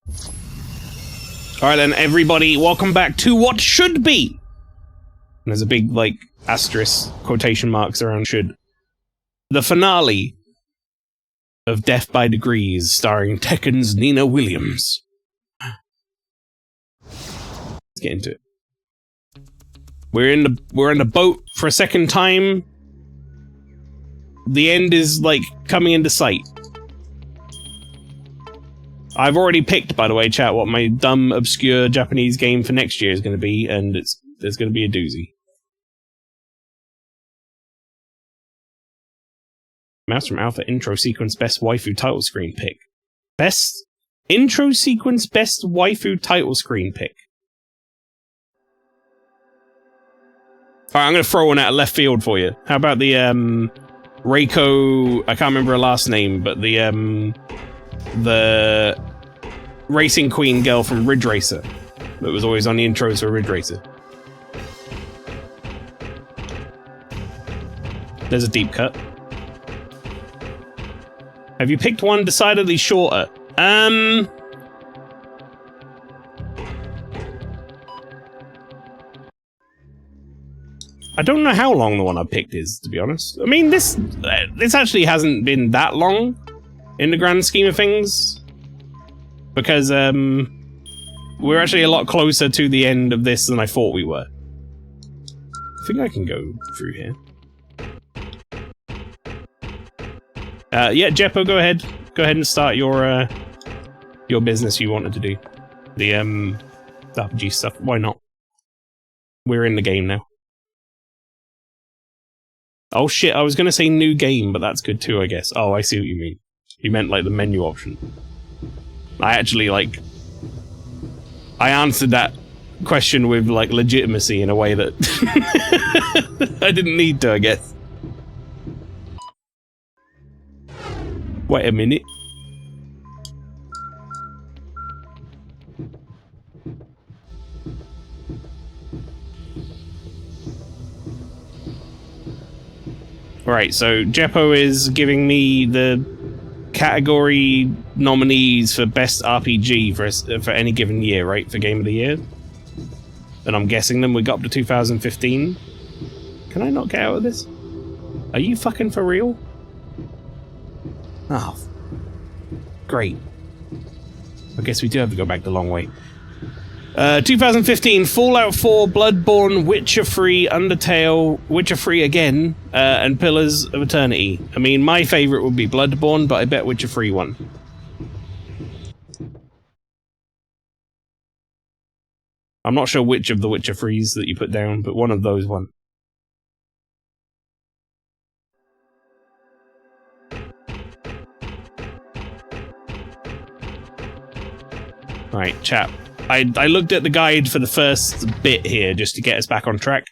Alright then, everybody, welcome back to what should be! And there's a big, like, asterisk quotation marks around should. The finale of Death by Degrees, starring Tekken's Nina Williams. Let's get into it. We're in the boat for a second time. The end is, like, coming into sight. I've already picked, by the way, chat, what my dumb, obscure Japanese game for next year is going to be, and there's going to be a doozy. MaelstromALPHA intro sequence best waifu title screen pick. Best intro sequence best waifu title screen pick. Alright, I'm going to throw one out of left field for you. How about the, Reiko... I can't remember her last name, but the racing queen girl from Ridge Racer. That was always on the intros for Ridge Racer. There's a deep cut. Have you picked one decidedly shorter? I don't know how long the one I picked is, to be honest. I mean, this actually hasn't been that long in the grand scheme of things, because we're actually a lot closer to the end of this than I thought we were. I think I can go through here. Yeah, Jeppo, go ahead. Go ahead and start your business you wanted to do. The RPG stuff. Why not? We're in the game now. Oh shit, I was gonna say new game, but that's good too, I guess. Oh, I see what you mean. You meant, like, the menu option. I actually, like... I answered that question with, like, legitimacy in a way that... I didn't need to, I guess. Wait a minute. Right, so Jeppo is giving me the category nominees for best RPG for any given year, right? For Game of the Year. And I'm guessing them we got up to 2015. Can I not get out of this? Are you fucking for real? Oh. Great. I guess we do have to go back the long way. 2015, Fallout 4, Bloodborne, Witcher 3, Undertale, Witcher 3 again, and Pillars of Eternity. I mean, my favourite would be Bloodborne, but I bet Witcher 3 won. I'm not sure which of the Witcher 3s that you put down, but one of those won. Right, chat. I looked at the guide for the first bit here, just to get us back on track.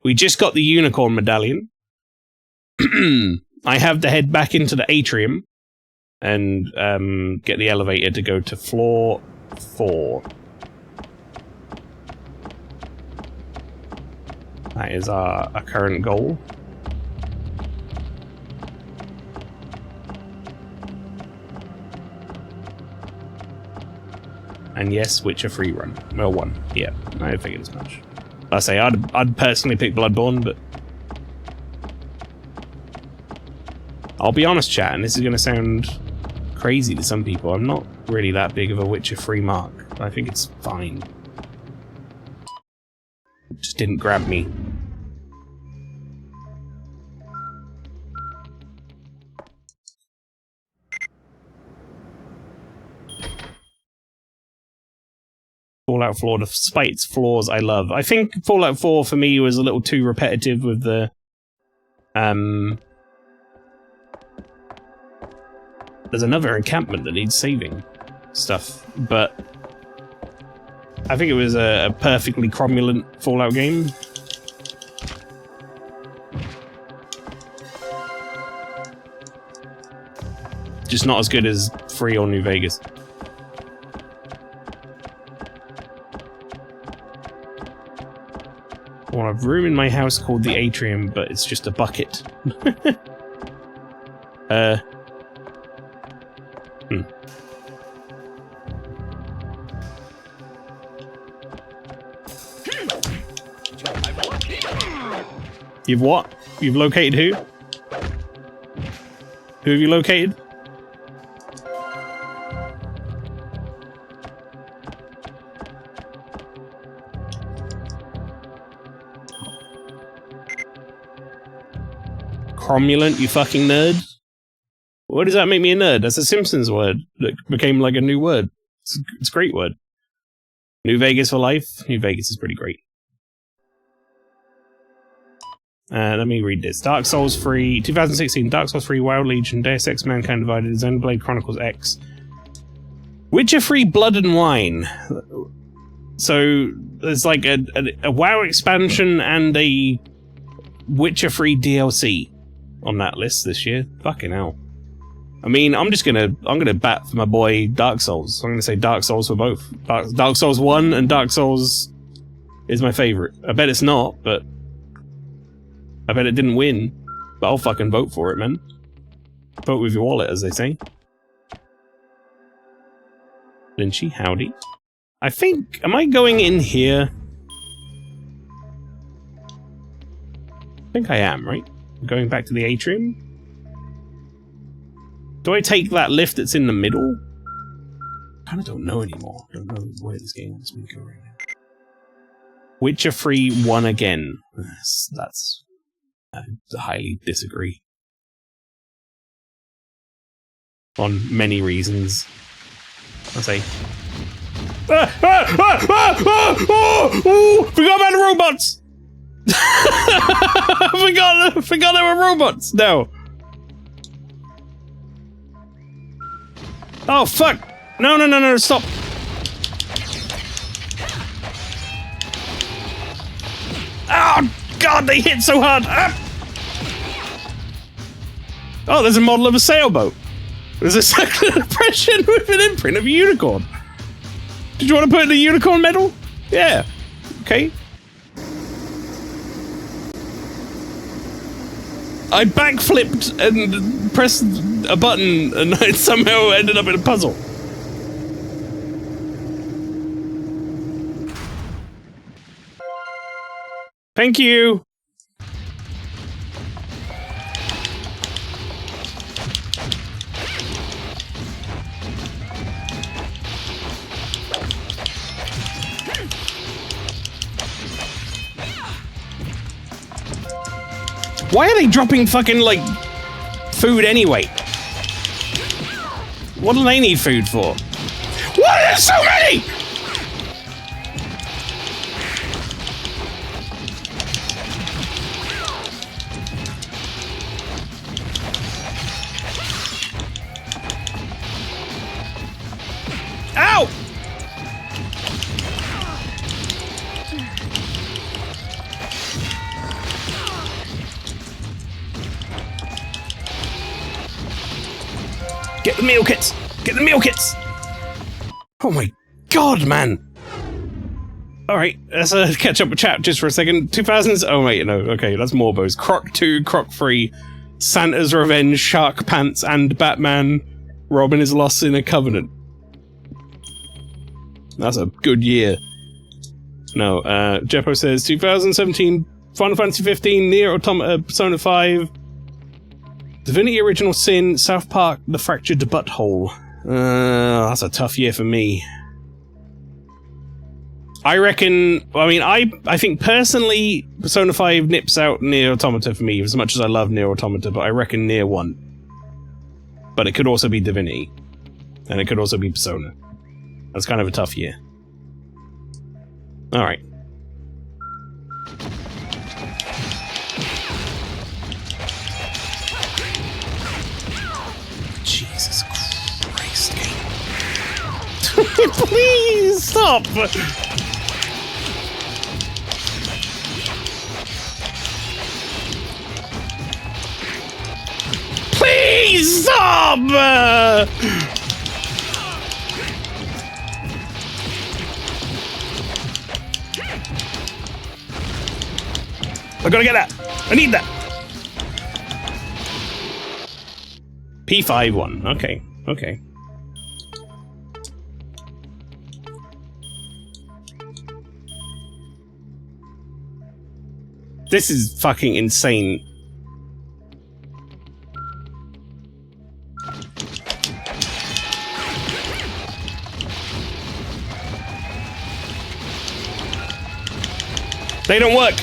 We just got the unicorn medallion. I have to head back into the atrium and get the elevator to go to floor 4. That is our current goal. And yes, Witcher 3 run. Well, 1. Yeah, I figured as much. I say, I'd personally pick Bloodborne, but... I'll be honest, chat, and this is going to sound crazy to some people. I'm not really that big of a Witcher 3 mark. I think it's fine. It just didn't grab me. Fallout 4, despite its flaws, I love. I think Fallout 4 for me was a little too repetitive with the there's another encampment that needs saving stuff, but I think it was a perfectly cromulent Fallout game. Just not as good as 3 or New Vegas. I want a room in my house called the Atrium, but it's just a bucket. You've what? You've located who? Who have you located? Cromulent, you fucking nerd. What does that make me a nerd? That's a Simpsons word that became like a new word. It's a great word. New Vegas for life. New Vegas is pretty great. Let me read this. Dark Souls 3, 2016, Dark Souls 3, Wild Legion, Deus Ex Mankind Divided, Xenoblade Chronicles X, Witcher 3, Blood and Wine. So there's like a WoW expansion and a Witcher 3 DLC on that list this year. Fucking hell. I mean, I'm gonna bat for my boy Dark Souls. I'm gonna say Dark Souls for both. Dark Souls 1 and Dark Souls is my favorite. I bet it's not, but I bet it didn't win. But I'll fucking vote for it, man. Vote with your wallet, as they say. Lynchy, howdy. I think, am I going in here? I think I am, right? I'm going back to the atrium? Do I take that lift that's in the middle? I kinda don't know anymore. I don't know where this game wants me to go right now. Witcher 3 won again. That's... I highly disagree. On many reasons. I'll say... Forgot about the robots! forgot there were robots! No. Oh, fuck! No, stop! Oh, God, they hit so hard! Ah! Oh, there's a model of a sailboat. There's a circular depression with an imprint of a unicorn. Did you want to put in a unicorn medal? Yeah. Okay. I backflipped and pressed a button and I somehow ended up in a puzzle. Thank you. Why are they dropping fucking, like, food anyway? What do they need food for? Why are there so many?! Ow! Get the meal kits! Get the meal kits! Oh my god, man! Alright, let's catch up with chat just for a second. 2000s? Oh wait, no, okay, that's Morbos. Croc 2, Croc 3, Santa's Revenge, Shark Pants, and Batman. Robin is lost in a covenant. That's a good year. No, Jeppo says 2017, Final Fantasy 15, Nier Automata, Persona 5, Divinity Original Sin, South Park, The Fractured Butthole. That's a tough year for me. I reckon, I mean, I think personally, Persona 5 nips out Nier Automata for me, as much as I love Nier Automata, but I reckon Nier won. But it could also be Divinity. And it could also be Persona. That's kind of a tough year. Alright. Jesus Christ, game. Please stop! Please stop! I gotta get that! I need that! P5-1. Okay. Okay. This is fucking insane. They don't work.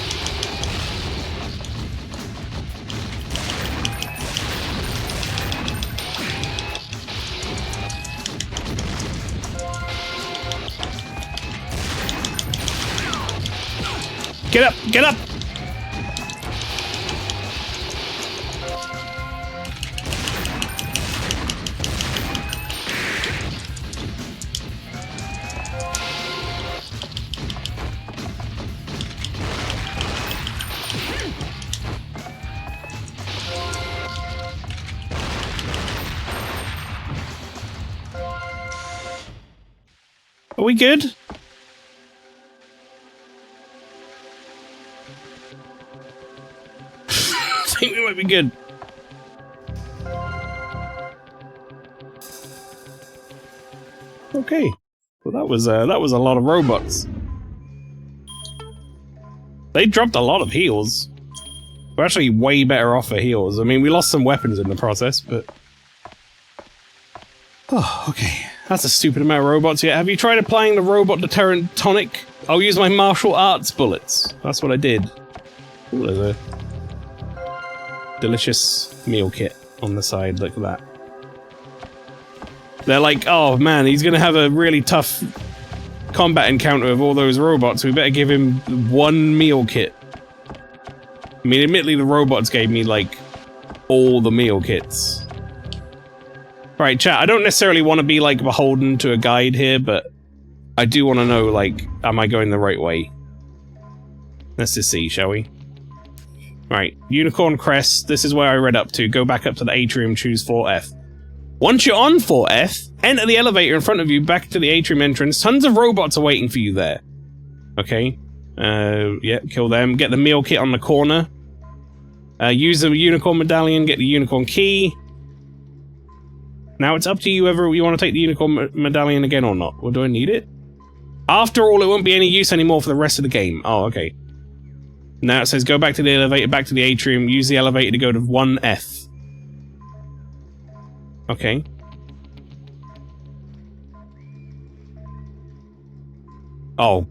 Get up! Get up! Are we good? I think we might be good. Okay. Well, that was a lot of robots. They dropped a lot of heals. We're actually way better off for heals. I mean, we lost some weapons in the process, but... Oh, okay. That's a stupid amount of robots yet. Have you tried applying the robot deterrent tonic? I'll use my martial arts bullets. That's what I did. Ooh, there's a delicious meal kit on the side. Look at that. They're like, oh man, he's gonna have a really tough combat encounter with all those robots. We better give him one meal kit. I mean, admittedly, the robots gave me, like, all the meal kits. Right, chat, I don't necessarily want to be, like, beholden to a guide here, but I do want to know, like, am I going the right way? Let's just see, shall we? Right, Unicorn Crest, this is where I read up to. Go back up to the atrium, choose 4F. Once you're on 4F, enter the elevator in front of you back to the atrium entrance. Tons of robots are waiting for you there. Okay. Yeah, kill them. Get the meal kit on the corner. Use the unicorn medallion, get the unicorn key. Now it's up to you whether you want to take the unicorn medallion again or not. Or do I need it? After all, it won't be any use anymore for the rest of the game. Oh, okay. Now it says go back to the elevator, back to the atrium, use the elevator to go to 1F. Okay. Oh.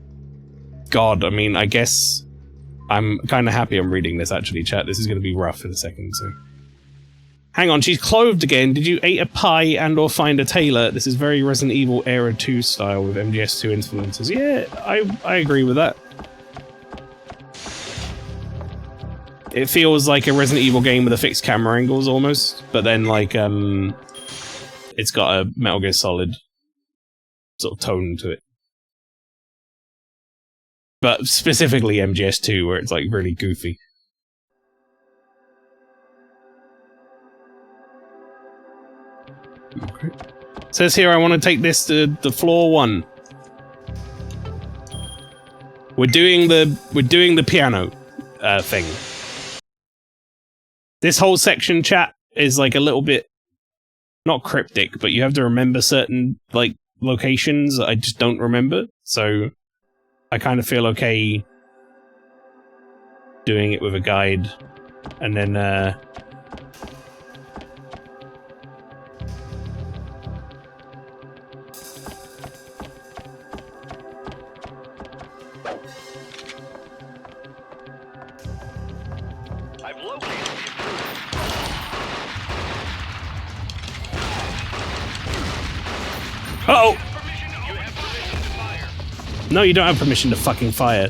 God, I mean, I guess I'm kind of happy I'm reading this, actually, chat. This is going to be rough in a second, so... Hang on, she's clothed again. Did you eat a pie and or find a tailor? This is very Resident Evil Era 2 style with MGS2 influences. Yeah, I agree with that. It feels like a Resident Evil game with a fixed camera angles, almost. But then, like, it's got a Metal Gear Solid sort of tone to it. But specifically MGS2, where it's, like, really goofy. Okay. It says here I want to take this to the floor 1. We're doing the piano thing. This whole section, chat, is like a little bit not cryptic, but you have to remember certain like locations that I just don't remember. So I kind of feel okay doing it with a guide, and then uh-oh! No, you don't have permission to fucking fire.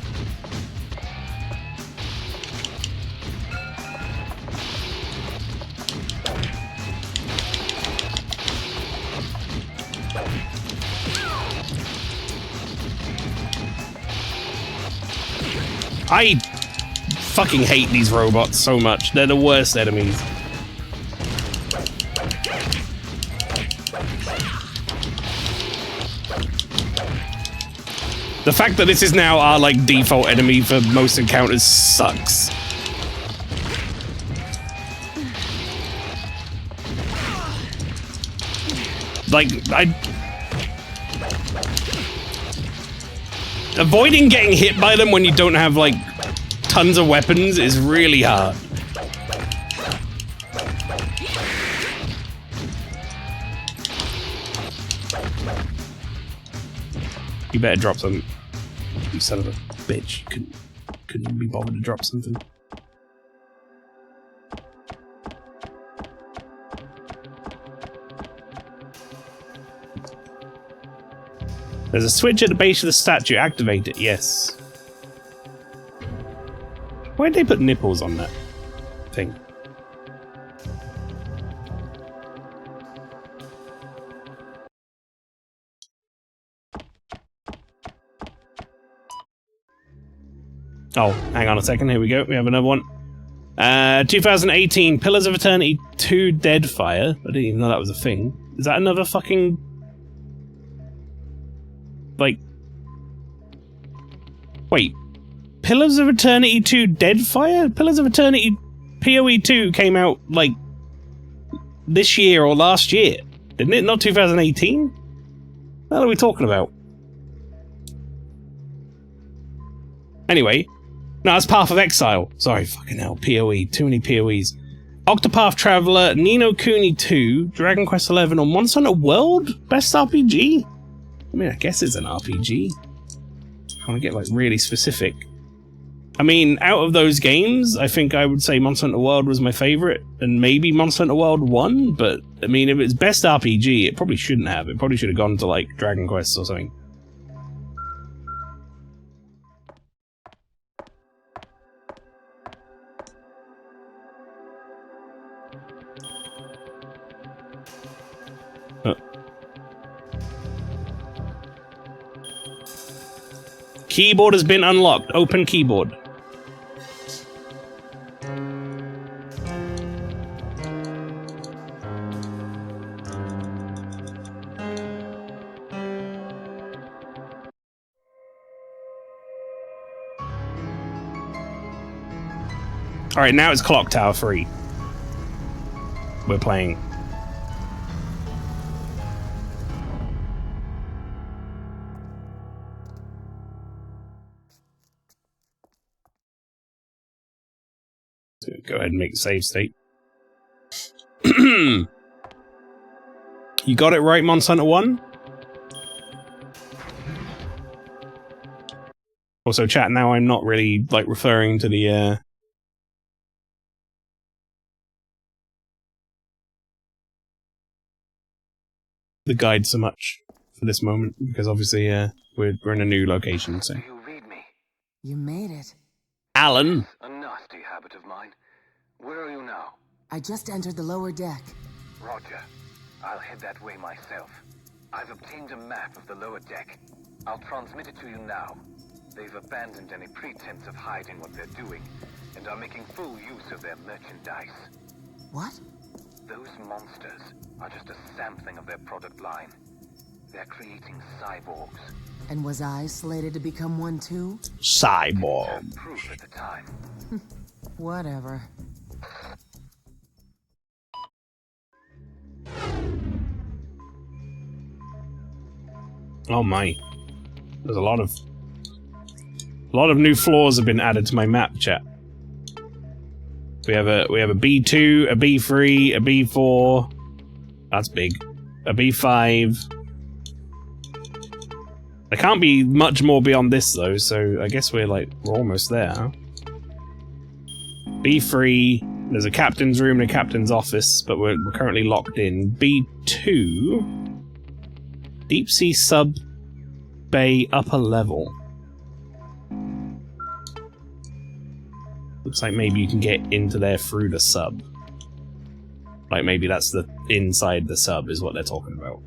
I fucking hate these robots so much. They're the worst enemies. The fact that this is now our, like, default enemy for most encounters sucks. Like, avoiding getting hit by them when you don't have, like, tons of weapons is really hard. You better drop something. You son of a bitch. Couldn't be bothered to drop something. There's a switch at the base of the statue. Activate it. Yes. Why'd they put nipples on that thing? Oh, hang on a second. Here we go. We have another one. 2018 Pillars of Eternity 2 Deadfire. I didn't even know that was a thing. Is that another fucking... like... Wait. Pillars of Eternity 2 Deadfire? Pillars of Eternity PoE 2 came out, like, this year or last year. Didn't it? Not 2018? What the hell are we talking about? Anyway. No, that's Path of Exile. Sorry, fucking hell. PoE. Too many PoEs. Octopath Traveler, Ni no Kuni 2, Dragon Quest XI, or Monster Hunter World? Best RPG? I mean, I guess it's an RPG. I want to get, like, really specific. I mean, out of those games, I think I would say Monster Hunter World was my favourite, and maybe Monster Hunter World 1, but, I mean, if it's best RPG, it probably shouldn't have. It probably should have gone to, like, Dragon Quest or something. Keyboard has been unlocked. Open keyboard. Alright, now it's Clock Tower 3. We're playing. Go ahead and make the save state. You got it right, Monster Hunter 1? Also, chat, now I'm not really, like, referring to the guide so much for this moment, because obviously, we're in a new location, so. You read me. You made it. Alan! A nasty habit of mine. Where are you now? I just entered the lower deck. Roger. I'll head that way myself. I've obtained a map of the lower deck. I'll transmit it to you now. They've abandoned any pretense of hiding what they're doing, and are making full use of their merchandise. What? Those monsters are just a sampling of their product line. They're creating cyborgs. And was I slated to become one too? Cyborg. Proof at the time. Whatever. Oh my. There's a lot of new floors have been added to my map, chat. We have a B2, a B3, a B4. That's big. A B5. There can't be much more beyond this though, so I guess we're almost there, huh? B3, there's a captain's room and a captain's office, but we're currently locked in. B2, deep sea sub bay upper level. Looks like maybe you can get into there through the sub. Like maybe that's the inside the sub is what they're talking about.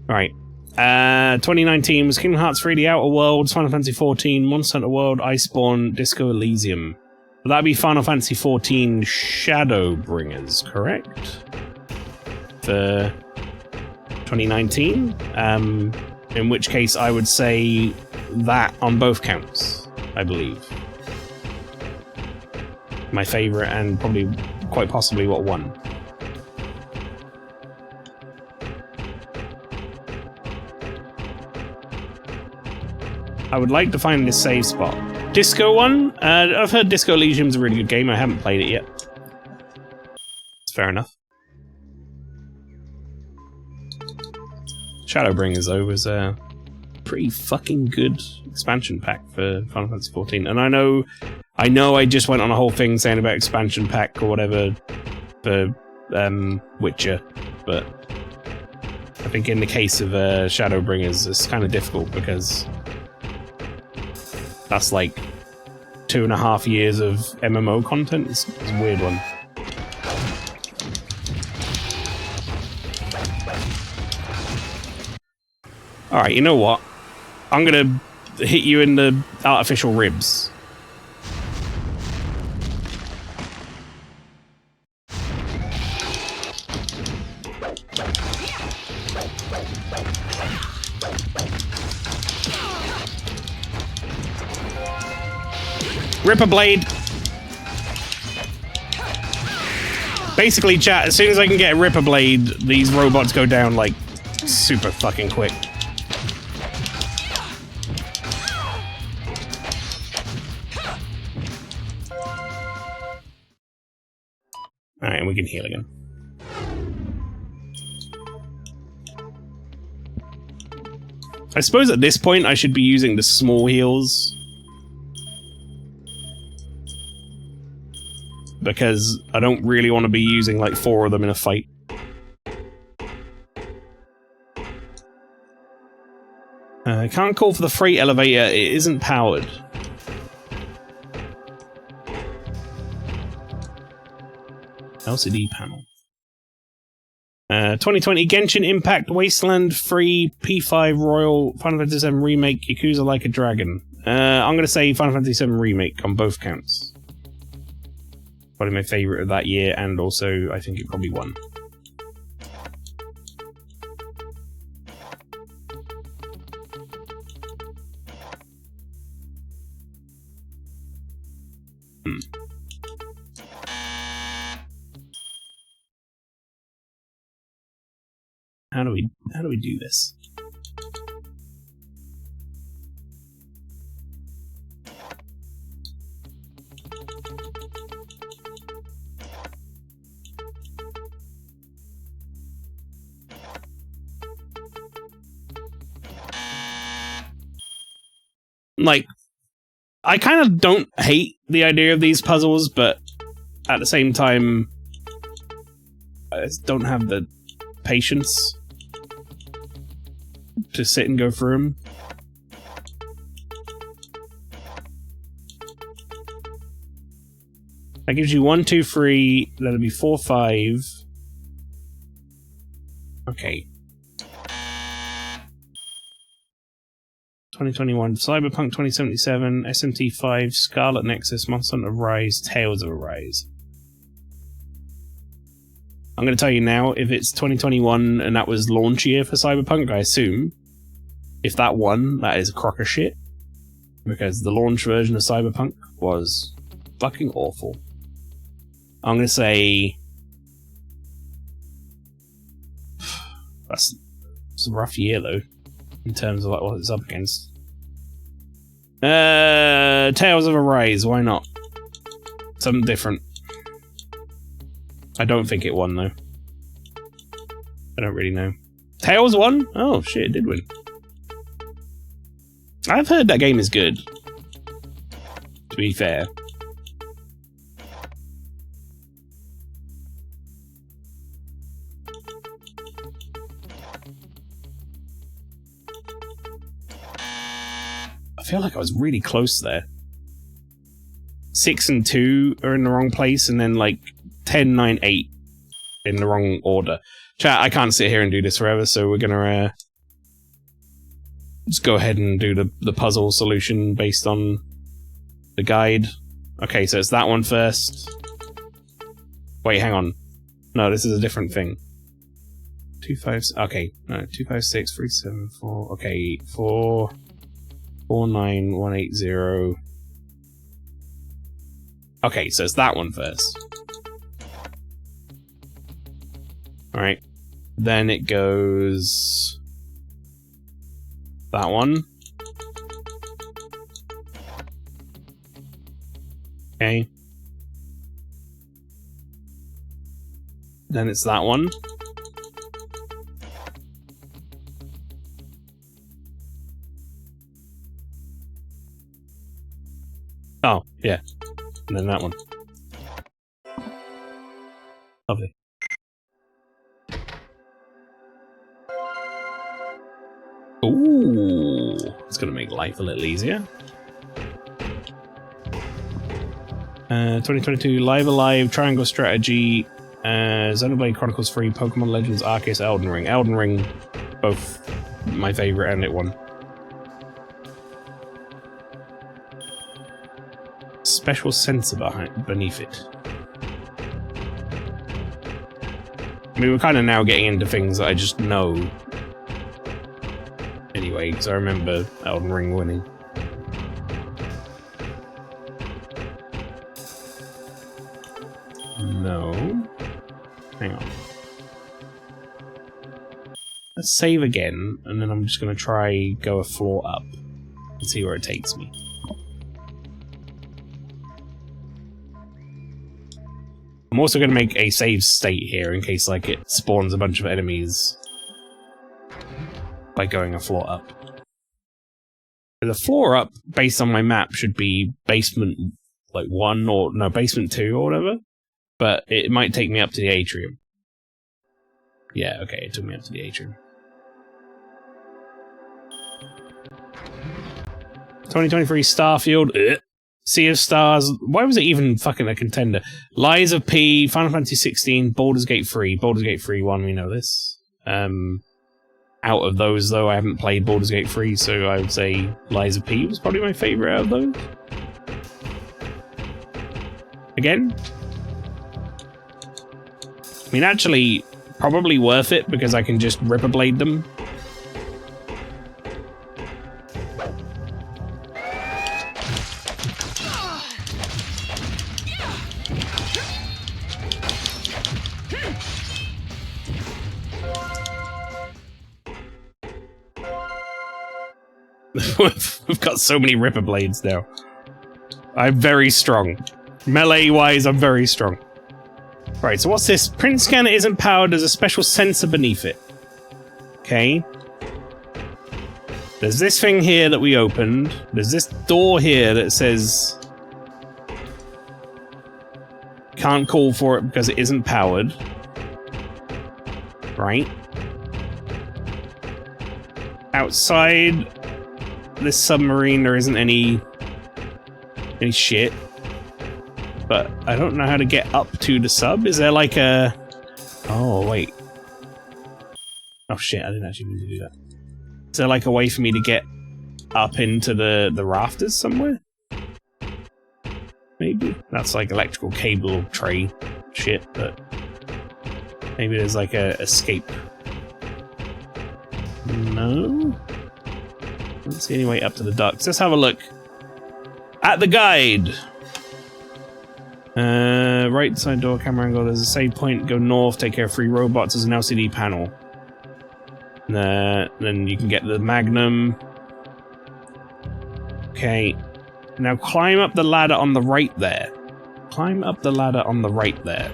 Alright. 2019 was Kingdom Hearts 3, The Outer Worlds, Final Fantasy 14, Monster Hunter World, Iceborne, Disco Elysium. Would that be Final Fantasy 14 Shadowbringers, correct? For 2019? In which case I would say that on both counts, I believe. My favourite and probably quite possibly what won. I would like to find this save spot. Disco one? I've heard Disco Elysium's a really good game. I haven't played it yet. It's fair enough. Shadowbringers, though, was a pretty fucking good expansion pack for Final Fantasy XIV. And I know I just went on a whole thing saying about expansion pack or whatever for Witcher, but I think in the case of Shadowbringers, it's kind of difficult because that's like 2.5 years of MMO content. It's a weird one. Alright, you know what? I'm gonna hit you in the artificial ribs. Ripper Blade. Basically, chat, as soon as I can get a Ripper Blade, these robots go down, like, super fucking quick. Alright, and we can heal again. I suppose at this point I should be using the small heals. Because I don't really want to be using like 4 of them in a fight. I can't call for the freight elevator, it isn't powered. LCD panel. 2020 Genshin Impact Wasteland Free P5 Royal Final Fantasy VII Remake Yakuza Like a Dragon. I'm gonna say Final Fantasy VII Remake on both counts. Probably my favourite of that year, and also I think it probably won. How do we do this? Like, I kind of don't hate the idea of these puzzles, but at the same time, I just don't have the patience to sit and go through them. That gives you 1, 2, 3. That'll be 4, 5. Okay. 2021 Cyberpunk 2077, SMT5, Scarlet Nexus, Monster Hunter Rise, Tales of Arise. I'm going to tell you now, if it's 2021 and that was launch year for Cyberpunk, I assume, if that won, that is a crock of shit. Because the launch version of Cyberpunk was fucking awful. I'm going to say... It's a rough year, though, in terms of like what it's up against. Tales of Arise, why not? Something different. I don't think it won, though. I don't really know. Tales won? Oh, shit, it did win. I've heard that game is good. To be fair. I feel like I was really close there. 6 and 2 are in the wrong place, and then like 10, 9, 8 in the wrong order. Chat, I can't sit here and do this forever, so we're gonna just go ahead and do the puzzle solution based on the guide. Okay, so it's that one first. Wait, hang on. No, this is a different thing. 2, 5... Okay, no, 2, 5, 6, 3, 7, 4... Okay, 4... 4, 9, 1, 8, 0... Okay, so it's that one first. Alright. Then it goes... That one. Okay. Then it's that one. Oh, yeah. And then that one. Lovely. Ooh, it's gonna make life a little easier. 2022 Live Alive Triangle Strategy, Xenoblade Chronicles 3, Pokemon Legends Arceus, Elden Ring. Elden Ring, both my favorite, and it won. Special sensor beneath it. I mean, we're kind of now getting into things that I just know. Anyway, because I remember Elden Ring winning. No. Hang on. Let's save again, and then I'm just going to try go a floor up and see where it takes me. I'm also going to make a save state here in case like it spawns a bunch of enemies by going a floor up. The floor up, based on my map, should be basement like 1 or no, basement 2 or whatever. But it might take me up to the atrium. Yeah, okay, it took me up to the atrium. 2023 Starfield. Sea of Stars. Why was it even fucking a contender? Lies of P, Final Fantasy 16, Baldur's Gate 3. Baldur's Gate 3 won, we know this. Out of those, though, I haven't played Baldur's Gate 3, so I would say Lies of P was probably my favourite out of those. Again? I mean, actually, probably worth it, because I can just Ripper Blade them. We've got so many Ripper Blades now. I'm very strong. Melee-wise, I'm very strong. Right, so what's this? Print scanner isn't powered, there's a special sensor beneath it. Okay. There's this thing here that we opened. There's this door here that says... can't call for it because it isn't powered. Right. Outside this submarine, there isn't any shit. But I don't know how to get up to the sub. Is there like a... Oh, wait. Oh shit, I didn't actually mean to do that. Is there like a way for me to get up into the rafters somewhere? Maybe? That's like electrical cable tray shit, but... maybe there's like a escape. No? I don't see any way up to the ducts. Let's have a look at the guide. Right side door, camera angle, there's a save point, go north, take care of 3 robots, there's an LCD panel. Then you can get the Magnum. Okay. Now climb up the ladder on the right there. Climb up the ladder on the right there.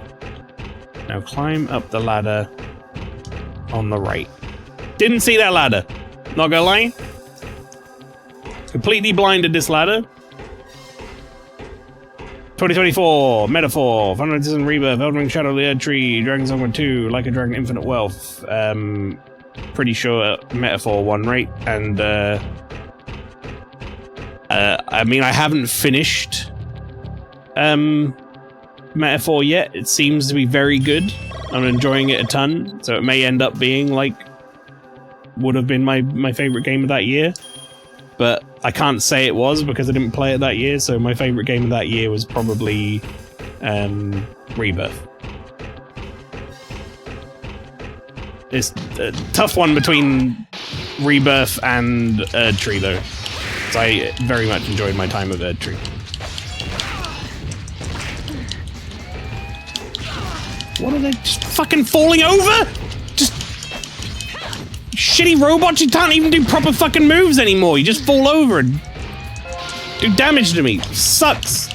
Now climb up the ladder on the right. Didn't see that ladder. Not gonna lie. Completely blinded this ladder. 2024, Metaphor, Final Fantasy Rebirth, Elden Ring Shadow of the Erd Tree, Dragon's Dogma 2, Like a Dragon Infinite Wealth. Pretty sure Metaphor won, right? And, I mean, I haven't finished, Metaphor yet. It seems to be very good. I'm enjoying it a ton, so it may end up being, like, would have been my favorite game of that year. But I can't say it was because I didn't play it that year, so my favorite game of that year was probably Rebirth. It's a tough one between Rebirth and Erd Tree, though. So I very much enjoyed my time with Erd Tree. What are they just fucking falling over? Just shitty robots, you can't even do proper fucking moves anymore. You just fall over and do damage to me. Sucks.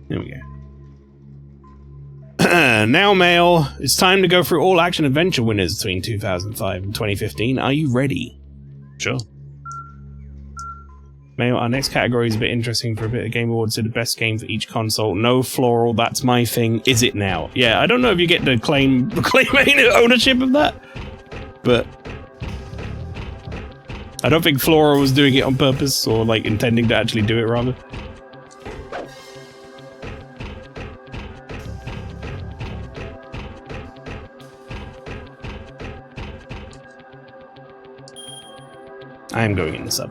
There we go. Now, Mael, it's time to go through all action adventure winners between 2005 and 2015. Are you ready? Sure. Mael, our next category is a bit interesting for a bit of Game Awards. So the best game for each console. No floral, that's my thing. Is it now? Yeah, I don't know if you get to claim ownership of that, but I don't think Floral was doing it on purpose or like intending to actually do it rather. I am going in the sub.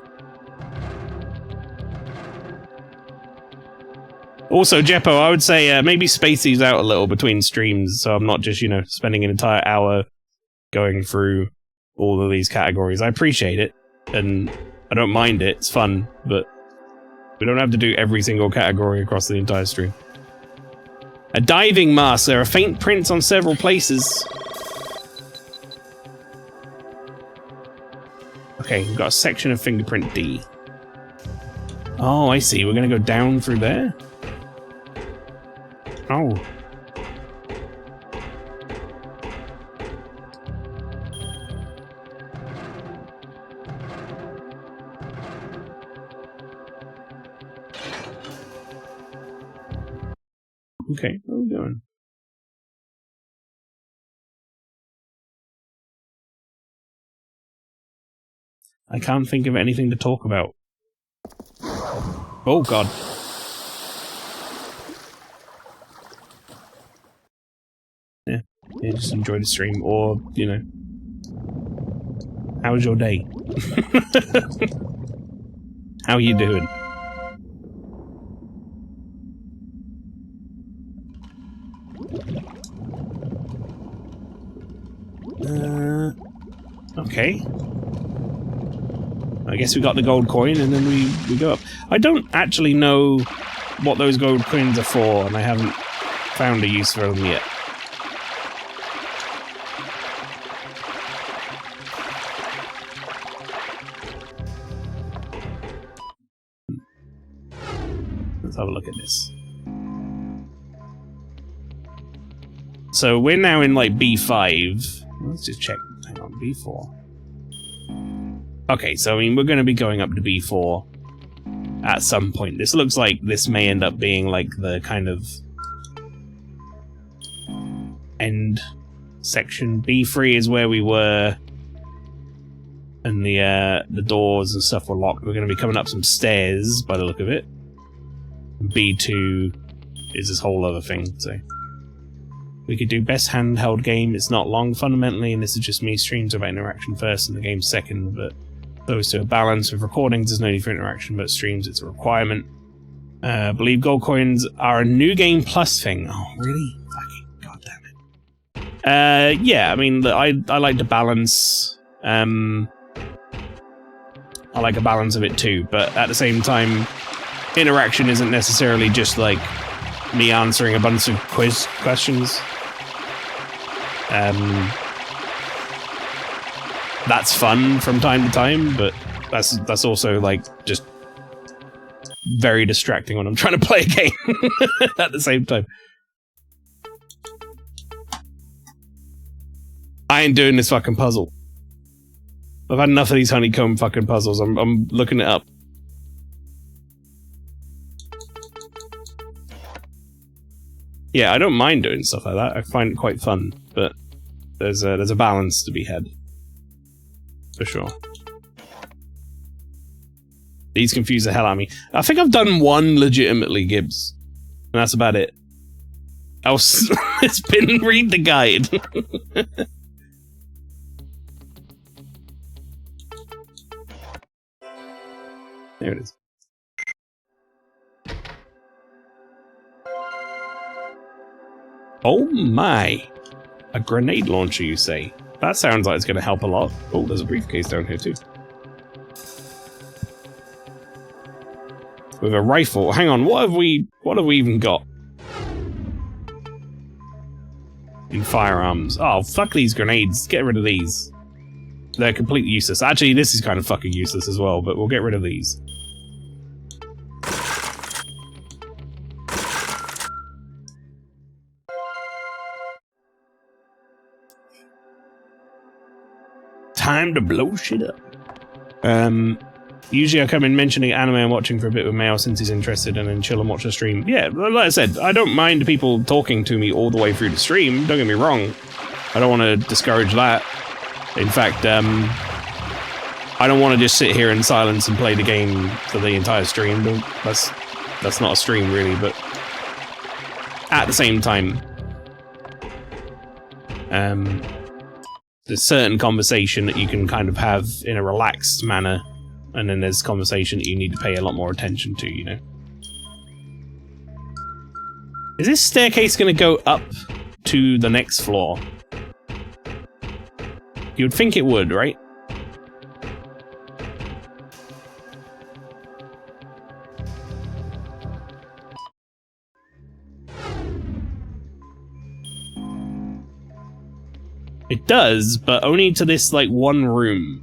Also, Jeppo, I would say maybe space these out a little between streams, so I'm not just, you know, spending an entire hour going through all of these categories. I appreciate it, and I don't mind it. It's fun, but we don't have to do every single category across the entire stream. A diving mask. There are faint prints on several places. Okay, we've got a section of fingerprint D. Oh, I see. We're gonna go down through there? Oh. Okay, where are we going? I can't think of anything to talk about. Oh god. Yeah, just enjoy the stream, or, you know. How was your day? How are you doing? Okay. I guess we got the gold coin, and then we go up. I don't actually know what those gold coins are for, and I haven't found a use for them yet. Let's have a look at this. So we're now in like B5. Let's just check. Hang on, B4. Okay, so I mean we're going to be going up to B4 at some point. This looks like this may end up being like the kind of end section. B3 is where we were, and the doors and stuff were locked. We're going to be coming up some stairs by the look of it. B2 is this whole other thing, so we could do best handheld game. It's not long fundamentally, and this is just me. Streams about interaction first and the game second, but those two are balanced. With recordings, there's no need for interaction, but streams, it's a requirement. I believe gold coins are a new game plus thing. Oh, really? Fucking goddamn it. Yeah, I mean, I like to balance. I like a balance of it too, but at the same time, interaction isn't necessarily just like me answering a bunch of quiz questions. That's fun from time to time, but that's also like just very distracting when I'm trying to play a game at the same time. I ain't doing this fucking puzzle. I've had enough of these honeycomb fucking puzzles. I'm looking it up. Yeah, I don't mind doing stuff like that. I find it quite fun, but there's a balance to be had. For sure. These confuse the hell out of me. I think I've done one legitimately, Gibbs. And that's about it. Else, it's been read the guide. There it is. Oh my! A grenade launcher, you say? That sounds like it's going to help a lot. Oh, there's a briefcase down here too. With a rifle. Hang on, what have we even got? In firearms. Oh, fuck these grenades. Get rid of these. They're completely useless. Actually, this is kind of fucking useless as well, but we'll get rid of these. time to blow shit up. Usually I come in mentioning anime I'm watching for a bit with Mael since he's interested and then chill and watch the stream. Yeah, like I said, I don't mind people talking to me all the way through the stream, don't get me wrong. I don't want to discourage that. In fact, I don't want to just sit here in silence and play the game for the entire stream. That's not a stream really, but at the same time, there's certain conversation that you can kind of have in a relaxed manner, and then there's conversation that you need to pay a lot more attention to, you know. Is this staircase going to go up to the next floor? You would think it would, right? It does, but only to this, like, one room.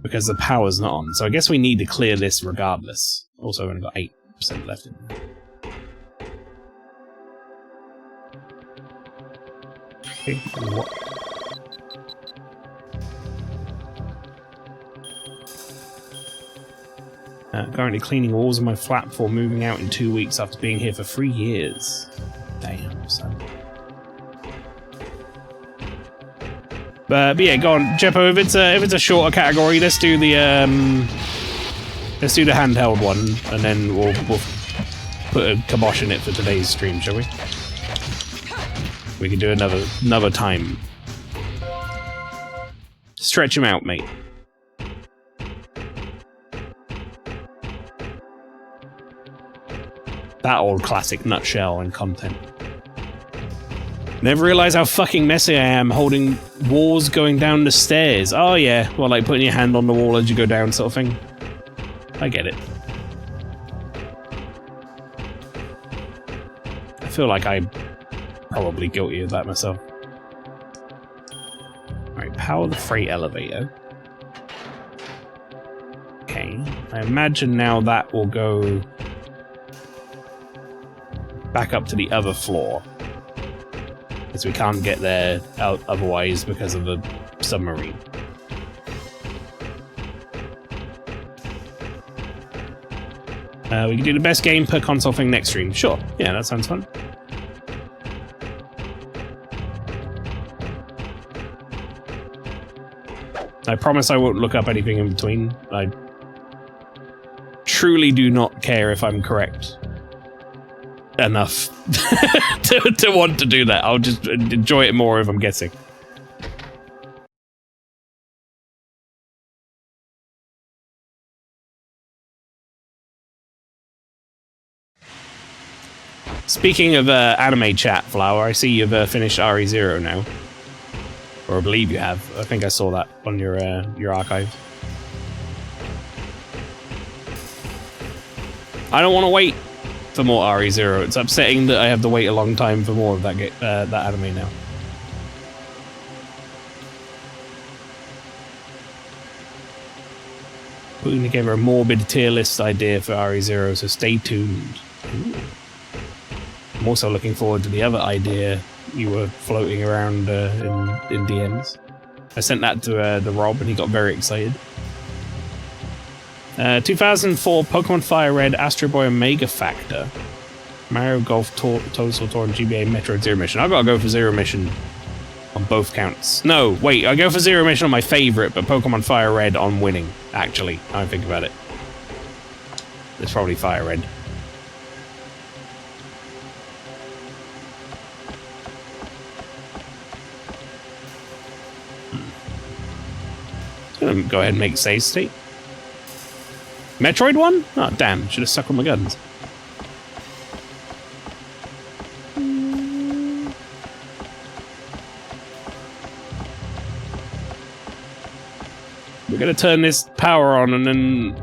Because the power's not on. So I guess we need to clear this regardless. Also, I've only got 8% left in there. Okay, what? Currently cleaning walls of my flat before moving out in 2 weeks after being here for 3 years. Damn, son. But yeah, go on, Jeppo. If it's a shorter category, let's do the handheld one, and then we'll put a kibosh in it for today's stream, shall we? We can do another time. Stretch him out, mate. That old classic nutshell and content. Never realised how fucking messy I am holding walls going down the stairs. Oh yeah, well, like putting your hand on the wall as you go down sort of thing. I get it. I feel like I'm probably guilty of that myself. Alright, power the freight elevator. Okay, I imagine now that will go back up to the other floor. Because we can't get there otherwise because of the submarine. We can do the best game per console thing next stream. Sure, yeah, that sounds fun. I promise I won't look up anything in between. I truly do not care if I'm correct enough to want to do that. I'll just enjoy it more if I'm guessing. Speaking of anime chat, Flower, I see you've finished RE0 now. Or I believe you have. I think I saw that on your archive. I don't want to wait for more RE0. It's upsetting that I have to wait a long time for more of that anime now. Putting together a morbid tier list idea for RE0, so stay tuned. Ooh. I'm also looking forward to the other idea you were floating around in DMs. I sent that to Rob and he got very excited. 2004 Pokemon Fire Red, Astro Boy and Mega Factor, Mario Golf Total Tour and GBA Metroid Zero Mission. I've got to go for Zero Mission on both counts. No, wait, I go for Zero Mission on my favourite, but Pokemon Fire Red on winning, actually. I don't think about it. It's probably Fire Red. I'm gonna go ahead and make save state. Metroid one? Oh, damn. Should have stuck with my guns. We're going to turn this power on and then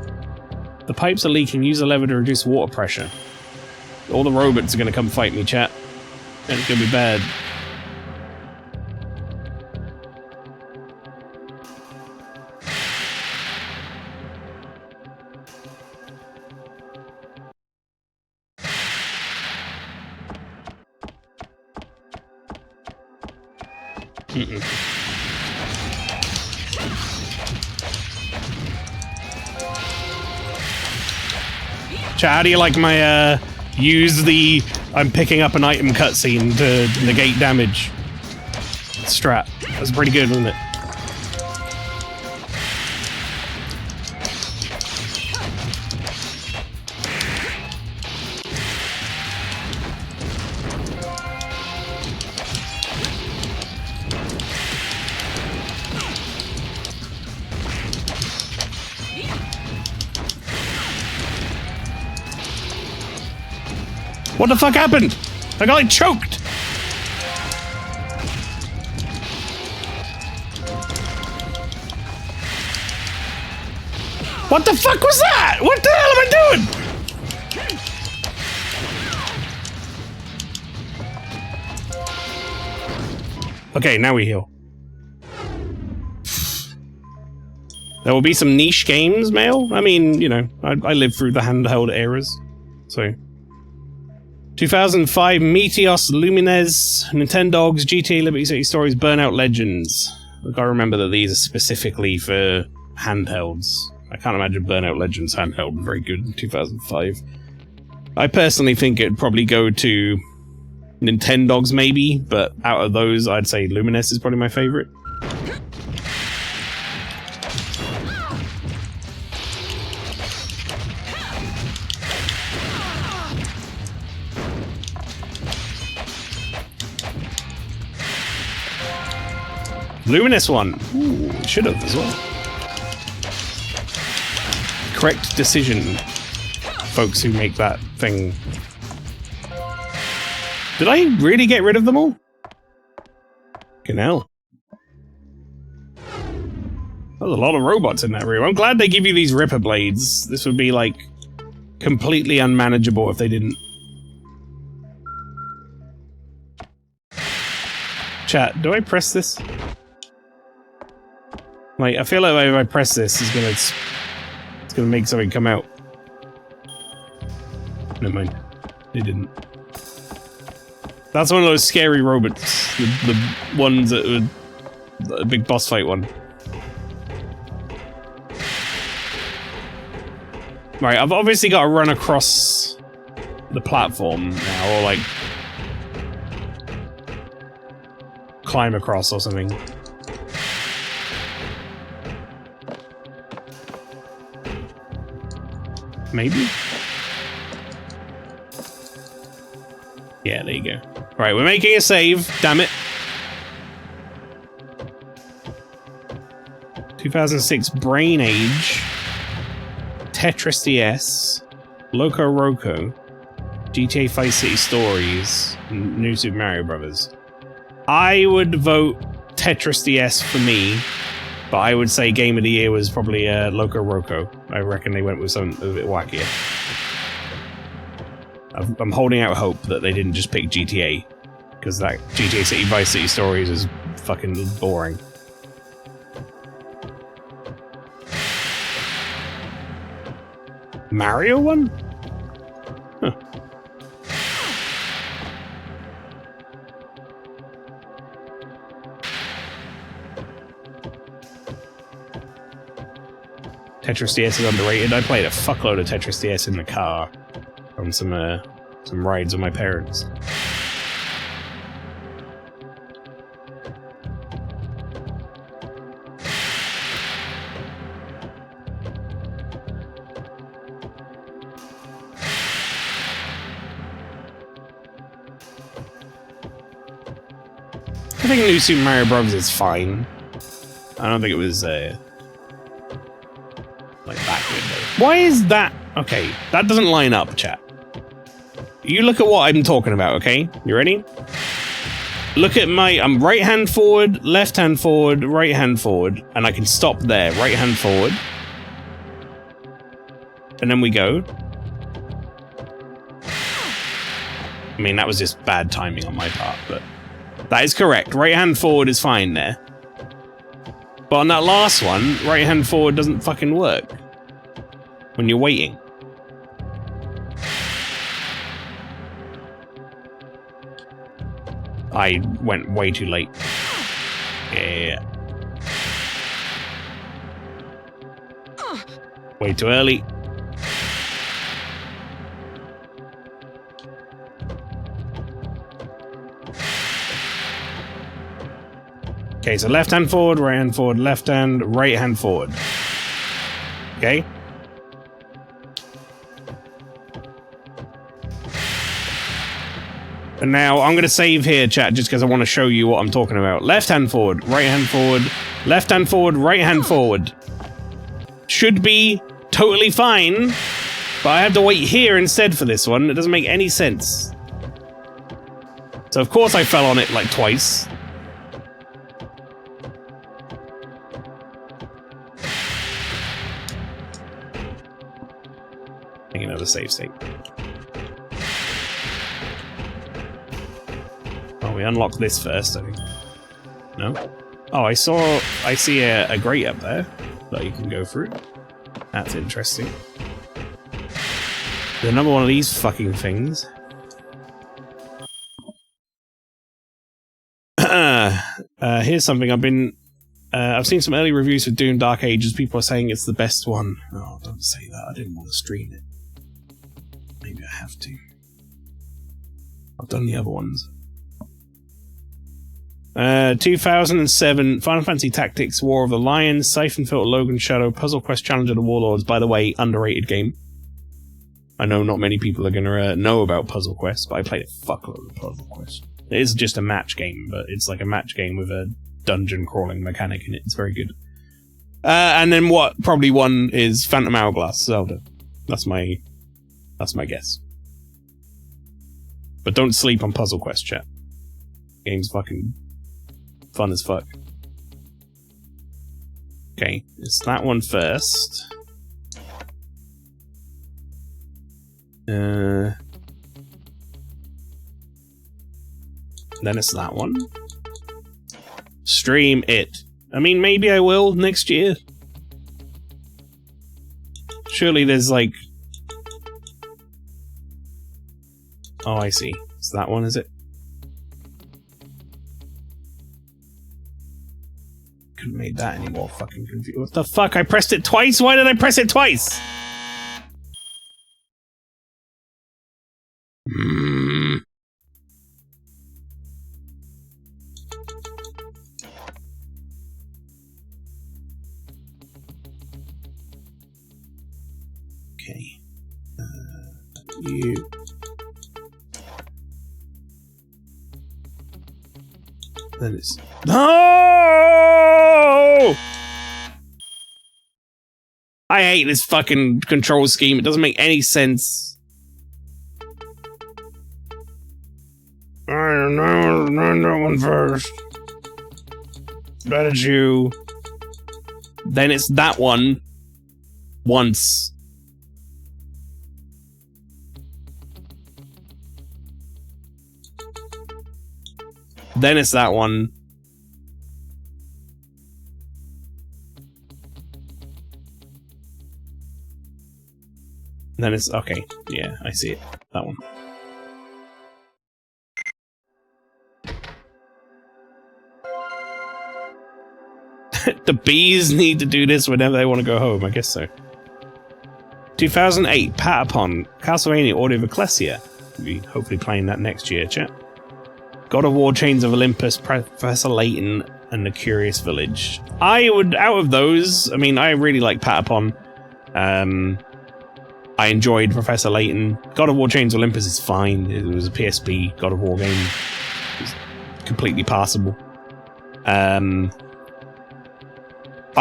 the pipes are leaking. Use the lever to reduce water pressure. All the robots are going to come fight me, chat. And it's going to be bad. Chat, how do you like my, use the I'm picking up an item cutscene to negate damage strat? That's pretty good, wasn't it? What the fuck happened? I got like choked! What the fuck was that? What the hell am I doing? Okay, now we heal. There will be some niche games, Mael. I mean, you know, I lived through the handheld eras, so... 2005, Meteos, Lumines, Nintendogs, GTA Liberty City Stories, Burnout Legends. I gotta remember that these are specifically for handhelds. I can't imagine Burnout Legends handheld very good in 2005. I personally think it'd probably go to Nintendogs maybe, but out of those, I'd say Lumines is probably my favorite. Luminous one. Ooh, should have as well. Correct decision, folks who make that thing. Did I really get rid of them all? Fucking hell. There's a lot of robots in that room. I'm glad they give you these Ripper blades. This would be, like, completely unmanageable if they didn't. Chat, do I press this? Like, I feel like if I press this, it's gonna make something come out. Never mind. It didn't. That's one of those scary robots. The ones that were a big boss fight one. Right, I've obviously got to run across the platform now, or like climb across or something. Maybe? Yeah, there you go. Right, we're making a save, damn it. 2006 Brain Age, Tetris DS, Loco Roco, GTA Vice City Stories, New Super Mario Brothers. I would vote Tetris DS for me, but I would say Game of the Year was probably Loco Roco. I reckon they went with something a bit wackier. I'm holding out hope that they didn't just pick GTA, because that GTA City Vice City Stories is fucking boring. Mario one? Huh. Tetris DS is underrated. I played a fuckload of Tetris DS in the car on some rides with my parents. I think New Super Mario Bros. Is fine. I don't think it was like backward though. Why is that? Okay, that doesn't line up, chat. You look at what I'm talking about, okay? You ready? Look at I'm right hand forward, left hand forward, right hand forward, and I can stop there. Right hand forward. And then we go. I mean, that was just bad timing on my part, but that is correct. Right hand forward is fine there. But on that last one, right hand forward doesn't fucking work when you're waiting. I went way too late. Yeah. Way too early. Okay, so left hand forward, left hand, right hand forward. Okay. And now I'm going to save here, chat, just because I want to show you what I'm talking about. Left hand forward, right hand forward, left hand forward, right hand forward. Should be totally fine, but I have to wait here instead for this one. It doesn't make any sense. So of course I fell on it like twice. Make another save state. Oh, we unlocked this first, I think. No? Oh, I see a grate up there that you can go through. That's interesting. There's another one of these fucking things. Here's something I've seen some early reviews for Doom Dark Ages. People are saying it's the best one. Oh, don't say that. I didn't want to stream it. Maybe I have to. I've done the other ones. 2007 Final Fantasy Tactics War of the Lions, Siphon Filter Logan Shadow, Puzzle Quest Challenge of the Warlords. By the way, underrated game. I know not many people are gonna know about Puzzle Quest, but I played a fuckload of Puzzle Quest. It is just a match game, but it's like a match game with a dungeon crawling mechanic in it. It's very good. And then what probably won is Phantom Hourglass Zelda. That's my guess. But don't sleep on Puzzle Quest, chat. Game's fucking fun as fuck. Okay, it's that one first. Then it's that one. Stream it. I mean, maybe I will next year. Surely there's like... Oh, I see. It's that one, is it? Couldn't have made that any more fucking confused. What the fuck? I pressed it twice? Why did I press it twice? Okay. You. Then it's... No! I hate this fucking control scheme. It doesn't make any sense. I don't know. That one first. That is you. Then it's that one. Once. Then it's that one. Then it's... Okay. Yeah, I see it. That one. The bees need to do this whenever they want to go home. I guess so. 2008, Patapon, Castlevania Order of Ecclesia. We'll be hopefully playing that next year, chat. God of War, Chains of Olympus, Professor Layton, and The Curious Village. I would, out of those, I mean, I really like Patapon. I enjoyed Professor Layton. God of War, Chains of Olympus is fine. It was a PSP God of War game. It was completely passable. I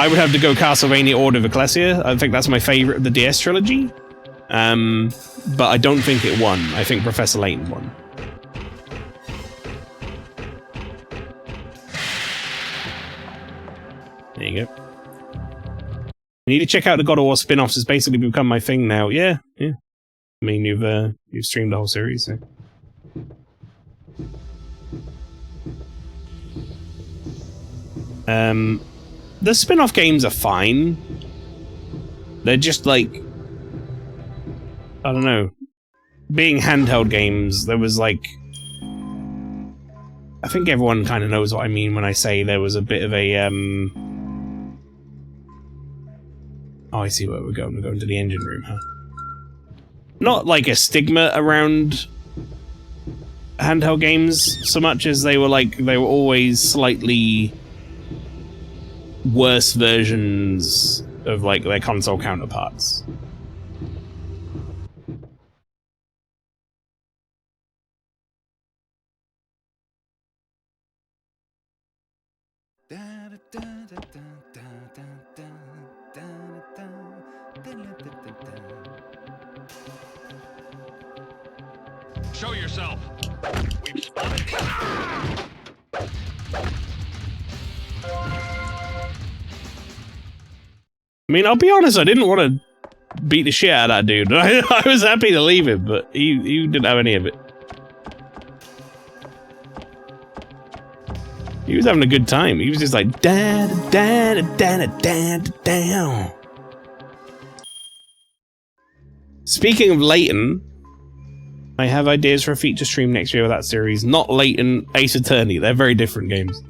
would have to go Castlevania Order of Ecclesia. I think that's my favorite of the DS trilogy. But I don't think it won. I think Professor Layton won. There you go. I need to check out the God of War spin-offs. It's basically become my thing now. Yeah. I mean, you've streamed the whole series, so. The spin-off games are fine. They're just like... I don't know. Being handheld games, there was like... I think everyone kind of knows what I mean when I say there was a bit of a, Oh, I see where we're going. We're going to the engine room, huh? Not like a stigma around handheld games so much as they were always slightly worse versions of like their console counterparts. Show yourself. We've spotted the... I mean, I'll be honest, I didn't want to beat the shit out of that dude. I was happy to leave him, but he didn't have any of it. He was having a good time. He was just like da da da da da da da. Speaking of Layton, I have ideas for a feature stream next year with that series. Not Layton, Ace Attorney. They're very different games.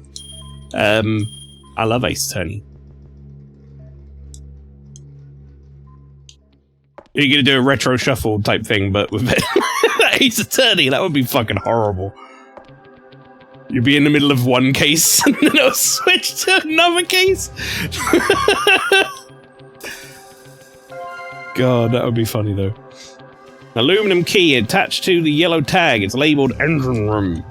I love Ace Attorney. You're gonna do a retro shuffle type thing, but with Ace Attorney, that would be fucking horrible. You'd be in the middle of one case and then it'll switch to another case. God, that would be funny though. Aluminum key attached to the yellow tag. It's labeled engine room.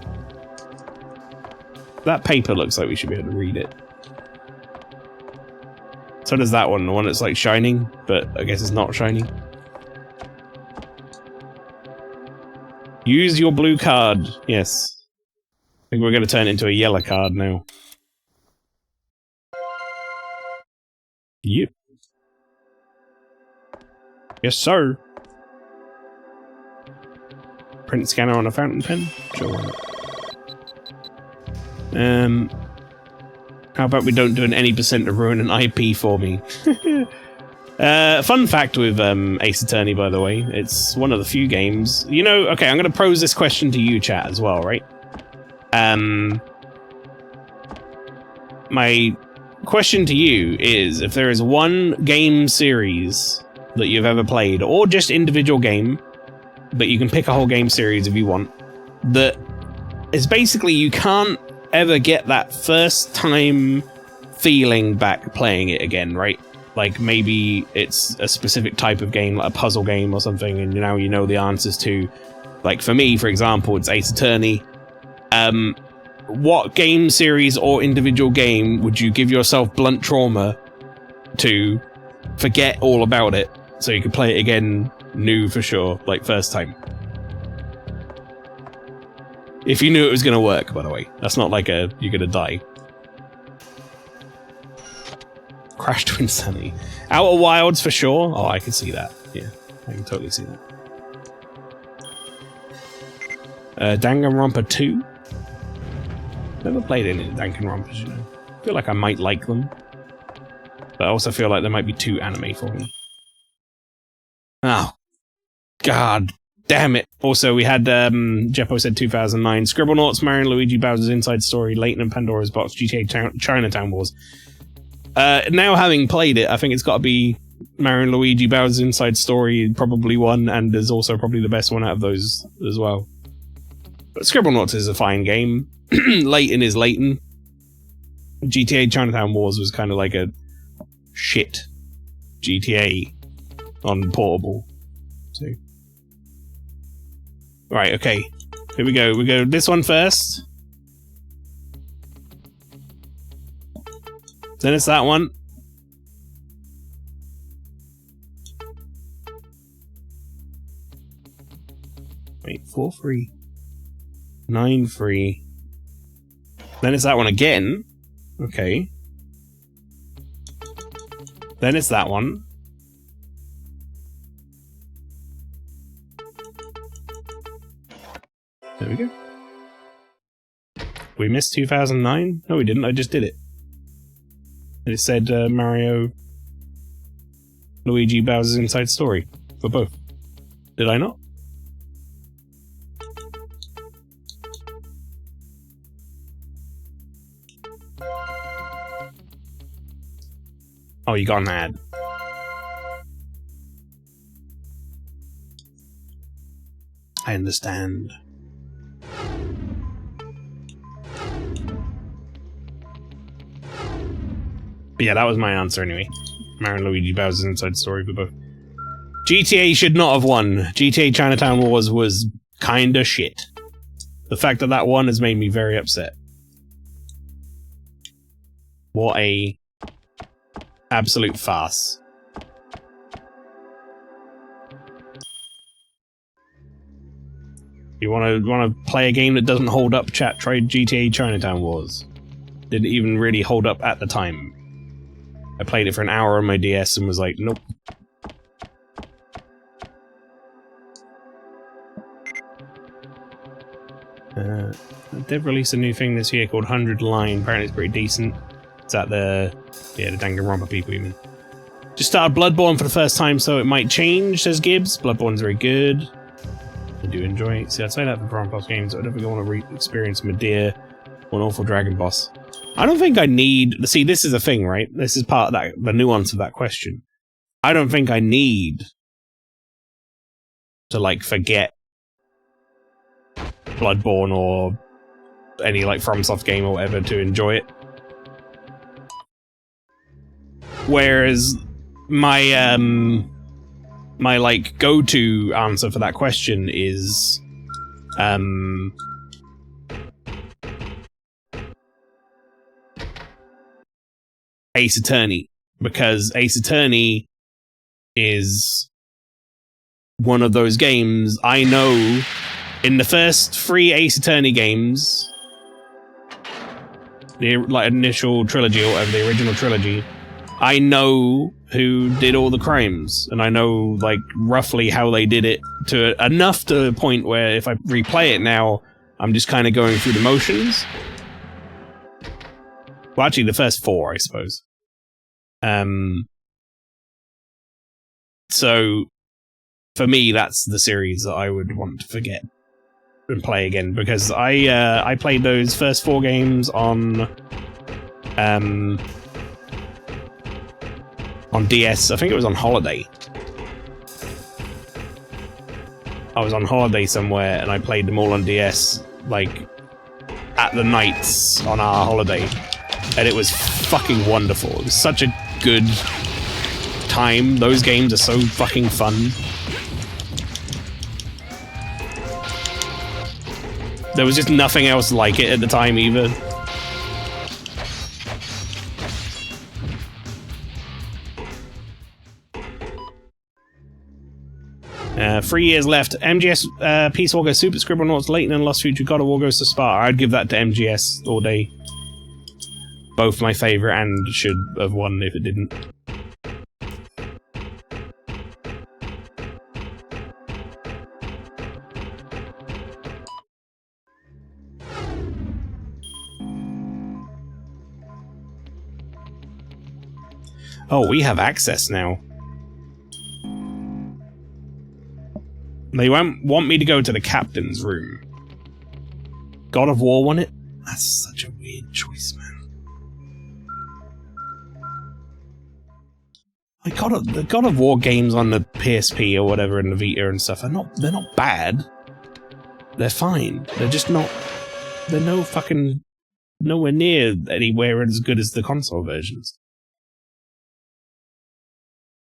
That paper looks like we should be able to read it. So does that one, the one that's like shining, but I guess it's not shining. Use your blue card. Yes. I think we're going to turn it into a yellow card now. Yep. Yes, sir. Print scanner on a fountain pen? Sure, why not? How about we don't do an any percent to ruin an IP for me? Fun fact with Ace Attorney, by the way, it's one of the few games... You know, okay, I'm going to pose this question to you, chat, as well, right? My question to you is, if there is one game series that you've ever played, or just individual game, but you can pick a whole game series if you want, that is basically you can't ever get that first time feeling back playing it again, right? Like maybe it's a specific type of game, like a puzzle game or something, and now you know the answers to. Like for me, for example, it's Ace Attorney. What game series or individual game would you give yourself blunt trauma to forget all about it so you could play it again new for sure, like first time? If you knew it was going to work, by the way. That's not like a you're going to die. Crash to Insanity. Outer Wilds for sure. Oh, I can see that. Yeah, I can totally see that. Danganronpa 2. Never played any Danganronpas, you know. I feel like I might like them. But I also feel like they might be too anime for me. Oh. God damn it. Also, we had, Jeppo said 2009. Scribblenauts, Mario and Luigi Bowser's Inside Story, Layton and Pandora's Box, GTA Chinatown Wars. Now having played it, I think it's got to be Mario and Luigi Bowser's Inside Story, probably one, and is also probably the best one out of those as well. But Scribblenauts is a fine game. Layton is Layton. GTA Chinatown Wars was kind of like a shit GTA on portable. So, right, okay. Here we go. We go this one first. Then it's that one. Wait, 4 free. 9 free. Then it's that one again. Okay. Then it's that one. There we go. We missed 2009? No, we didn't. I just did it. And it said Mario, Luigi, Bowser's Inside Story for both. Did I not? Oh, you got an ad. I understand. But yeah, that was my answer anyway. Mario and Luigi Bowser's Inside Story for both. GTA should not have won. GTA Chinatown Wars was kinda shit. The fact that that won has made me very upset. What a absolute farce. You wanna play a game that doesn't hold up, chat? Try GTA Chinatown Wars. Didn't even really hold up at the time. I played it for an hour on my DS and was like, nope. They did release a new thing this year called 100 Line. Apparently it's pretty decent. It's at the Danganronpa people, you mean. Just started Bloodborne for the first time, so it might change, says Gibbs. Bloodborne's very good. I do enjoy it. See, I'd say that for Grand Boss games. I don't think I want to re-experience Medea or an awful Dragon Boss. I don't think I need... See, this is the thing, right? This is part of that, the nuance of that question. I don't think I need to, like, forget Bloodborne or any, like, FromSoft game or whatever to enjoy it. Whereas my, my, like, go-to answer for that question is, Ace Attorney, because Ace Attorney is one of those games I know in the first 3 Ace Attorney games, the like initial trilogy or whatever, the original trilogy, I know who did all the crimes, and I know like roughly how they did it to enough to a point where if I replay it now, I'm just kind of going through the motions. Well, actually, the first 4, I suppose. So, for me, that's the series that I would want to forget and play again, because I played those first 4 games on DS. I think it was on holiday. I was on holiday somewhere, and I played them all on DS, like, at the nights on our holiday. And it was fucking wonderful. It was such a good time. Those games are so fucking fun. There was just nothing else like it at the time either. Uh, 3 years left. MGS, Peace Walker, Super Scribblenauts, Leighton and Lost Future, God of War goes to Sparta. I'd give that to MGS all day. Both my favourite and should have won if it didn't. Oh, we have access now. They won't want me to go to the captain's room. God of War won it? That's such a weird choice, man. Like the God of War games on the PSP or whatever and the Vita and stuff they're not bad. They're fine. They're just not. They're nowhere near anywhere as good as the console versions.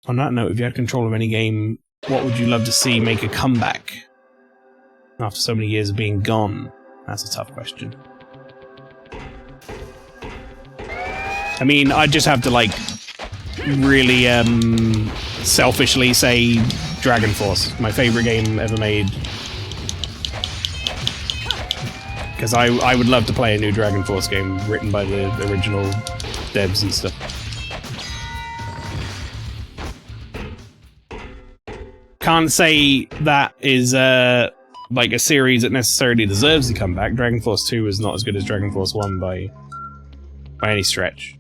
On that note, if you had control of any game, what would you love to see make a comeback after so many years of being gone? That's a tough question. I mean, I'd just have to, like, really selfishly say Dragon Force, my favorite game ever made. Because I would love to play a new Dragon Force game written by the original devs and stuff. Can't say that is like a series that necessarily deserves to come back. Dragon Force 2 is not as good as Dragon Force 1 by any stretch.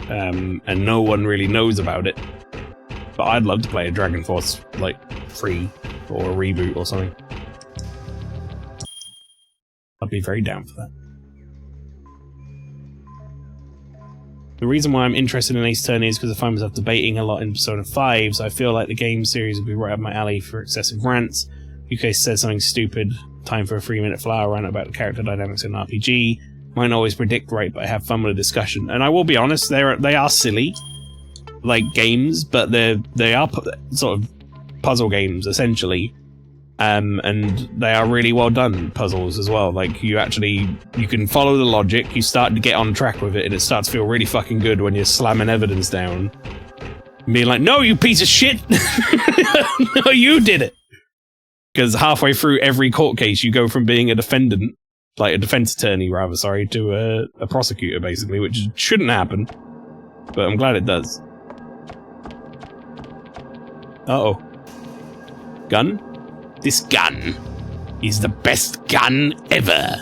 And no one really knows about it. But I'd love to play a Dragon Force, like, 3 or a reboot or something. I'd be very down for that. The reason why I'm interested in Ace Attorney is because I find myself debating a lot in Persona 5, so I feel like the game series would be right up my alley for excessive rants. UK says something stupid, time for a 3-minute flower rant about the character dynamics in an RPG, Might not always predict right, but I have fun with a discussion. And I will be honest, they are silly, like games, but they are sort of puzzle games essentially, and they are really well done puzzles as well. Like you can follow the logic, you start to get on track with it, and it starts to feel really fucking good when you're slamming evidence down, and being like, "No, you piece of shit! No, you did it!" Because halfway through every court case, you go from being a defendant. Like a defense attorney, rather, sorry, to a prosecutor, basically, which shouldn't happen. But I'm glad it does. Uh-oh. Gun? This gun is the best gun ever.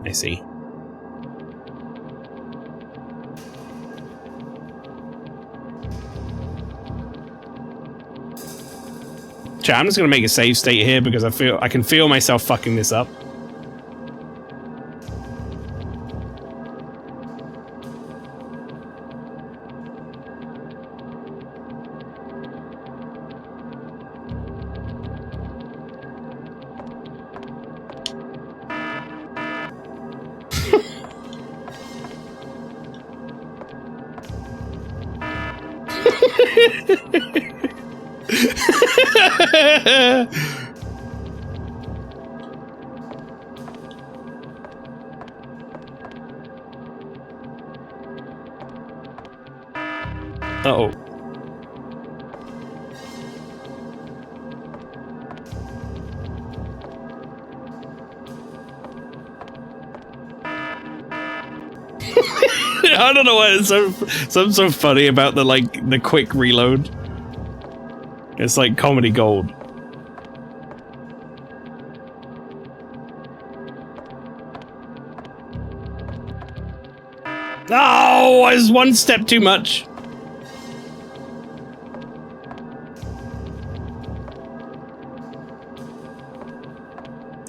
I see. Chat, I'm just gonna make a save state here because I can feel myself fucking this up. Uh-oh. I don't know what something so funny about the quick reload. It's like comedy gold. Oh, I was one step too much.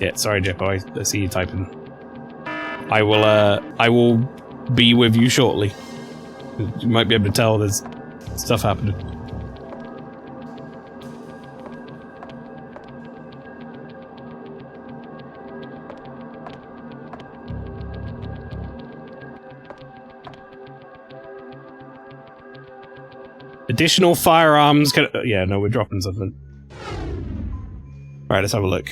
Yeah, sorry, Jeppo. I see you typing. I will be with you shortly. You might be able to tell there's stuff happening. Additional firearms can... Yeah, no, we're dropping something. Alright, let's have a look.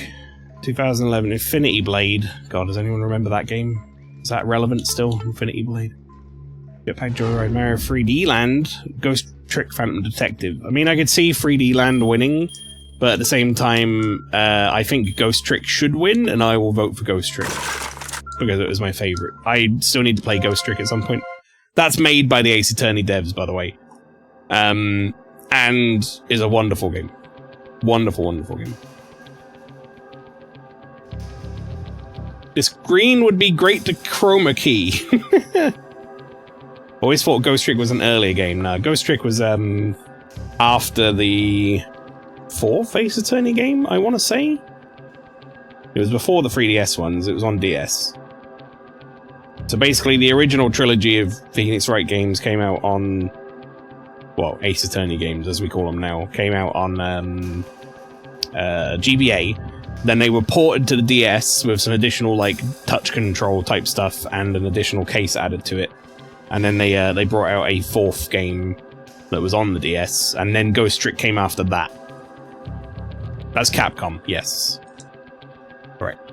2011 Infinity Blade. God, does anyone remember that game? Is that relevant still? Infinity Blade. Jetpack Joyride Mario 3D Land. Ghost Trick Phantom Detective. I mean, I could see 3D Land winning, but at the same time, I think Ghost Trick should win, and I will vote for Ghost Trick. Because it was my favorite. I still need to play Ghost Trick at some point. That's made by the Ace Attorney devs, by the way. And is a wonderful game. Wonderful, wonderful game. This green would be great to chroma key. Always thought Ghost Trick was an earlier game. No, Ghost Trick was after the 4th Ace Attorney game, I want to say. It was before the 3DS ones. It was on DS. So basically, the original trilogy of Phoenix Wright games came out on... Well, Ace Attorney games, as we call them now, came out on GBA. Then they were ported to the DS with some additional, like, touch control type stuff and an additional case added to it. And then they brought out a 4th game that was on the DS, and then Ghost Trick came after that. That's Capcom, yes. Correct.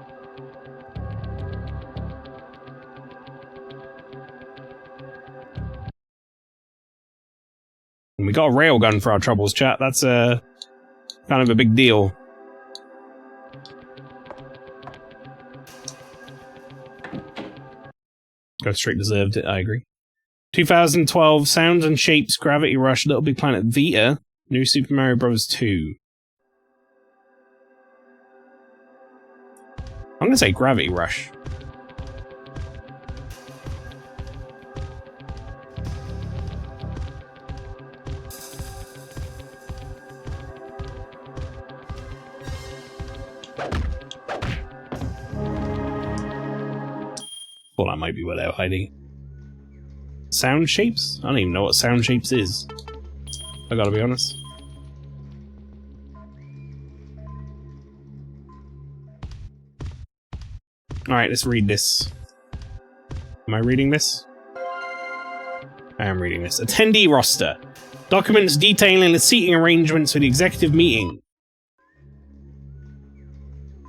And we got a railgun for our troubles, chat. That's kind of a big deal. Ghost Trick deserved it, I agree. 2012 Sounds and Shapes, Gravity Rush, Little Big Planet Vita, New Super Mario Bros. 2. I'm gonna say Gravity Rush. Well, that might be where they're hiding. Sound Shapes? I don't even know what Sound Shapes is. I gotta be honest. Alright, let's read this. Am I reading this? I am reading this. Attendee roster. Documents detailing the seating arrangements for the executive meeting.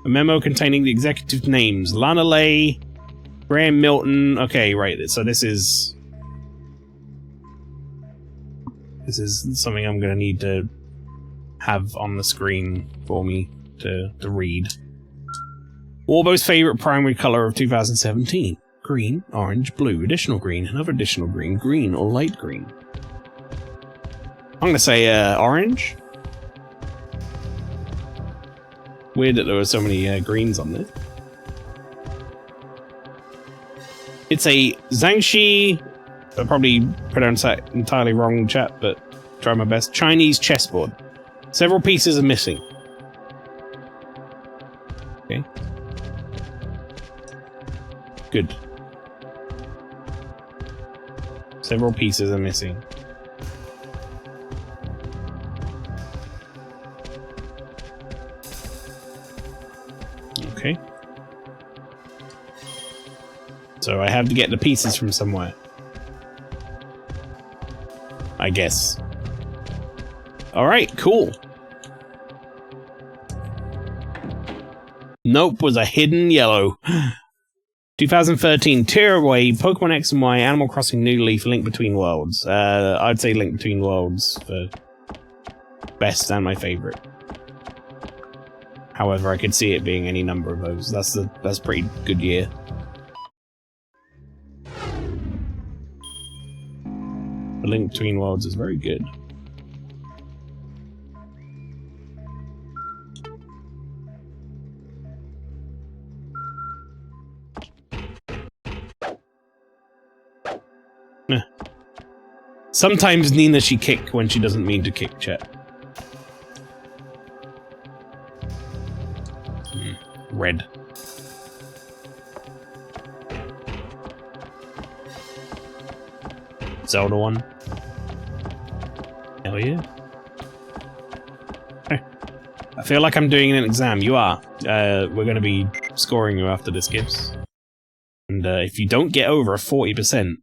A memo containing the executive names. Lana Lay, Graham Milton. Okay, right. So this is something I'm going to need to have on the screen for me to read. Warbo's favorite primary color of 2017. Green, orange, blue, additional green, another additional green, green or light green. I'm going to say orange. Weird that there were so many greens on this. It's a Zhangxi, I probably pronounced that entirely wrong, chat, but try my best. Chinese chessboard. Several pieces are missing. Okay. Good. Several pieces are missing. Okay. So I have to get the pieces from somewhere. I guess. Alright, cool. Nope, was a hidden yellow. 2013, Tearaway, Pokemon X and Y, Animal Crossing New Leaf, Link Between Worlds. I'd say Link Between Worlds for best and my favorite. However, I could see it being any number of those. That's pretty good year. The Link Between Worlds is very good. Sometimes Nina she kick when she doesn't mean to kick, chat. Red. Zelda one. Hell yeah. I feel like I'm doing an exam. You are. We're going to be scoring you after this, Gibbs. And if you don't get over a 40%,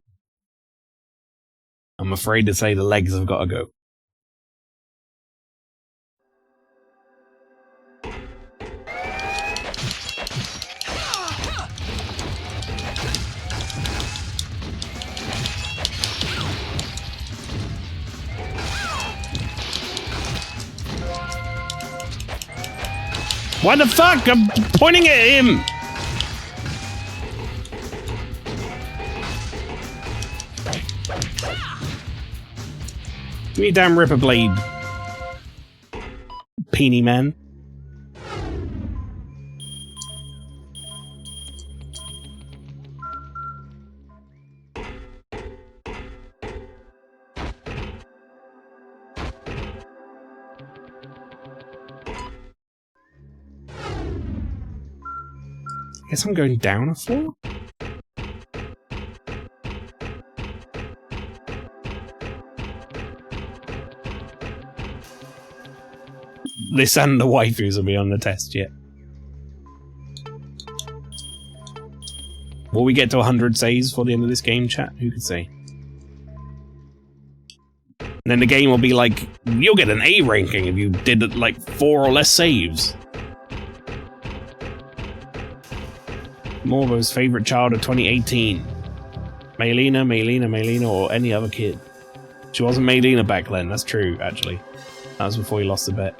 I'm afraid to say the legs have got to go. What the fuck? I'm pointing at him! Give me a damn Ripper Blade. Peenie man. Guess I'm going down a floor? This and the waifus will be on the test yet. Will we get to 100 saves for the end of this game, chat? Who could say? And then the game will be like, you'll get an A ranking if you did like 4 or less saves. Morbo's favorite child of 2018. Maylena, or any other kid. She wasn't Maylena back then, that's true, actually. That was before he lost the bet.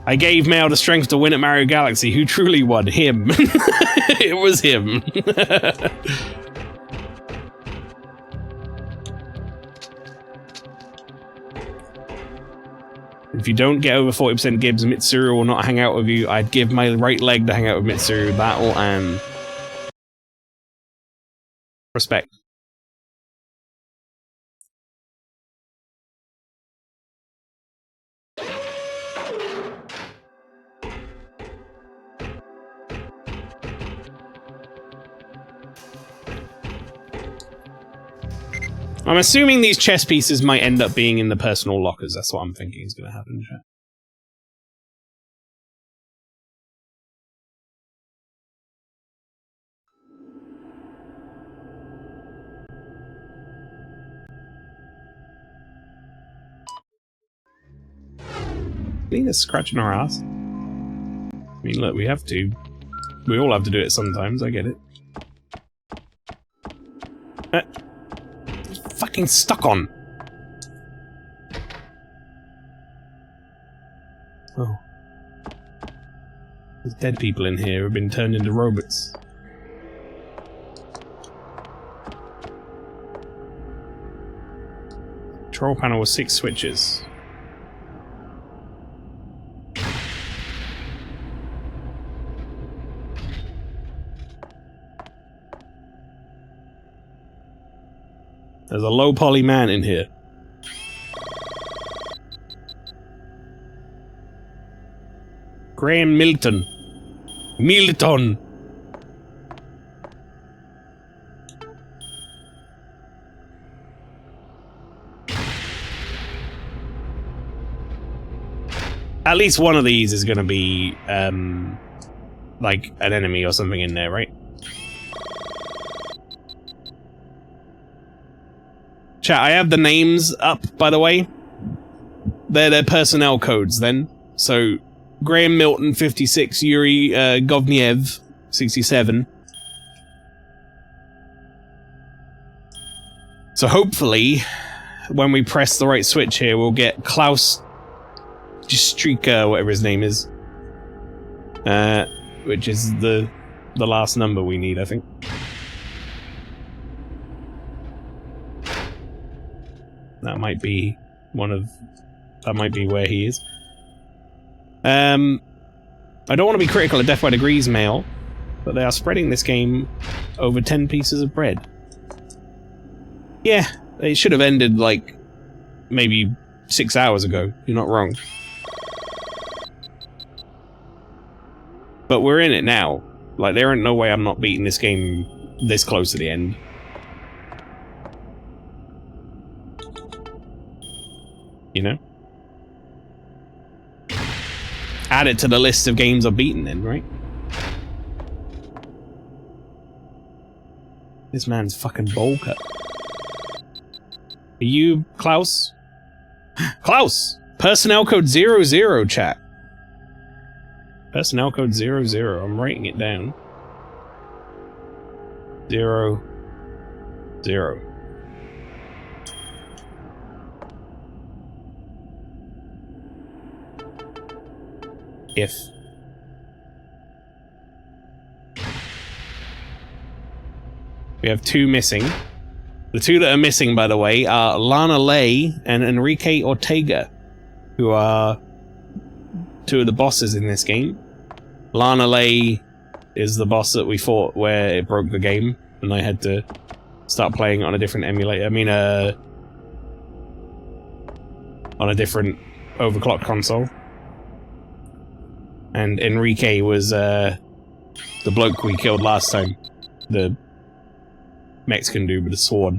I gave Mael the strength to win at Mario Galaxy. Who truly won? Him. It was him. If you don't get over 40% Gibbs, Mitsuru will not hang out with you. I'd give my right leg to hang out with Mitsuru. Battle and respect. I'm assuming these chess pieces might end up being in the personal lockers. That's what I'm thinking is going to happen, chat. clean as scratching our ass. I mean, look, we have to. We all have to do it sometimes, I get it. Fucking stuck on! Oh. There's dead people in here who have been turned into robots. Control panel with 6 switches. There's a low poly man in here. Graham Milton. Milton! At least one of these is gonna be, like, an enemy or something in there, right? Chat, I have the names up, by the way. They're their personnel codes, then. So, Graham Milton, 56, Yuri Govniev, 67. So hopefully, when we press the right switch here, we'll get Klaus Strika, whatever his name is. Which is the last number we need, I think. That might be that might be where he is. I don't want to be critical of Death by Degrees Mail, but they are spreading this game over 10 pieces of bread. Yeah, it should have ended, like, maybe 6 hours ago. You're not wrong. But we're in it now. Like, there ain't no way I'm not beating this game this close to the end. You know? Add it to the list of games I've beaten then, right? This man's fucking bowl cut. Are you Klaus? Klaus! Personnel code 00, chat. Personnel code 00. I'm writing it down. 00. If. We have 2 missing. The 2 that are missing, by the way, are Lana Ley and Enrique Ortega, who are 2 of the bosses in this game. Lana Ley is the boss that we fought where it broke the game, and I had to start playing on a different emulator. I mean, on a different overclocked console. And Enrique was the bloke we killed last time. The Mexican dude with the sword.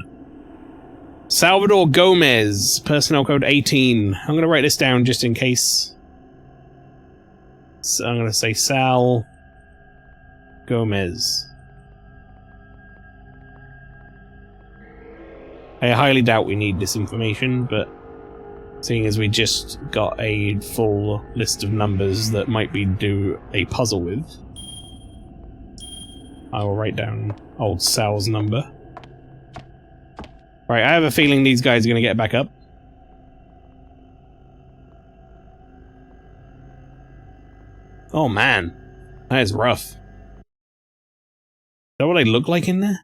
Salvador Gomez, personnel code 18. I'm going to write this down just in case. So I'm going to say Sal Gomez. I highly doubt we need this information, but seeing as we just got a full list of numbers that might be do a puzzle with, I will write down old Sal's number. Right, I have a feeling these guys are going to get back up. Oh man, that is rough. Is that what they look like in there?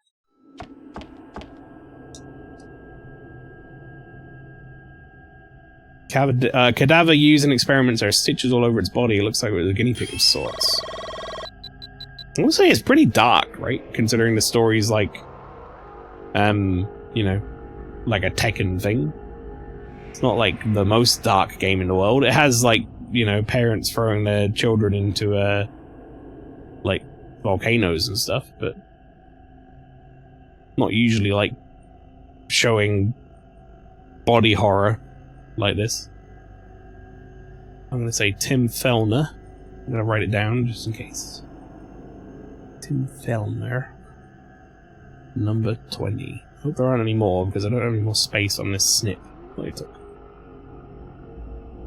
Cadaver used in experiments. There are stitches all over its body. It looks like it was a guinea pig of sorts. I will say it's pretty dark, right? Considering the story's like, you know, like a Tekken thing. It's not like the most dark game in the world. It has like, you know, parents throwing their children into, like, volcanoes and stuff, but not usually like showing body horror like this. I'm going to say Tim Fellner. I'm going to write it down just in case. Tim Fellner. Number 20. I hope there aren't any more because I don't have any more space on this snip that I took.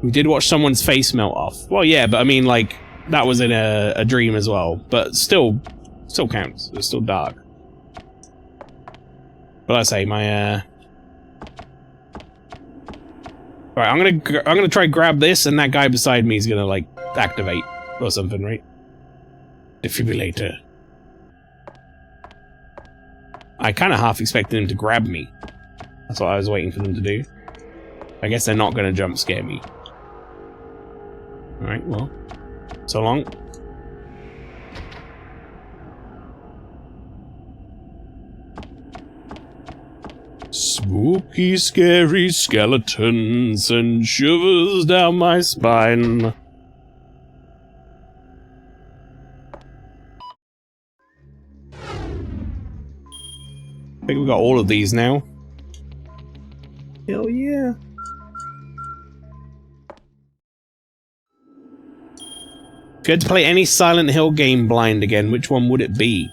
We did watch someone's face melt off. Well, yeah, but I mean, like, that was in a dream as well. But still counts. It's still dark. But I say, my, Alright, I'm gonna try grab this, and that guy beside me is gonna, like, activate. Or something, right? Defibrillator. I kinda half expected him to grab me. That's what I was waiting for them to do. I guess they're not gonna jump scare me. Alright, well. So long. Spooky, scary skeletons and shivers down my spine. I think we got all of these now. Hell yeah. If you had to play any Silent Hill game blind again, which one would it be?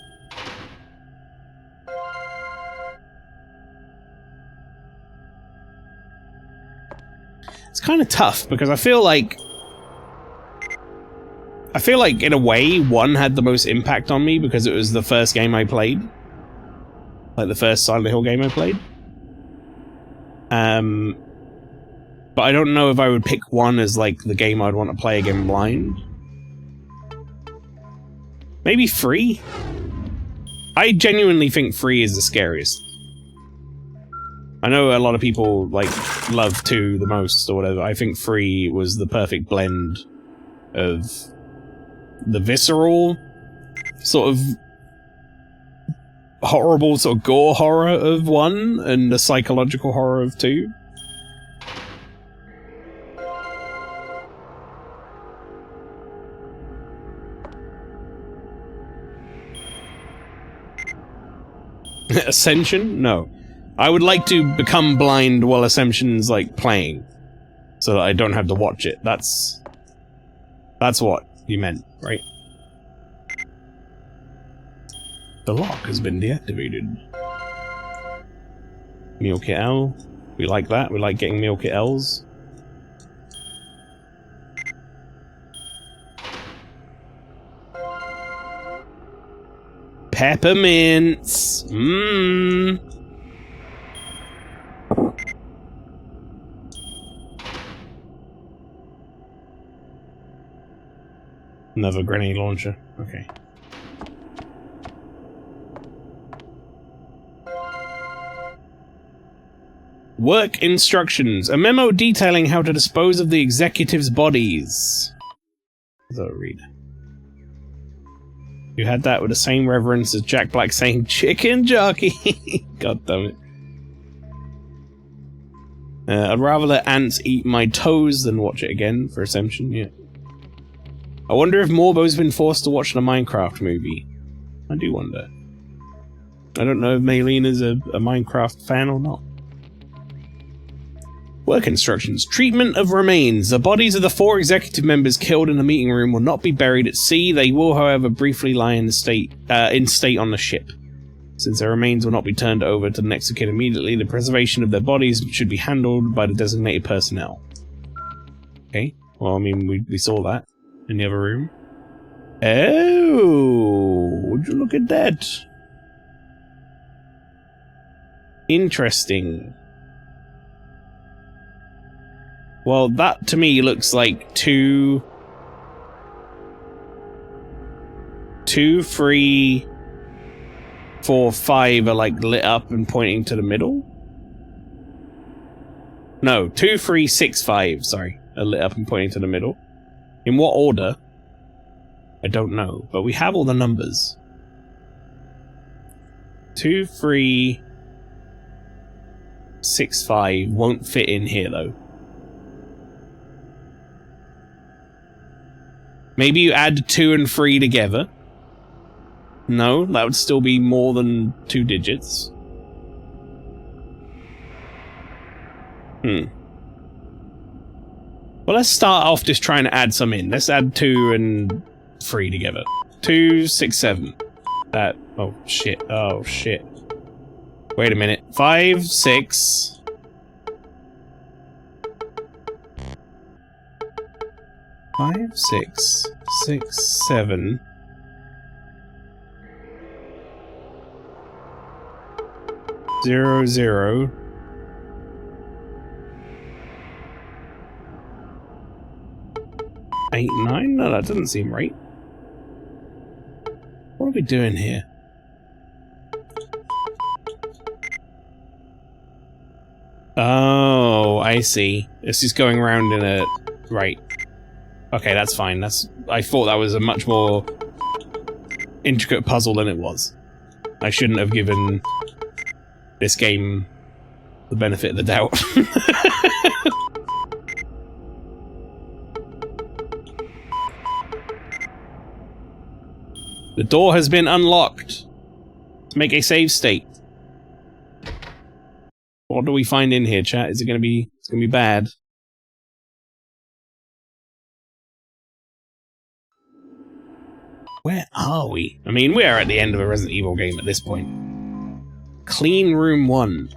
It's kind of tough, because I feel like in a way, 1 had the most impact on me because it was the first game I played. Like the first Silent Hill game I played. But I don't know if I would pick 1 as like the game I'd want to play again blind. Maybe 3? I genuinely think 3 is the scariest. I know a lot of people like love 2 the most or whatever. I think 3 was the perfect blend of the visceral sort of horrible sort of gore horror of 1 and the psychological horror of 2. Ascension? No. I would like to become blind while Ascension's like playing, so that I don't have to watch it. That's what you meant, right? The lock has been deactivated. Meal Kit L. We like that. We like getting Meal Kit Ls. Peppermints. Mmm. Another grenade launcher. Okay. Work instructions. A memo detailing how to dispose of the executives' bodies. So read. You had that with the same reverence as Jack Black saying chicken jockey. God damn it. I'd rather let ants eat my toes than watch it again for Ascension, yeah. I wonder if Morbo's been forced to watch the Minecraft movie. I do wonder. I don't know if Maylene is a Minecraft fan or not. Work instructions. Treatment of remains. The bodies of the 4 executive members killed in the meeting room will not be buried at sea. They will, however, briefly lie in state on the ship. Since their remains will not be turned over to the next of kin immediately, the preservation of their bodies should be handled by the designated personnel. Okay. Well, I mean, we saw that in the other room. Oh, would you look at that? Interesting. Well, that to me looks like 2, 3, 4, 5 are like lit up and pointing to the middle. No, 2, 3, 6, 5, sorry, are lit up and pointing to the middle. In what order? I don't know, but we have all the numbers. 2, 3, 6, 5 won't fit in here though. Maybe you add 2 and 3 together. No, that would still be more than 2 digits. Well, let's start off just trying to add some in. Let's add 2 and 3 together. 2, 6, 7. That. Oh, shit. Oh, shit. Wait a minute. 5, 6. 5, 6, 6, 7. Zero, 0. 8, 9? No, that doesn't seem right. What are we doing here? Oh, I see. It's just going around in a... Right. Okay, that's fine. I thought that was a much more intricate puzzle than it was. I shouldn't have given this game the benefit of the doubt. The door has been unlocked. Let's make a save state. What do we find in here, chat? Is it gonna be... It's gonna be bad. Where are we? I mean, we are at the end of a Resident Evil game at this point. Clean Room 1.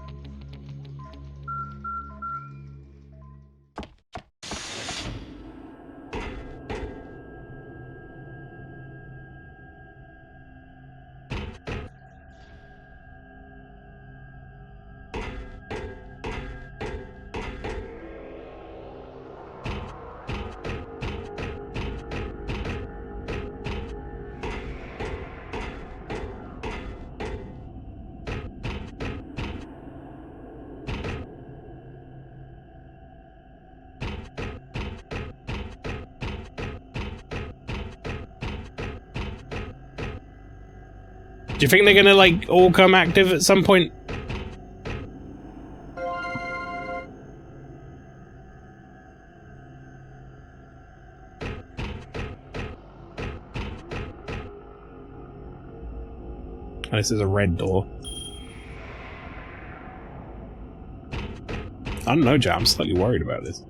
Do you think they're gonna, like, all come active at some point? Oh, this is a red door. I don't know, Jam. I'm slightly worried about this.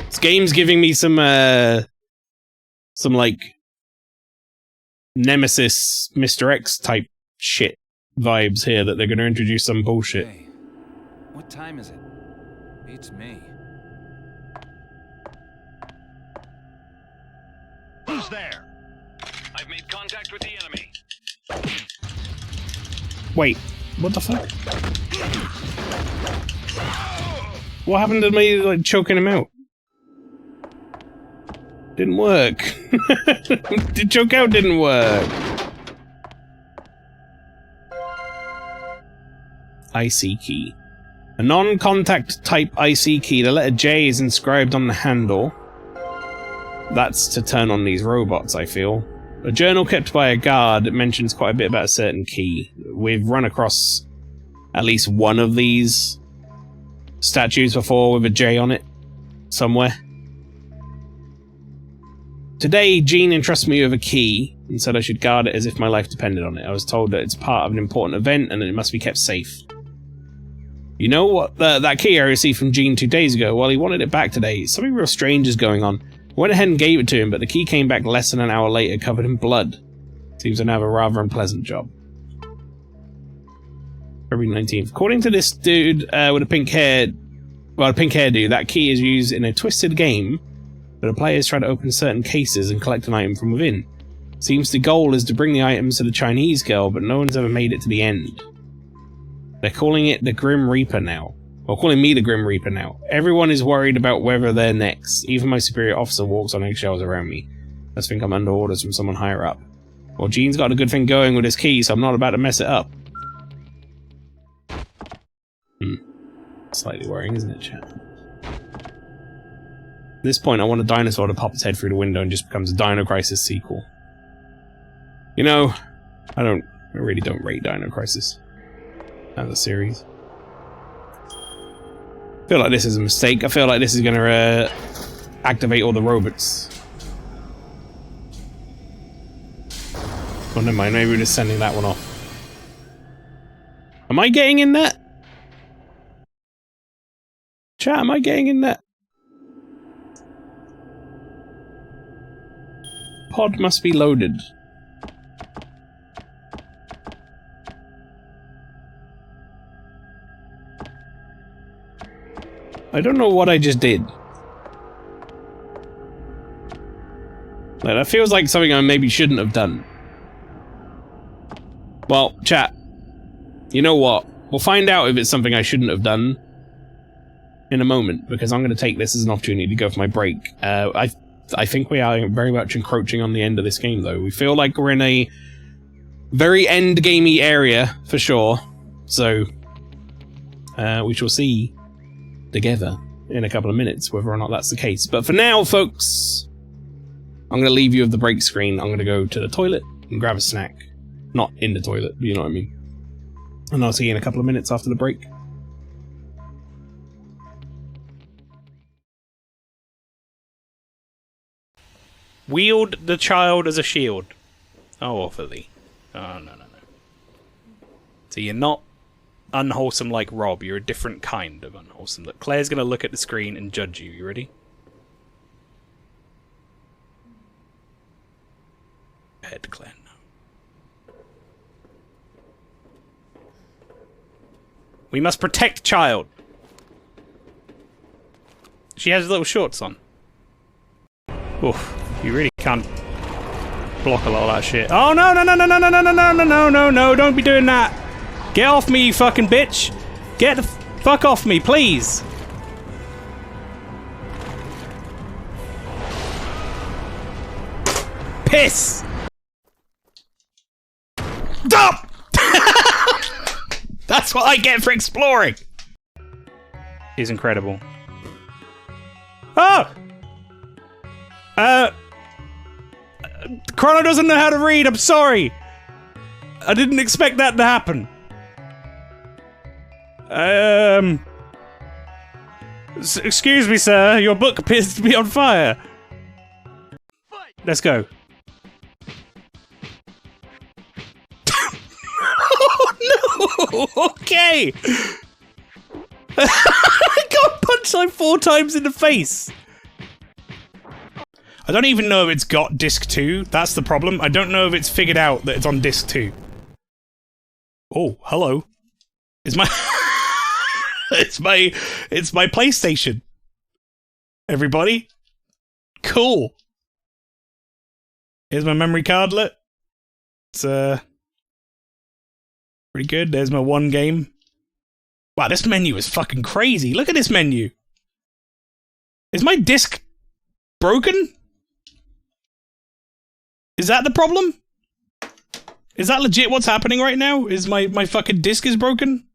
This game's giving me some, like, Nemesis, Mr. X type shit vibes here, that they're going to introduce some bullshit. Hey, what time is it? Beats me. Who's there? I've made contact with the enemy. Wait, what the fuck? What happened to me, like, choking him out? Didn't work. The choke out didn't work. IC key. A non-contact type IC key. The letter J is inscribed on the handle. That's to turn on these robots, I feel. A journal kept by a guard mentions quite a bit about a certain key. We've run across at least one of these statues before with a J on it. Somewhere. Today, Jean entrusted me with a key and said I should guard it as if my life depended on it. I was told that it's part of an important event and that it must be kept safe. You know what? That key I received from Jean 2 days ago, well, he wanted it back today. Something real strange is going on. I went ahead and gave it to him, but the key came back less than an hour later, covered in blood. Seems to have a rather unpleasant job. February 19th. According to this dude with a pink hair... Well, a pink hairdo, that key is used in a twisted game where the players try to open certain cases and collect an item from within. Seems the goal is to bring the items to the Chinese girl, but no one's ever made it to the end. They're calling it the Grim Reaper now. Or calling me the Grim Reaper now. Everyone is worried about whether they're next. Even my superior officer walks on eggshells around me. I just think I'm under orders from someone higher up. Well, Gene's got a good thing going with his key, so I'm not about to mess it up. Slightly worrying, isn't it, chat? At this point, I want a dinosaur to pop its head through the window and just becomes a Dino Crisis sequel. You know, I really don't rate Dino Crisis as a series. I feel like this is a mistake. I feel like this is gonna activate all the robots. Oh, never mind. Maybe we're just sending that one off. Am I getting in that? Chat, am I getting in that? Pod must be loaded. I don't know what I just did. Like, that feels like something I maybe shouldn't have done. Well, chat. You know what? We'll find out if it's something I shouldn't have done in a moment, because I'm going to take this as an opportunity to go for my break. I think we are very much encroaching on the end of this game, though. We feel like we're in a very end-gamey area, for sure. So, we shall see together in a couple of minutes whether or not that's the case. But for now, folks, I'm going to leave you with the break screen. I'm going to go to the toilet and grab a snack. Not in the toilet, but you know what I mean. And I'll see you in a couple of minutes after the break. Wield the child as a shield. Oh, awfully. Oh, no. So you're not unwholesome like Rob. You're a different kind of unwholesome. Look, Claire's going to look at the screen and judge you. You ready? Go ahead, Claire. No. We must protect child. She has little shorts on. Oof. You really can't block a lot of that shit. Oh, no, don't be doing that. Get off me, you fucking bitch. Get the fuck off me, please. Piss. Stop. That's what I get for exploring. He's incredible. Oh! Chrono doesn't know how to read, I'm sorry! I didn't expect that to happen. Excuse me, sir, your book appears to be on fire. Let's go. Oh no! Okay! I got punched like 4 times in the face! I don't even know if it's got disc 2. That's the problem. I don't know if it's figured out that it's on disc 2. Oh, hello. It's my it's my PlayStation. Everybody? Cool. Here's my memory cardlet. It's pretty good. There's my one game. Wow, this menu is fucking crazy. Look at this menu. Is my disc broken? Is that the problem? Is that legit what's happening right now? Is my fucking disc is broken?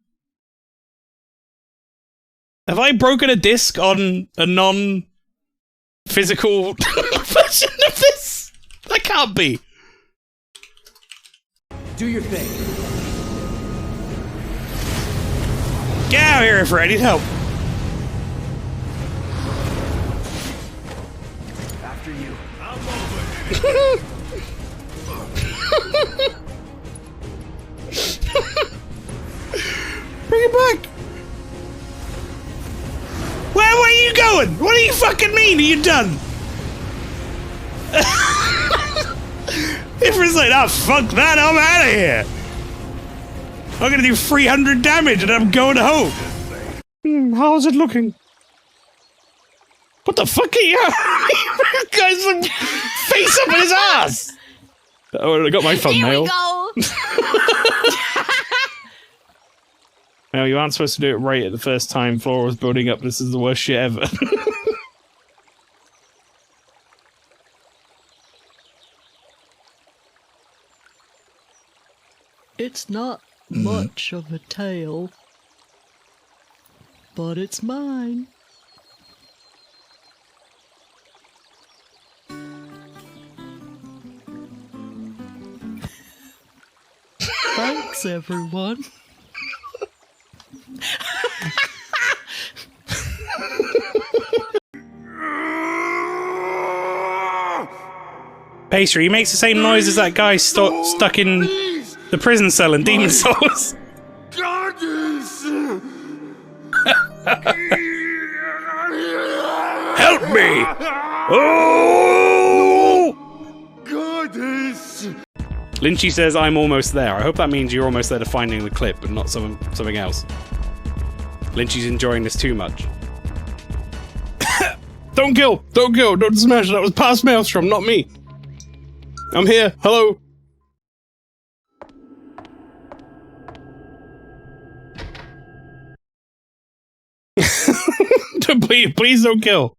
Have I broken a disc on a non-physical version of this? That can't be. Do your thing. Get out of here, Fred. I need help. After you. Bring it back. Where were you going? What do you fucking mean? Are you done? Ifra's like, ah, fuck that. I'm out of here. I'm gonna do 300 damage and I'm going home. How's it looking? What the fuck are you? This guy's some face up in his ass. Oh, I got my thumbnail. Here we go. Well, you aren't supposed to do it right at the first time. Flora was building up. This is the worst shit ever. It's not much of a tail, but it's mine. Thanks, everyone. Pastry, he makes the same noise as that guy stuck in the prison cell in Demon Souls. Help me! Oh! Lynchy says I'm almost there. I hope that means you're almost there to finding the clip, but not something else. Lynchy's enjoying this too much. Don't kill! Don't smash! That was past Maelstrom, not me! I'm here. Hello. Please don't kill.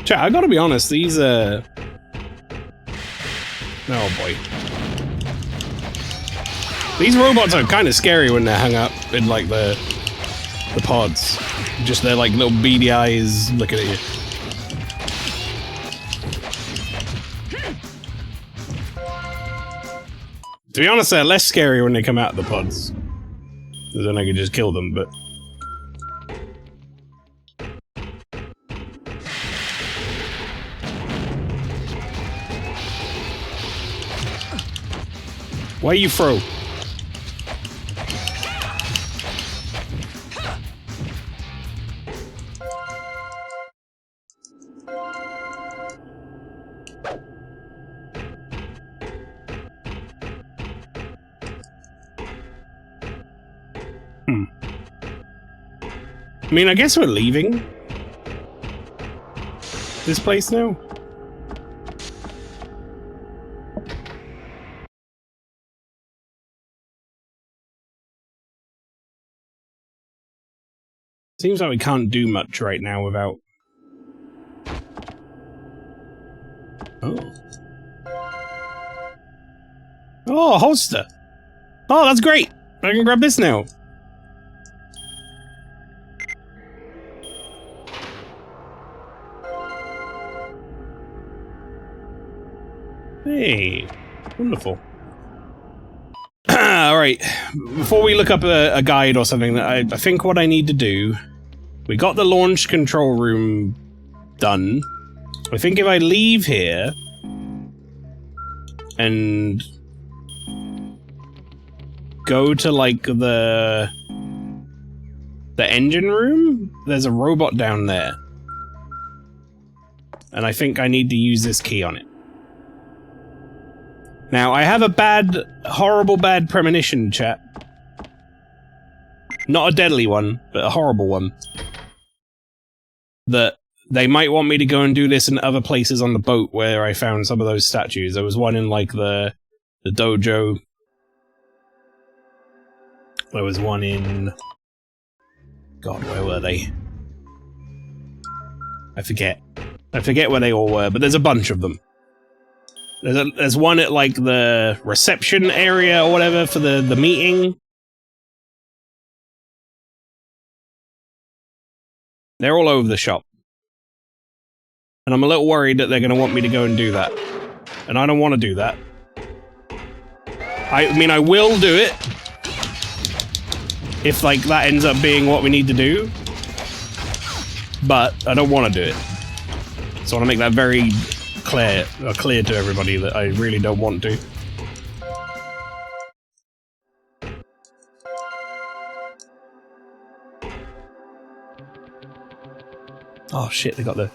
Chat, I gotta be honest, these, oh boy. These robots are kind of scary when they're hung up in, like, the pods. Just their, like, little beady eyes looking at you. To be honest, they're less scary when they come out of the pods. Because then I can just kill them, but... Why you throw? I mean, I guess we're leaving this place now. Seems like we can't do much right now without... Oh. Oh, a holster! Oh, that's great! I can grab this now. Hey, wonderful. Alright, before we look up a guide or something, I think what I need to do... We got the launch control room done. I think if I leave here... and... go to, like, the engine room? There's a robot down there. And I think I need to use this key on it. Now, I have a bad, horrible bad premonition, chat. Not a deadly one, but a horrible one. That they might want me to go and do this in other places on the boat where I found some of those statues. There was one in, like, the dojo. There was one in... God, where were they? I forget. I forget where they all were, but there's a bunch of them. There's one at, like, the reception area or whatever for the meeting. They're all over the shop. And I'm a little worried that they're going to want me to go and do that. And I don't want to do that. I mean, I will do it. If, like, that ends up being what we need to do. But I don't want to do it. So I want to make that very... clear to everybody that I really don't want to. Oh shit, they got the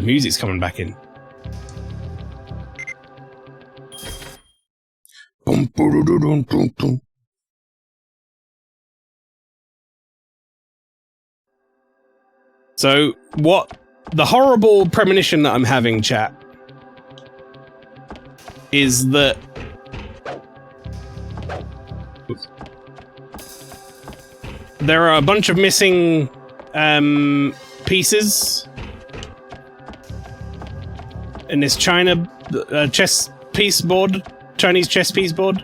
music's coming back in. So, what the horrible premonition that I'm having, chat, is that there are a bunch of missing pieces in this chess piece board, Chinese chess piece board.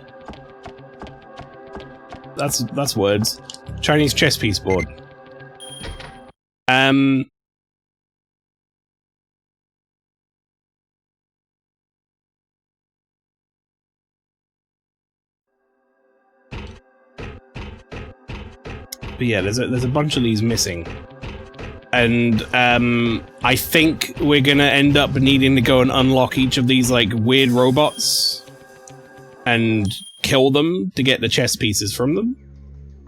That's words. Chinese chess piece board. But yeah, there's a bunch of these missing. And I think we're gonna end up needing to go and unlock each of these, like, weird robots and kill them to get the chess pieces from them.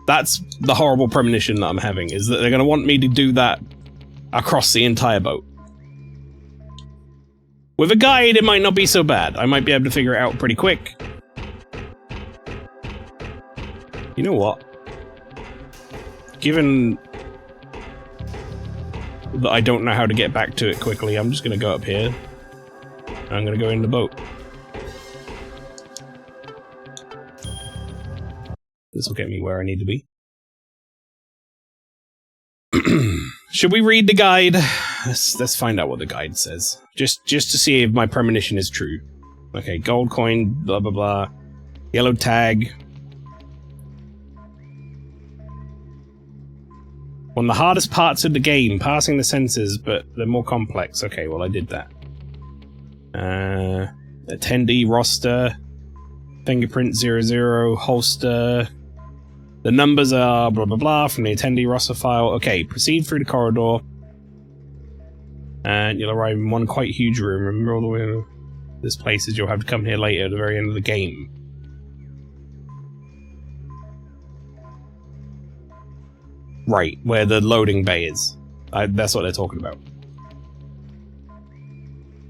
That's the horrible premonition that I'm having, is that they're gonna want me to do that across the entire boat. With a guide, it might not be so bad. I might be able to figure it out pretty quick. You know what? given that I don't know how to get back to it quickly, I'm just gonna go up here. I'm gonna go in the boat. This will get me where I need to be. Should we read the guide? Let's find out what the guide says. Just to see if my premonition is true. Okay, gold coin, blah blah blah. Yellow tag. One of the hardest parts of the game, passing the sensors, but they're more complex. Okay, well I did that. Attendee roster, fingerprint 00, holster. The numbers are blah blah blah from the attendee roster file. Okay, proceed through the corridor. And you'll arrive in one quite huge room. Remember all the way this place is you'll have to come here later at the very end of the game. Right, where the loading bay is. That's what they're talking about.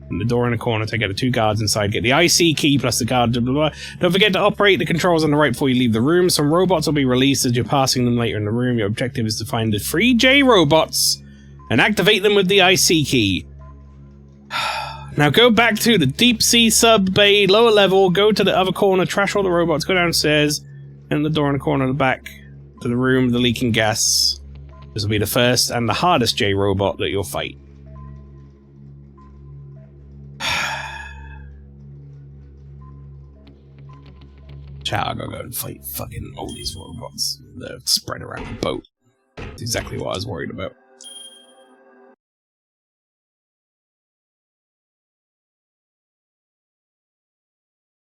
And the door in the corner, take out the 2 guards inside, get the IC key plus the guard, blah, blah, blah. Don't forget to operate the controls on the right before you leave the room. Some robots will be released as you're passing them later in the room. Your objective is to find the 3 J robots and activate them with the IC key. Now go back to the deep sea sub bay, lower level, go to the other corner, trash all the robots, go downstairs, and the door in the corner at the back to the room, the leaking gas. This will be the first and the hardest J robot that you'll fight. Chat, I gotta go and fight fucking all these robots that are spread around the boat. That's exactly what I was worried about.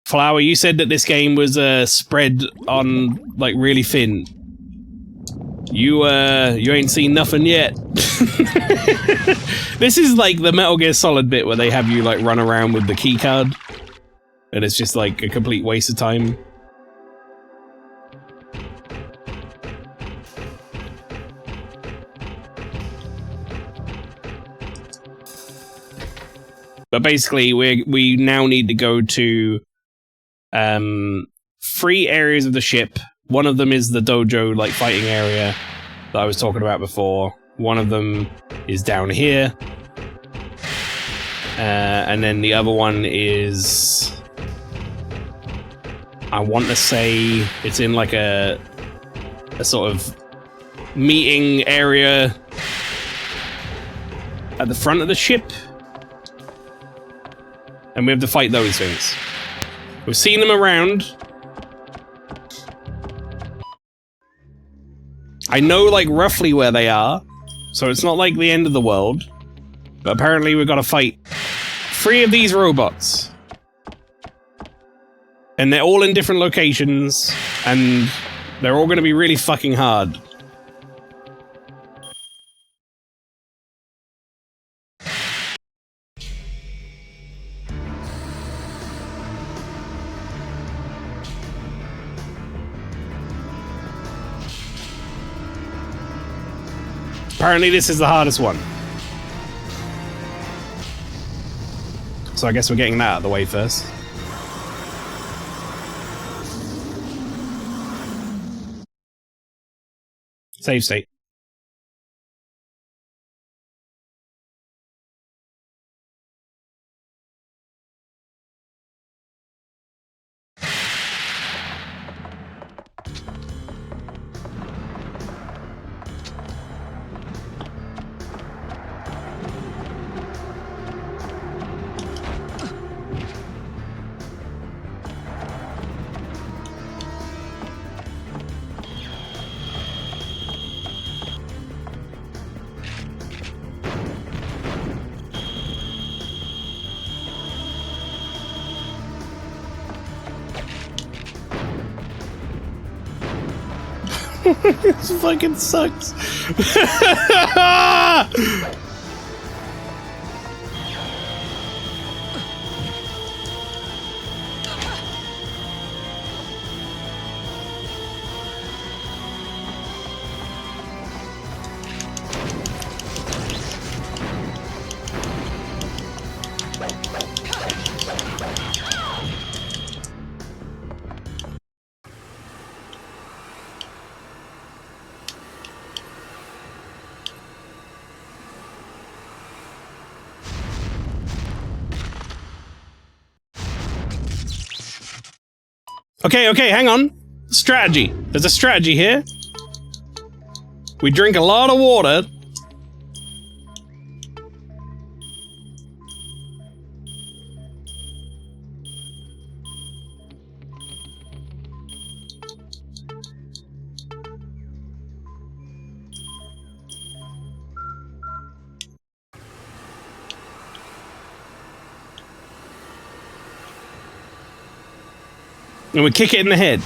Flower, you said that this game was spread on like really thin. You ain't seen nothing yet. This is like the Metal Gear Solid bit where they have you like run around with the key card, and it's just like a complete waste of time. But basically, we now need to go to 3 areas of the ship. One of them is the dojo, like, fighting area that I was talking about before. One of them is down here. And then the other one is... I want to say it's in, like, a sort of meeting area at the front of the ship. And we have to fight those things. We've seen them around. I know, like, roughly where they are, so it's not like the end of the world. But apparently we've got to fight 3 of these robots. And they're all in different locations, and they're all going to be really fucking hard. Apparently this is the hardest one. So I guess we're getting that out of the way first. Save state. This fucking sucks. Okay, hang on. Strategy. There's a strategy here. We drink a lot of water. And we kick it in the head.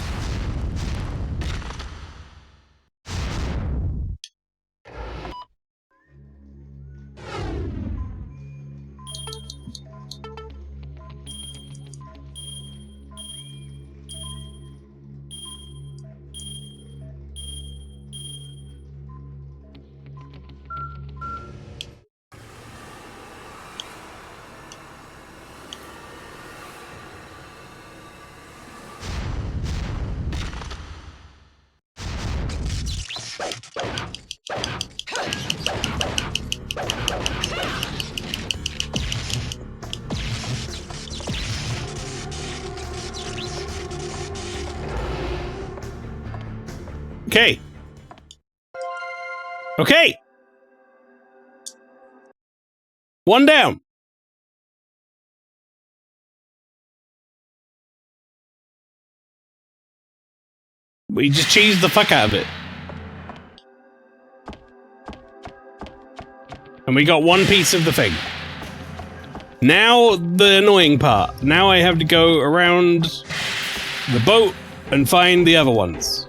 Okay. Okay. One down. We just cheesed the fuck out of it. And we got one piece of the thing. Now the annoying part. Now I have to go around the boat and find the other ones.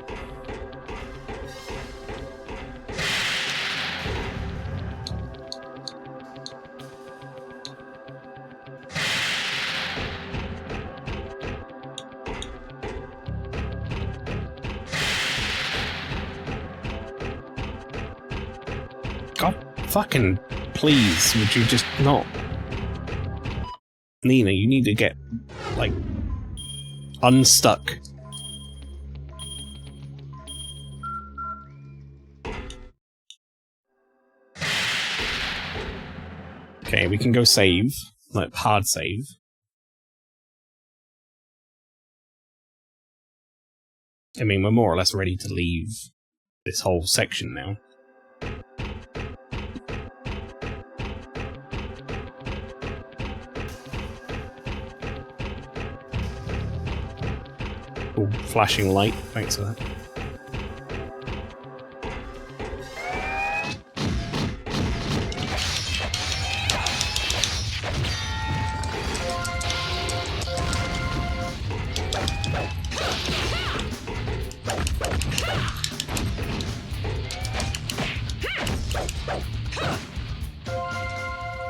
God fucking please, would you just not? Nina, you need to get, like, unstuck. Okay, we can go save. Like, hard save. I mean, we're more or less ready to leave this whole section now. Oh, flashing light. Thanks for that.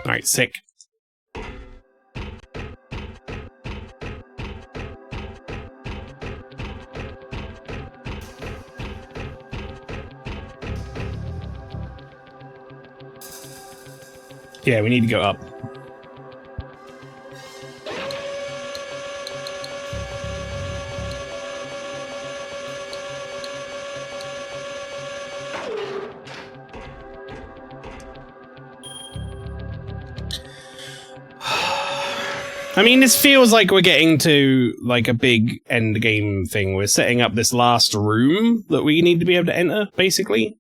Alright, sick. Yeah, we need to go up. I mean, this feels like we're getting to, like, a big end game thing. We're setting up this last room that we need to be able to enter, basically.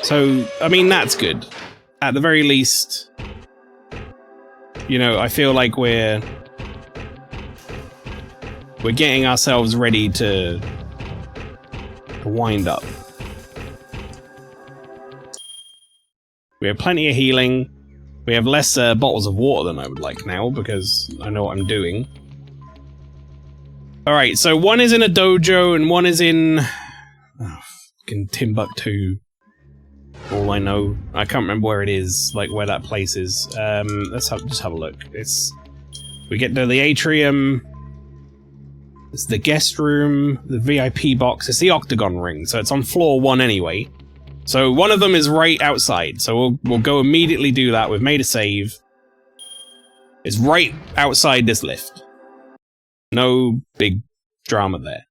So, I mean, that's good. At the very least, you know, I feel like we're getting ourselves ready to wind up. We have plenty of healing. We have less bottles of water than I would like now, because I know what I'm doing. Alright, so one is in a dojo, and one is in... oh, fucking Timbuktu. All I know. I can't remember where it is, like where that place is. Let's just have a look. We get to the atrium. It's the guest room, the VIP box. It's the octagon ring, so it's on floor 1 anyway. So one of them is right outside, so we'll go immediately do that. We've made a save. It's right outside this lift. No big drama there.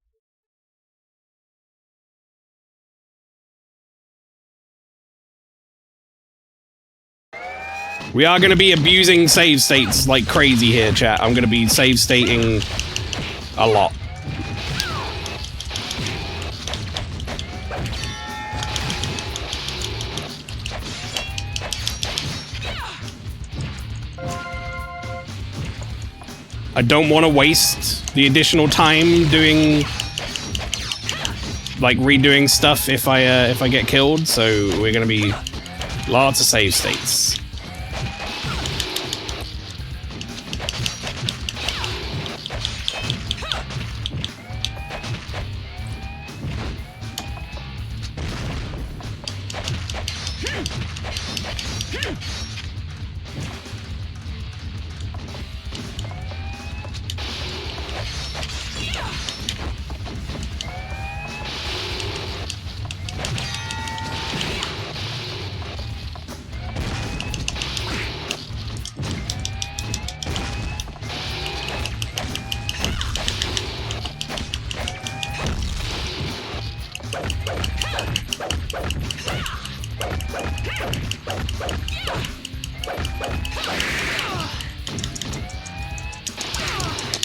We are going to be abusing save states like crazy here, chat. I'm going to be save stating a lot. I don't want to waste the additional time doing, like, redoing stuff if I get killed. So we're gonna be lots of save states.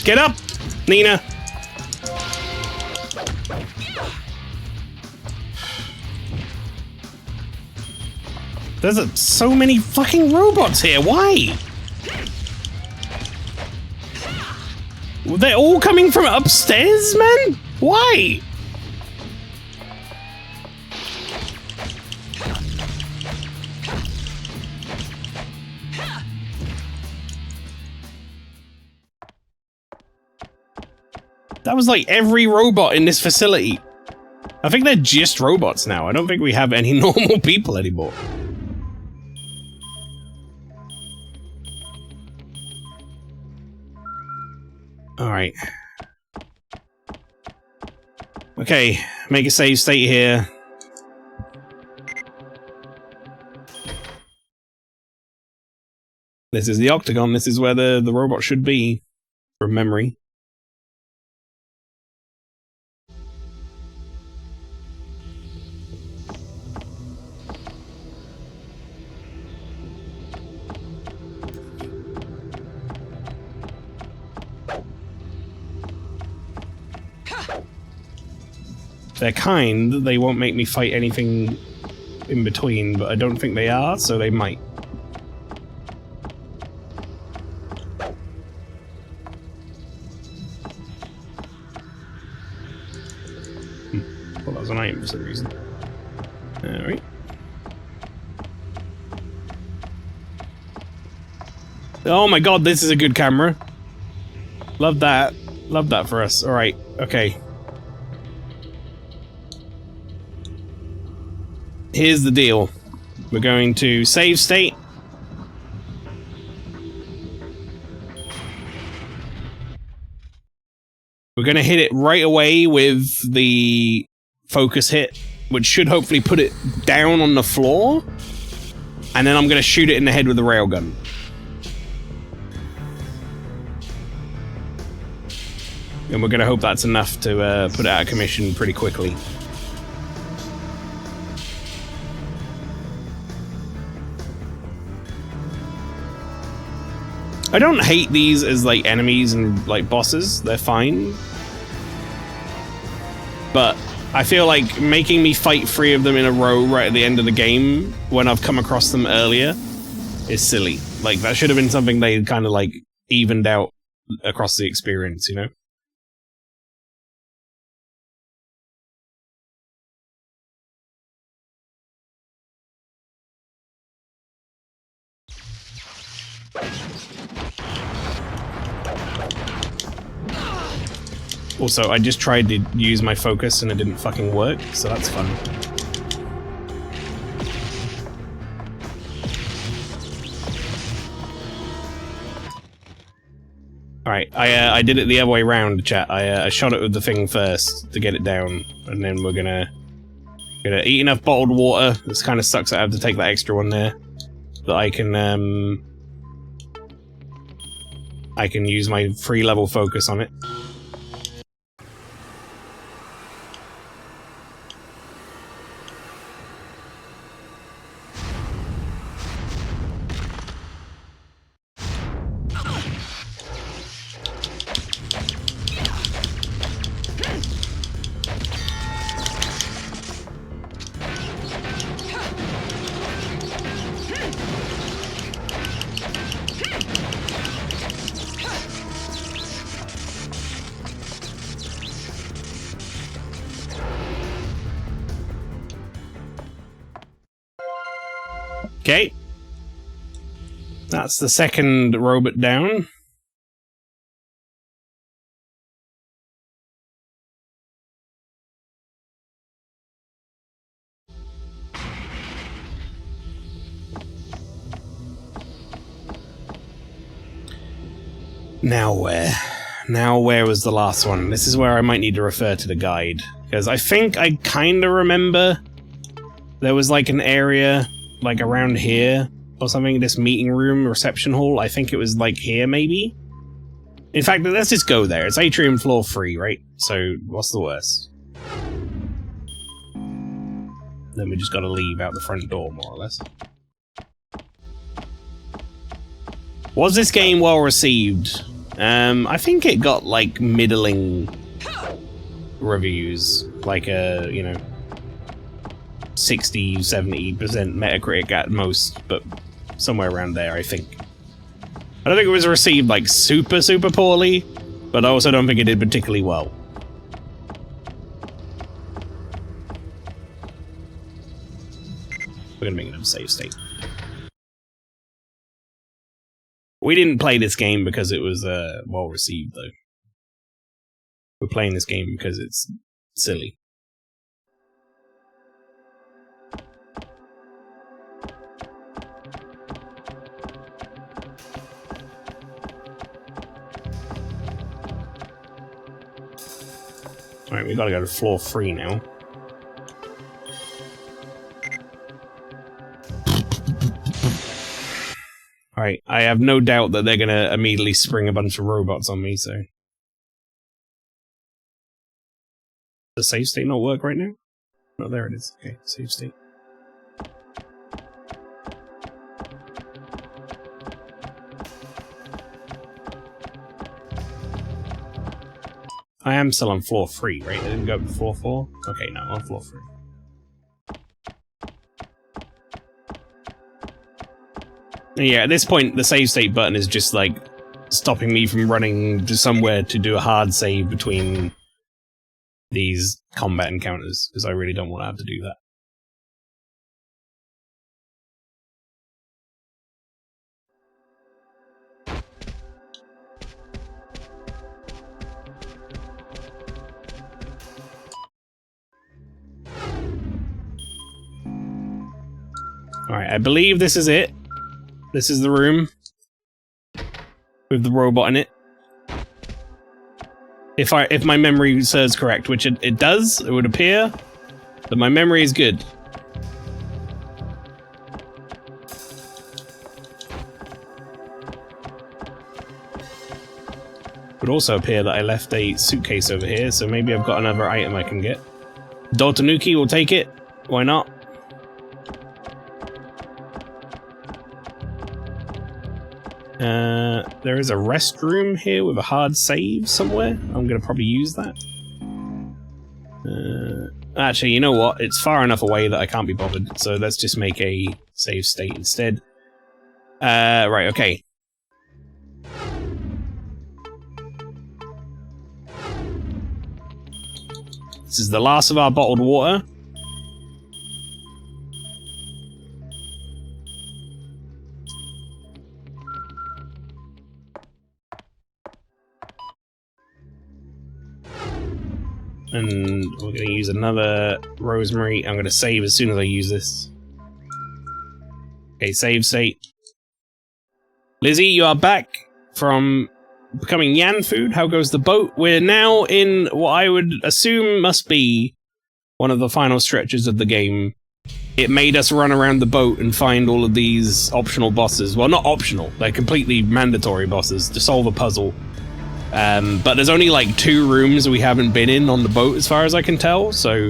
Get up, Nina. There's so many fucking robots here. Why? They're all coming from upstairs, man? Why? That was like every robot in this facility. I think they're just robots now. I don't think we have any normal people anymore. Alright. Okay, make a save state here. This is the octagon. This is where the robot should be, from memory. They're kind, they won't make me fight anything in between, but I don't think they are, so they might. Well, that was an item for some reason. Alright. Oh my god, this is a good camera. Love that. Love that for us. Alright, okay. Here's the deal. We're going to save state. We're going to hit it right away with the focus hit, which should hopefully put it down on the floor. And then I'm going to shoot it in the head with the railgun. And we're going to hope that's enough to put it out of commission pretty quickly. I don't hate these as, like, enemies and, like, bosses. They're fine. But I feel like making me fight 3 of them in a row right at the end of the game, when I've come across them earlier, is silly. Like, that should have been something they kind of, like, evened out across the experience, you know? Also, I just tried to use my focus and it didn't fucking work, so that's fun. Alright, I did it the other way around, chat. I shot it with the thing first to get it down, and then we're gonna eat enough bottled water. This kind of sucks I have to take that extra one there. That I can use my free level focus on it. Okay. That's the second robot down. Now where? Now where was the last one? This is where I might need to refer to the guide. Because I think I kinda remember there was like an area like around here or something, this meeting room, reception hall. I think it was like here maybe? In fact, let's just go there. It's atrium floor 3, right? So what's the worst? Then we just gotta leave out the front door, more or less. Was this game well received? I think it got like middling reviews, like 60, 70% Metacritic at most, but somewhere around there, I think. I don't think it was received like super poorly, but I also don't think it did particularly well. We're gonna make it a save state. We didn't play this game because it was well received, though. We're playing this game because it's silly. Alright, we gotta go to floor 3 now. Alright, I have no doubt that they're gonna immediately spring a bunch of robots on me, so... Does save state not work right now? Oh, there it is. Okay, save state. I am still on floor 3, right? I didn't go up to floor 4? Okay, no, on floor 3. Yeah, at this point, the save state button is just, like, stopping me from running to somewhere to do a hard save between these combat encounters, because I really don't want to have to do that. Alright, I believe this is it. This is the room with the robot in it. If my memory serves correct, which it does, it would appear that my memory is good. It would also appear that I left a suitcase over here, so maybe I've got another item I can get. Dotanuki will take it. Why not? There is a restroom here with a hard save somewhere. I'm going to probably use that. Actually, you know what? It's far enough away that I can't be bothered, so let's just make a save state instead. Right, okay. This is the last of our bottled water. And we're going to use another rosemary. I'm going to save as soon as I use this. Okay, save state. Lizzie, you are back from becoming Yan food. How goes the boat? We're now in what I would assume must be one of the final stretches of the game. It made us run around the boat and find all of these optional bosses. Well, not optional. They're completely mandatory bosses to solve a puzzle. But there's only like 2 rooms we haven't been in on the boat as far as I can tell, so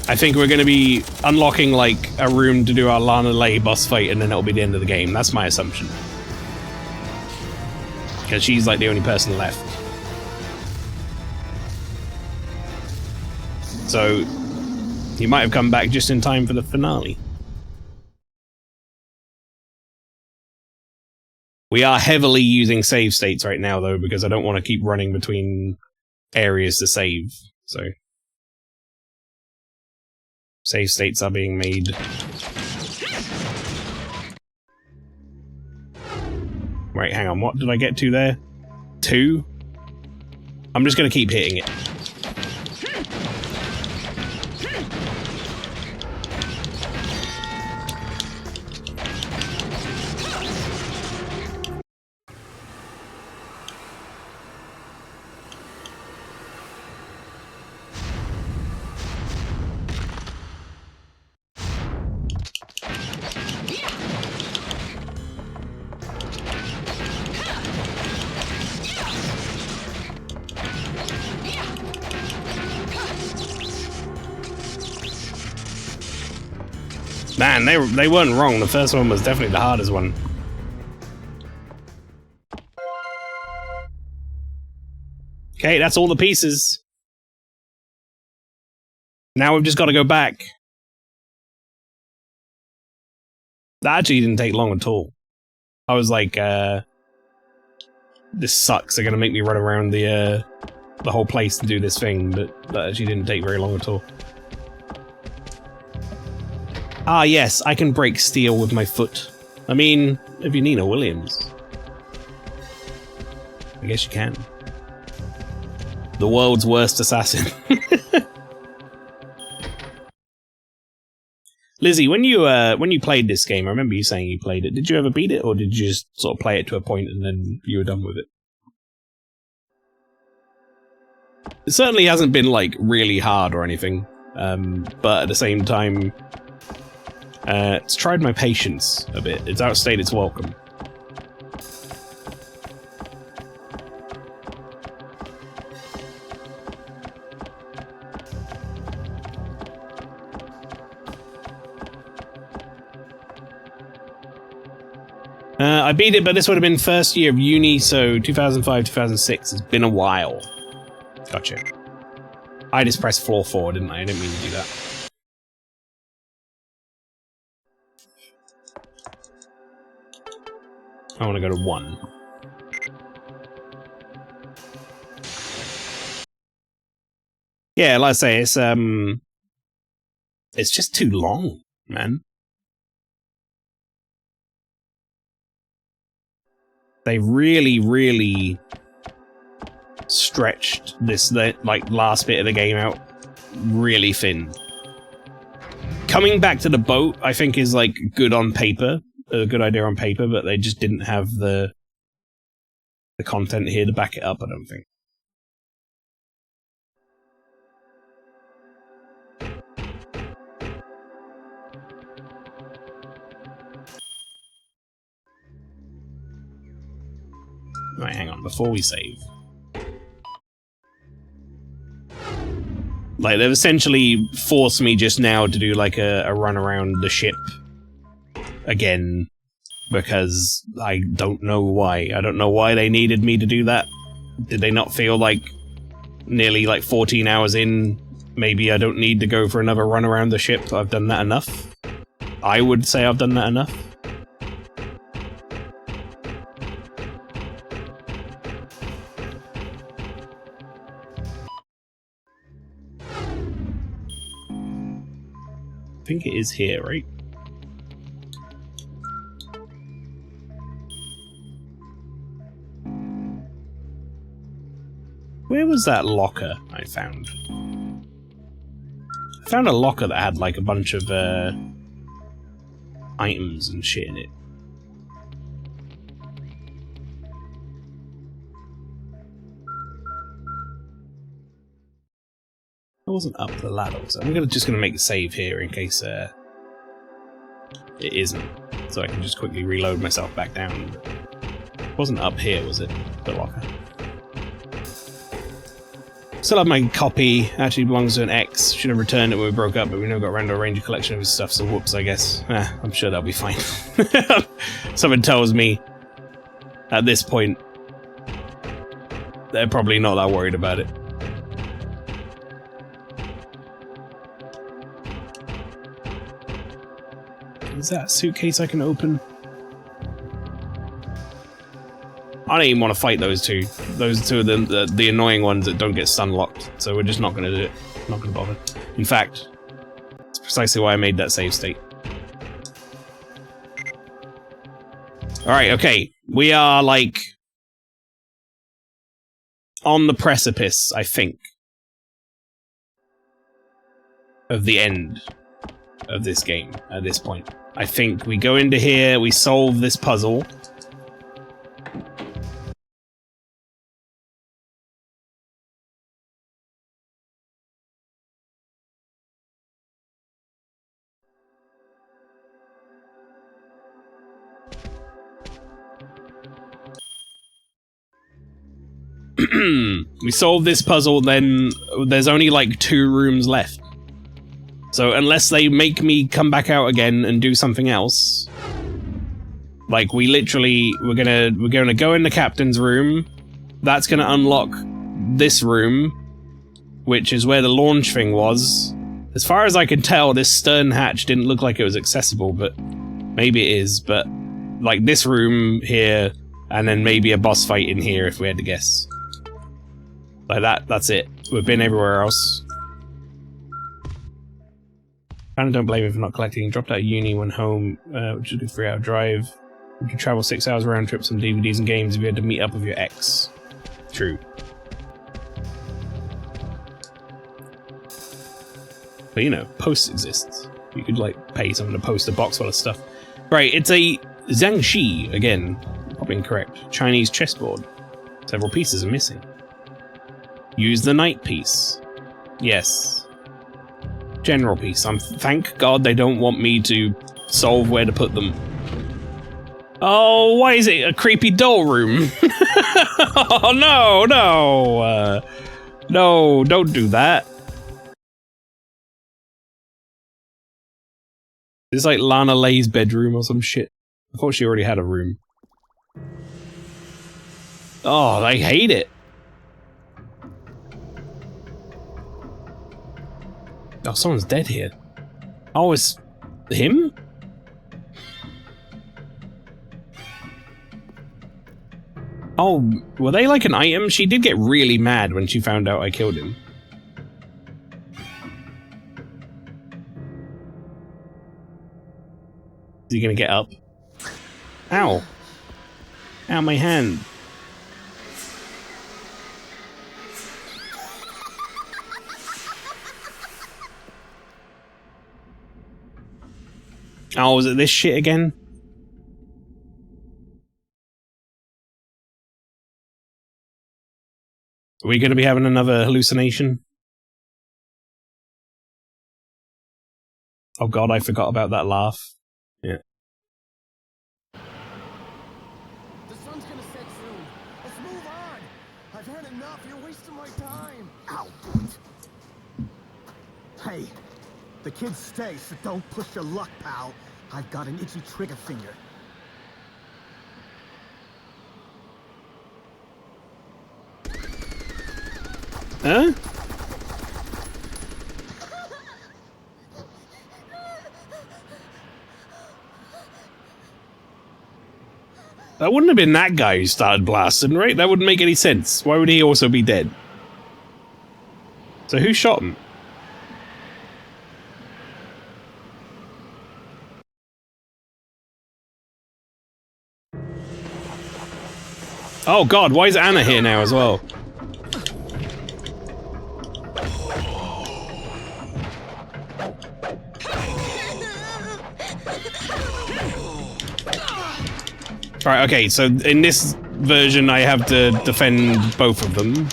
I think we're going to be unlocking like a room to do our Lana Lay boss fight and then it'll be the end of the game. That's my assumption. Because she's like the only person left. So, you might have come back just in time for the finale. We are heavily using save states right now, though, because I don't want to keep running between areas to save, so... Save states are being made. Wait, hang on. What did I get to there? 2? I'm just going to keep hitting it. Man, they weren't wrong. The first one was definitely the hardest one. Okay, that's all the pieces. Now we've just got to go back. That actually didn't take long at all. I was like, this sucks. They're gonna make me run around the whole place to do this thing, but that actually didn't take very long at all. Ah, yes, I can break steel with my foot. I mean, if you're Nina Williams. I guess you can. The world's worst assassin. Lizzie, when you played this game, I remember you saying you played it. Did you ever beat it, or did you just sort of play it to a point and then you were done with it? It certainly hasn't been, like, really hard or anything, but at the same time, it's tried my patience a bit. It's outstayed its welcome. I beat it, but this would have been first year of uni, so 2005, 2006. It's been a while. Gotcha. I just pressed floor 4, didn't I? I didn't mean to do that. I want to go to 1. Yeah, like I say, it's just too long, man. They really, really stretched this, like, last bit of the game out really thin. Coming back to the boat, I think, is, like, good on paper. A good idea on paper, but they just didn't have the content here to back it up, I don't think. Right, hang on, before we save. Like, they've essentially forced me just now to do, like, a run around the ship again, because I don't know why. I don't know why they needed me to do that. Did they not feel like nearly, like, 14 hours in, maybe I don't need to go for another run around the ship? I've done that enough. I would say I've done that enough. I think it is here, right? Where was that locker I found? I found a locker that had, like, a bunch of items and shit in it. I wasn't up the ladder, so I'm just gonna make a save here in case it isn't, so I can just quickly reload myself back down. It wasn't up here, was it? The locker. Still have my copy. Actually belongs to an ex. Should have returned it when we broke up, but we never got around to a Ranger collection of his stuff, so whoops, I guess. I'm sure that'll be fine. Someone tells me at this point they're probably not that worried about it. Is that a suitcase I can open? I don't even want to fight those two. Those two are the annoying ones that don't get stun locked, so we're just not going to do it. Not going to bother. In fact, it's precisely why I made that save state. Alright, okay. We are, like, on the precipice, I think, of the end of this game at this point. I think we go into here, we solve this puzzle. We solve this puzzle, then there's only like 2 rooms left. So unless they make me come back out again and do something else, like we're gonna go in the captain's room. That's gonna unlock this room, which is where the launch thing was. As far as I can tell, this stern hatch didn't look like it was accessible, but maybe it is. But like this room here, and then maybe a boss fight in here if we had to guess. Like that's it. We've been everywhere else. Kinda don't blame him for not collecting. Dropped out of uni, went home, which is a 3-hour drive. You could travel 6 hours round trip, some DVDs and games if you had to meet up with your ex. True. But you know, posts exist. You could like pay someone to post a box full of stuff. Right, it's a Zhangxi, again, probably incorrect. Chinese chessboard. Several pieces are missing. Use the knight piece. Yes. General piece. Thank God they don't want me to solve where to put them. Oh, why is it a creepy doll room? Oh, no, no. No, don't do that. It's like Lana Lay's bedroom or some shit. I thought she already had a room. Oh, I hate it. Oh, someone's dead here. Oh, it's him? Oh, were they like an item? She did get really mad when she found out I killed him. Is he gonna get up? Ow. Ow, my hand. Oh, was it this shit again? Are we gonna be having another hallucination? Oh god, I forgot about that laugh. Yeah. The sun's gonna set soon. Let's move on. I've had enough. You're wasting my time. Ow. Hey, the kids stay, so don't push your luck, pal. I've got an itchy trigger finger. Huh? That wouldn't have been that guy who started blasting, right? That wouldn't make any sense. Why would he also be dead? So who shot him? Oh god, why is Anna here now as well? Right, okay, so in this version I have to defend both of them.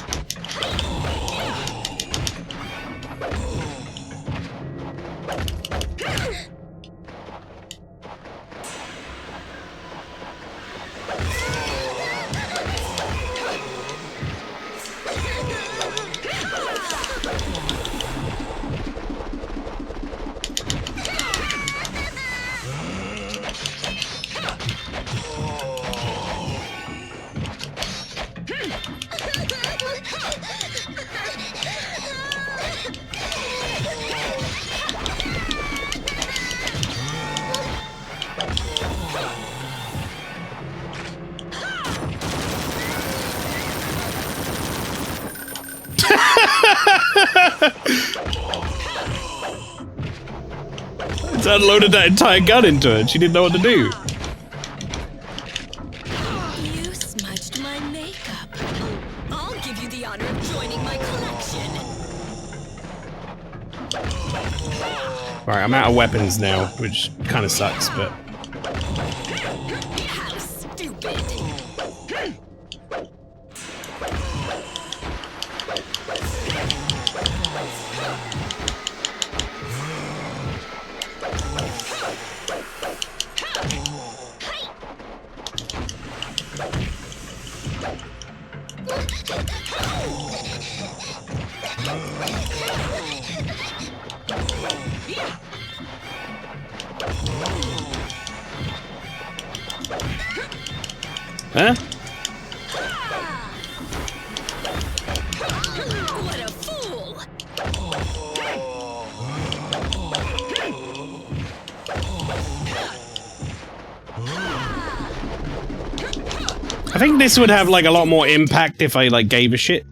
It's unloaded that entire gun into it. She didn't know what to do. smudged my makeup. I'll give you the honor of joining my collection. Right, I'm out of weapons now, which kind of sucks, but... How stupid. Huh? What a fool! I think this would have, like, a lot more impact if I, like, gave a shit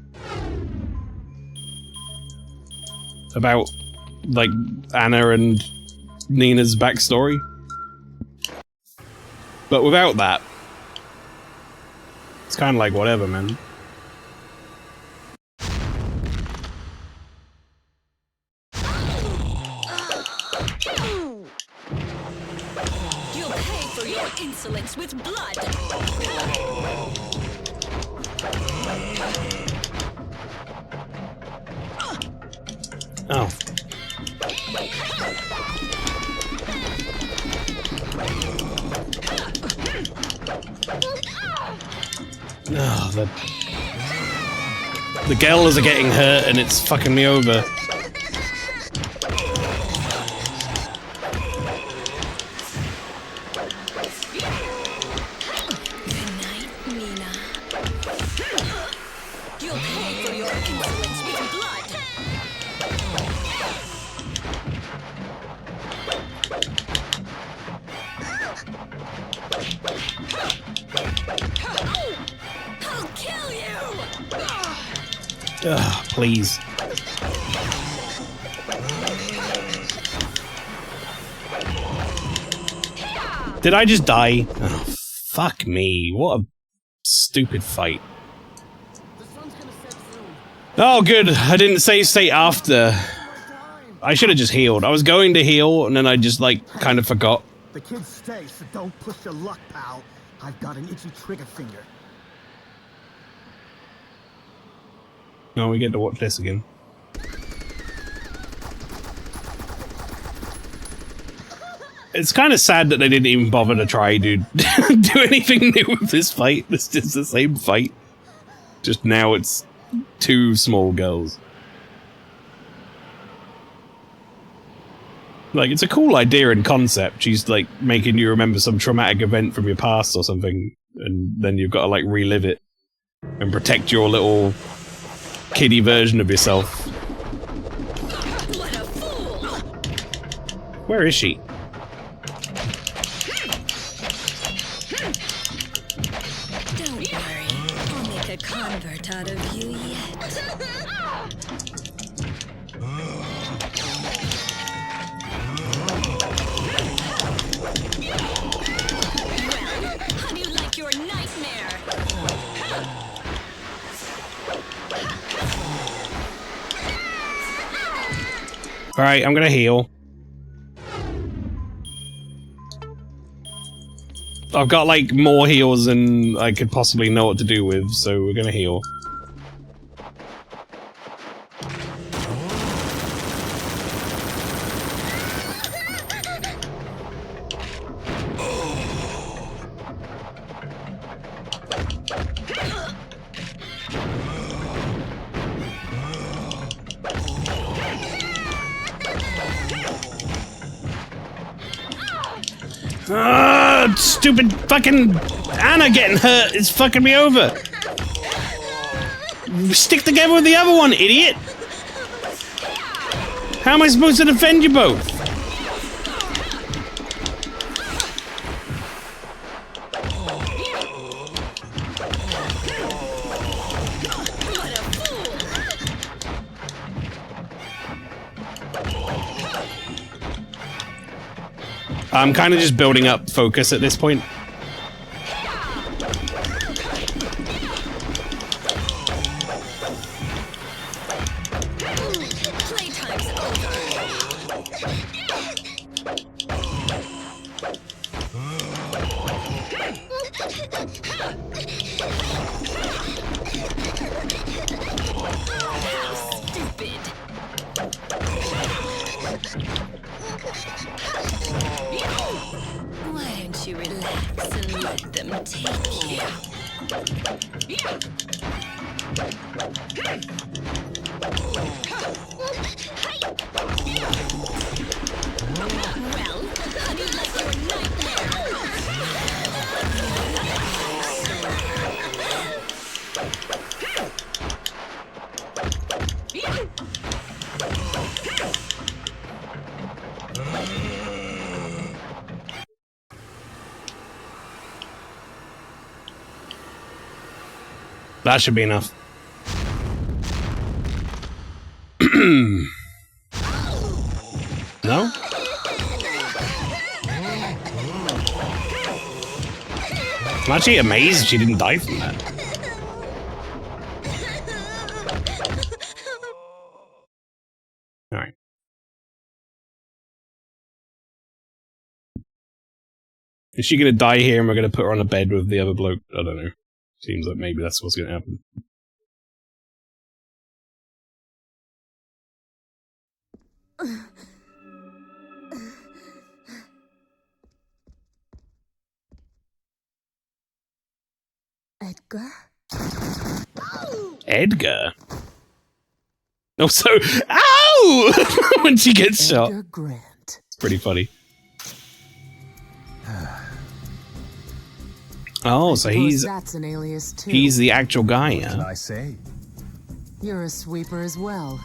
about, like, Anna and Nina's backstory. But without that, it's kind of like whatever, man. You'll pay for your insolence with blood. Oh. Oh, the girls are getting hurt and it's fucking me over. Good night, Nina. You'll pay for your insolence with blood. I'll kill you! Ugh, please. Did I just die? Oh, fuck me. What a stupid fight. Oh, good. I didn't save state after. I should have just healed. I was going to heal, and then I just, like, kind of forgot. The kids stay, so don't push your luck, pal. I've got an itchy trigger finger. No, we get to watch this again. It's kind of sad that they didn't even bother to try to do anything new with this fight. It's just the same fight. Just now it's two small girls. Like, it's a cool idea and concept. She's, like, making you remember some traumatic event from your past or something, and then you've got to, like, relive it and protect your little kiddie version of yourself. What a fool! Where is she? Don't worry, I'll make a convert out of you yet. Well, how do you like your nightmare? Alright, I'm gonna heal. I've got, like, more heals than I could possibly know what to do with, so we're gonna heal. Stupid fucking Anna getting hurt is fucking me over. Stick together with the other one, idiot. How am I supposed to defend you both? I'm kind of just building up focus at this point. Relax and let them take you. Well, honey, let your nightmare. That should be enough. No? I'm actually amazed she didn't die from that. Alright. Is she gonna die here and we're gonna put her on a bed with the other bloke? I don't know. Seems like maybe that's what's gonna happen. Edgar? Edgar? Oh, so... Ow! When she gets shot. Edgar Grant. Pretty funny. Oh, so Suppose that's an alias too. he's the actual guy, yeah? I say, You're a sweeper as well.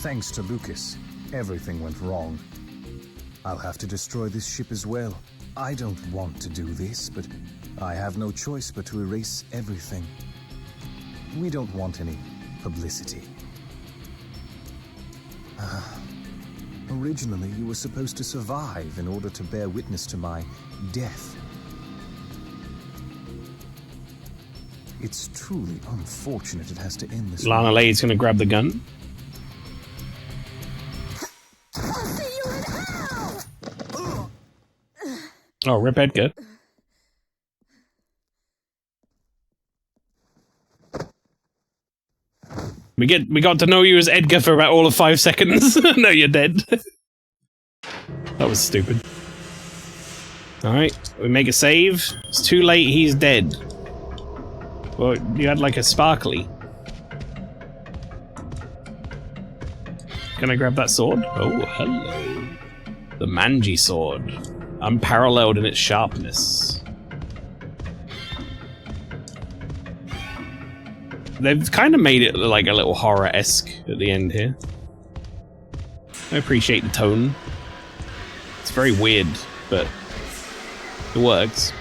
thanks to Lucas, everything went wrong. I'll have to destroy this ship as well. I don't want to do this, but I have no choice but to erase everything. We don't want any publicity. Originally, you were supposed to survive in order to bear witness to my death. It's truly unfortunate it has to end this way. Lana Lade's gonna grab the gun. Oh, rip Edgar. We got to know you as Edgar for about all of 5 seconds. No, you're dead. That was stupid. Alright, we make a save. It's too late, he's dead. Well, you had like a sparkly. Can I grab that sword? Oh, hello. The Manji sword. Unparalleled in its sharpness. They've kind of made it like a little horror-esque at the end here. I appreciate the tone. It's very weird, but it works.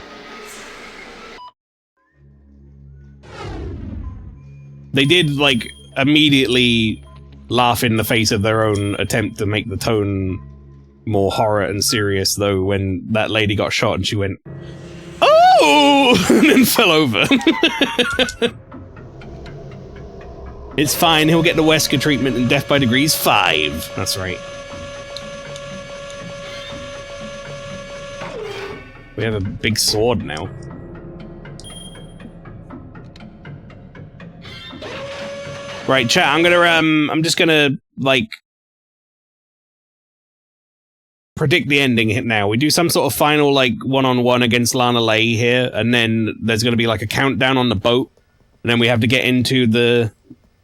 They did, like, immediately laugh in the face of their own attempt to make the tone more horror and serious, though, when that lady got shot and she went, "Oh!" and then fell over. It's fine, he'll get the Wesker treatment in Death by Degrees 5. That's right. We have a big sword now. Right, chat, I'm just gonna, like, predict the ending now. We do some sort of final, like, one-on-one against Lana Lay here, and then there's gonna be, like, a countdown on the boat, and then we have to get into the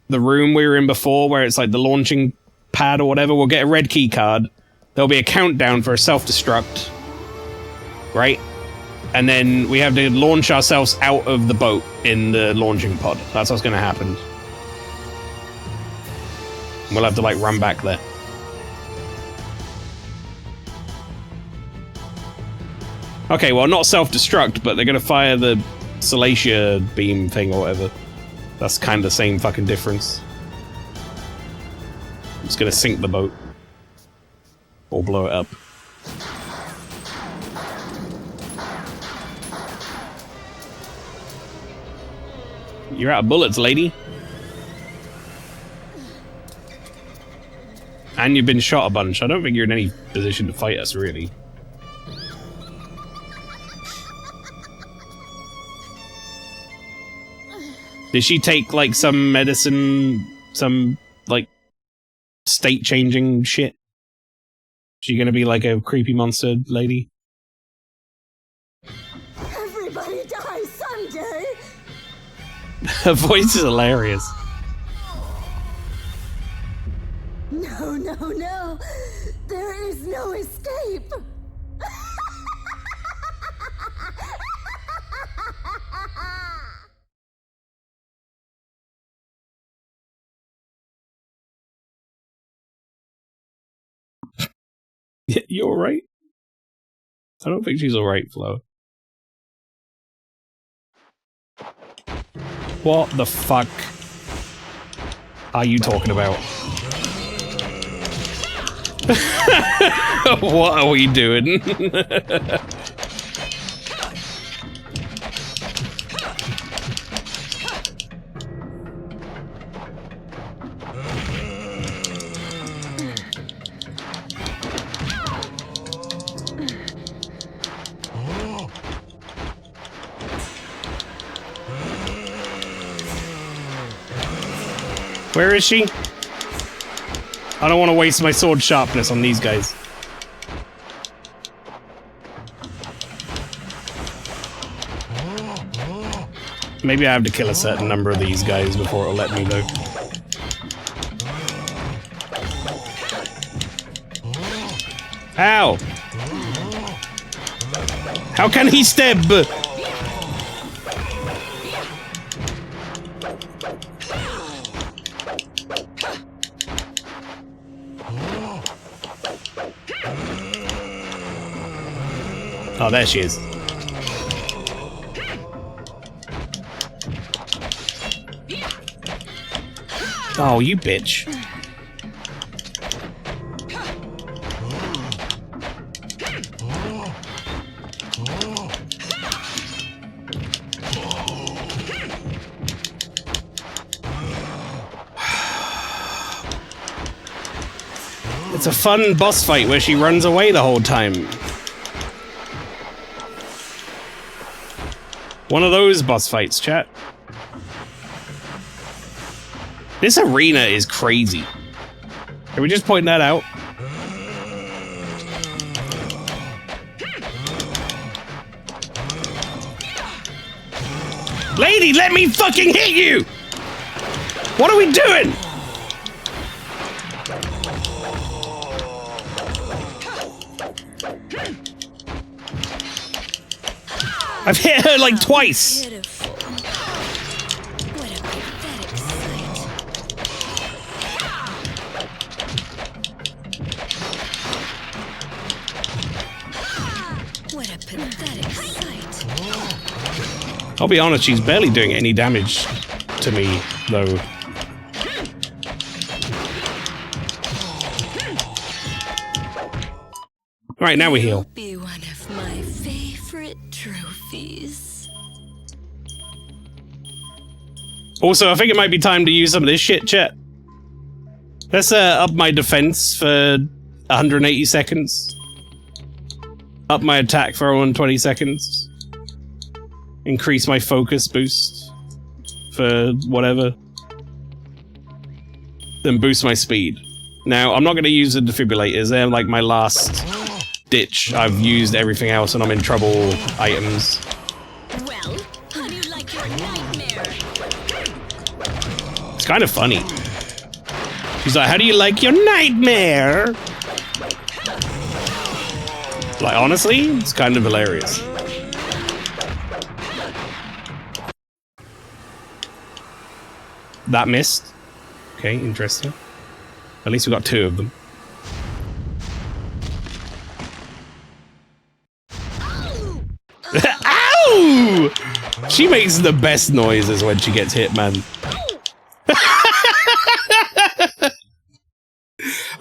room we were in before, where it's, like, the launching pad or whatever. We'll get a red key card. There'll be a countdown for a self-destruct, right? And then we have to launch ourselves out of the boat in the launching pod. That's what's gonna happen. We'll have to, like, run back there. Okay, well, not self-destruct, but they're gonna fire the Salacia beam thing or whatever. That's kind of the same fucking difference. I'm just gonna sink the boat. Or blow it up. You're out of bullets, lady. And you've been shot a bunch. I don't think you're in any position to fight us, really. Did she take, like, some medicine, some, like, state-changing shit? She gonna be, like, a creepy monster lady? Her voice is hilarious. No, no, no! There is no escape! Yeah, you alright? I don't think she's alright, Flo. What the fuck are you talking about? What are we doing? Where is she? I don't want to waste my sword sharpness on these guys. Maybe I have to kill a certain number of these guys before it'll let me, though. Ow! How can he stab? Oh, there she is. Oh, you bitch. It's a fun boss fight where she runs away the whole time. One of those boss fights, chat. This arena is crazy. Can we just point that out? Lady, let me fucking hit you! What are we doing? I've hit her like twice. Pitiful. What a pathetic sight. What a pathetic sight. I'll be honest, she's barely doing any damage to me, though. Right, now we heal. Be one of my favorite trophies. Also, I think it might be time to use some of this shit, chat. Let's up my defense for 180 seconds. Up my attack for 120 seconds. Increase my focus boost for whatever. Then boost my speed. Now, I'm not going to use the defibrillators. They're like my last ditch. I've used everything else and I'm in trouble items. Well, how do you like your nightmare? It's kind of funny. She's like, how do you like your nightmare? Like, honestly, it's kind of hilarious. That missed. Okay, interesting. At least we got two of them. Ow! She makes the best noises when she gets hit, man.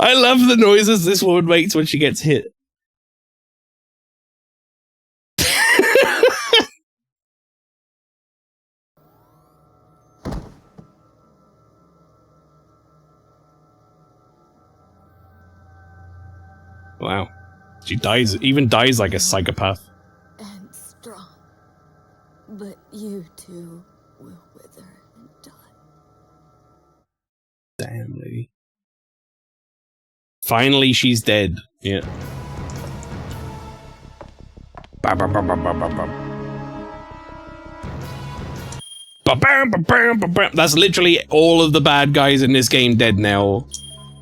I love the noises this woman makes when she gets hit. Wow. She dies, even dies like a psychopath. And strong. But you too will wither and die. Damn, lady. Finally, she's dead. Yeah. Bum, bum, bum, bum, bum, bum, bum. Ba-bam, ba-bam, ba-bam. That's literally all of the bad guys in this game dead now.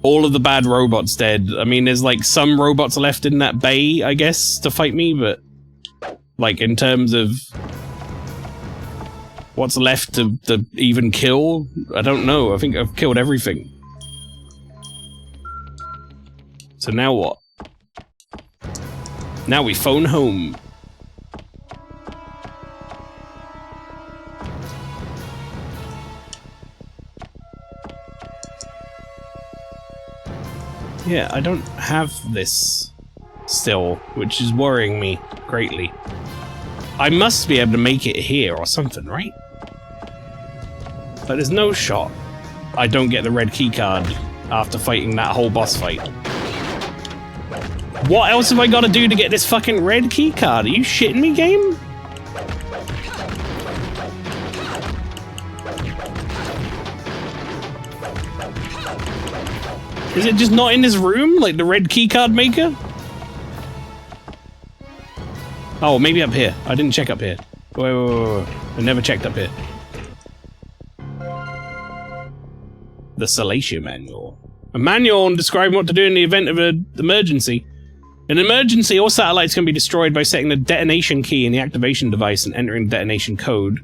All of the bad robots dead. I mean, there's like some robots left in that bay, I guess, to fight me, but like in terms of what's left to even kill, I don't know. I think I've killed everything. So now what? Now we phone home. Yeah, I don't have this still, which is worrying me greatly. I must be able to make it here or something, right? But there's no shot I don't get the red keycard after fighting that whole boss fight. What else have I got to do to get this fucking red keycard? Are you shitting me, game? Is it just not in this room, like the red keycard maker? Oh, maybe up here. I didn't check up here. Wait. I never checked up here. The Salacia manual. A manual on describing what to do in the event of an emergency. In an emergency, all satellites can be destroyed by setting the detonation key in the activation device and entering the detonation code.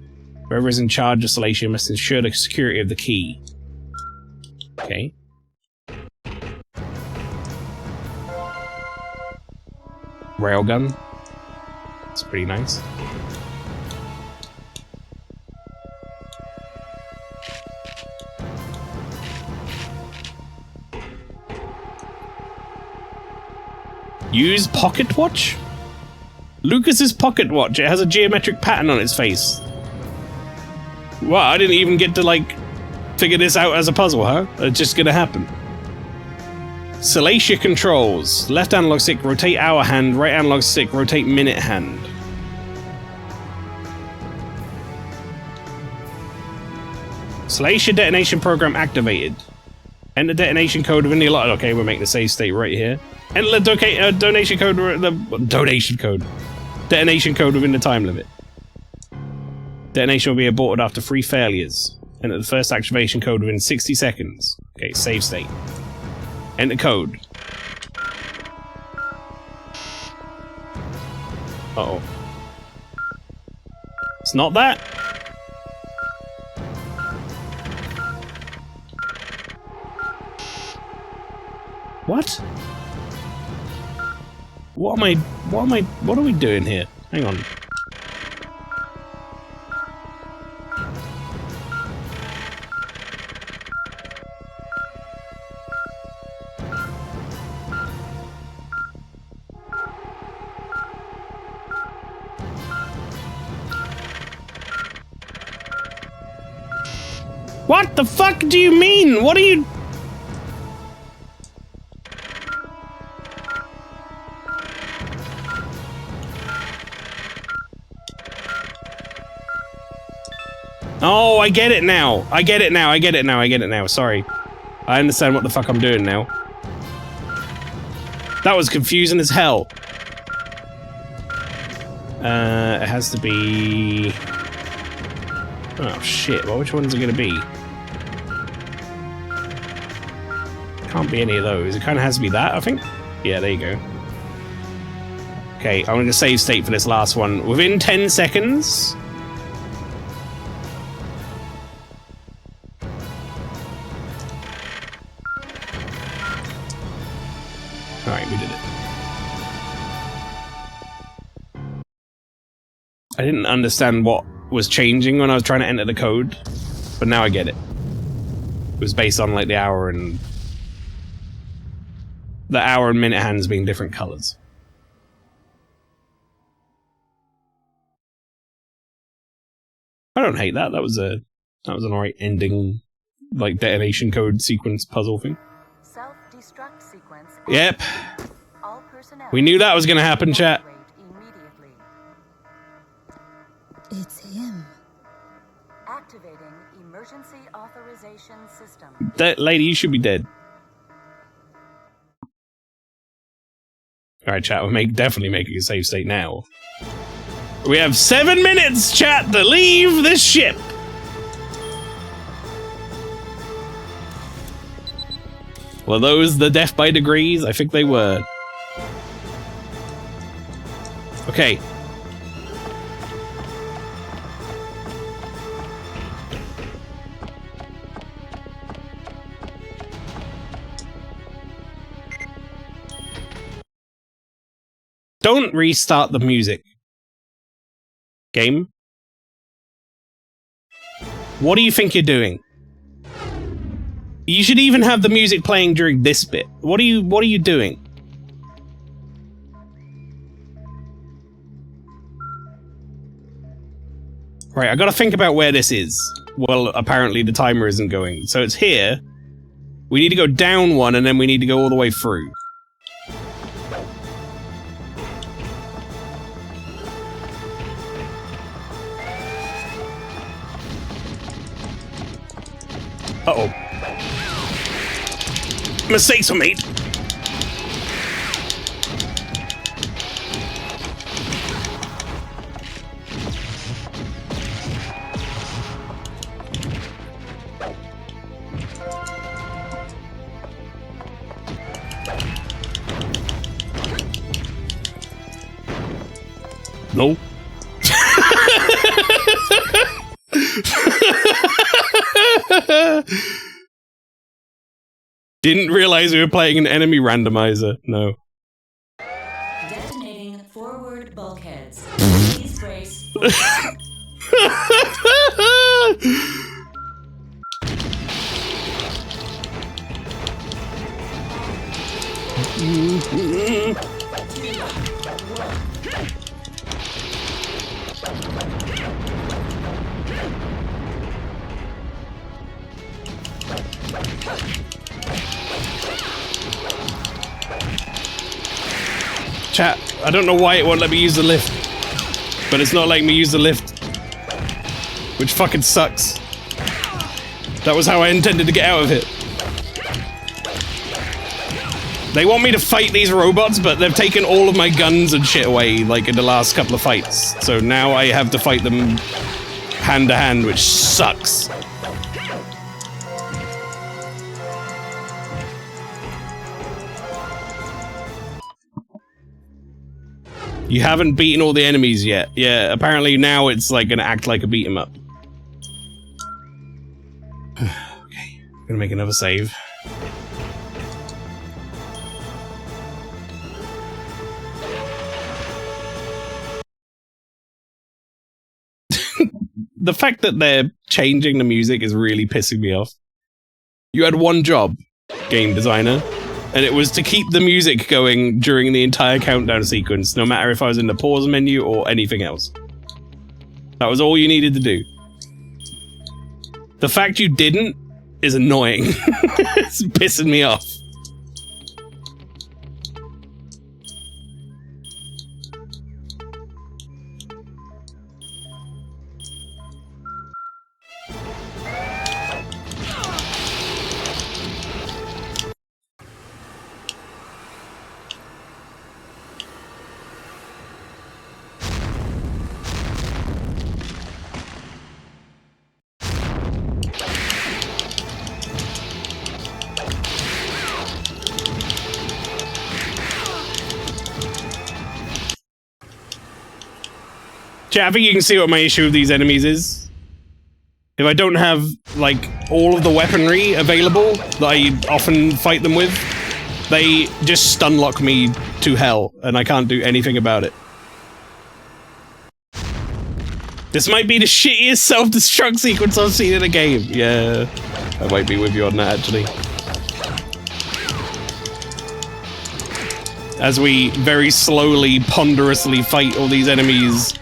Whoever is in charge of Salacia must ensure the security of the key. Okay. Railgun. It's pretty nice. Use pocket watch? Lucas's pocket watch. It has a geometric pattern on its face. Wow, I didn't even get to, like, figure this out as a puzzle, huh? It's just gonna happen. Salacia controls. Left analog stick, rotate hour hand. Right analog stick, rotate minute hand. Salacia detonation program activated. Enter detonation code within the allotted. Okay, we'll make the save state right here. Enter the donation code. Donation code. Detonation code within the time limit. Detonation will be aborted after 3 failures. Enter the first activation code within 60 seconds. Okay, save state. Enter code. Uh-oh. It's not that? What? What are we doing here? Hang on. What the fuck do you mean? What are you... Oh, I get it now. I get it now. Sorry. I understand what the fuck I'm doing now. That was confusing as hell. It has to be... Oh, shit. Well, which one's it gonna be? Can't be any of those. It kind of has to be that, I think. Yeah, there you go. Okay, I'm gonna save state for this last one. Within 10 seconds... Alright, we did it. I didn't understand what was changing when I was trying to enter the code, but now I get it. It was based on, like, the hour and minute hands being different colors. I don't hate that. That was an alright ending, like, detonation code sequence puzzle thing. Self-destruct sequence. Yep. All personnel. We knew that was gonna happen, chat. It's him. Activating emergency authorization system. That lady, you should be dead. Alright, chat, we're definitely making a save state now. We have 7 minutes, chat, to leave this ship! Were those the death by degrees? I think they were. Okay. Don't restart the music. Game? What do you think you're doing? You should even have the music playing during this bit. What are you doing? Right, I gotta think about where this is. Well, apparently the timer isn't going. So it's here. We need to go down one, and then we need to go all the way through. Uh-oh. Mistakes were made. No. Didn't realize we were playing an enemy randomizer. No. Detonating forward bulkheads. Please brace for Chat, I don't know why it won't let me use the lift. But it's not letting me use the lift. Which fucking sucks. That was how I intended to get out of it. They want me to fight these robots, but they've taken all of my guns and shit away, like in the last couple of fights. So now I have to fight them hand to hand, which sucks. You haven't beaten all the enemies yet. Yeah, apparently now it's like gonna act like a beat 'em up. Okay, gonna make another save. The fact that they're changing the music is really pissing me off. You had one job, game designer, and it was to keep the music going during the entire countdown sequence, no matter if I was in the pause menu or anything else. That was all you needed to do. The fact you didn't is annoying. It's pissing me off. Chat, I think you can see what my issue with these enemies is. If I don't have, like, all of the weaponry available that I often fight them with, they just stun lock me to hell, and I can't do anything about it. This might be the shittiest self-destruct sequence I've seen in a game. Yeah, I might be with you on that, actually. As we very slowly, ponderously fight all these enemies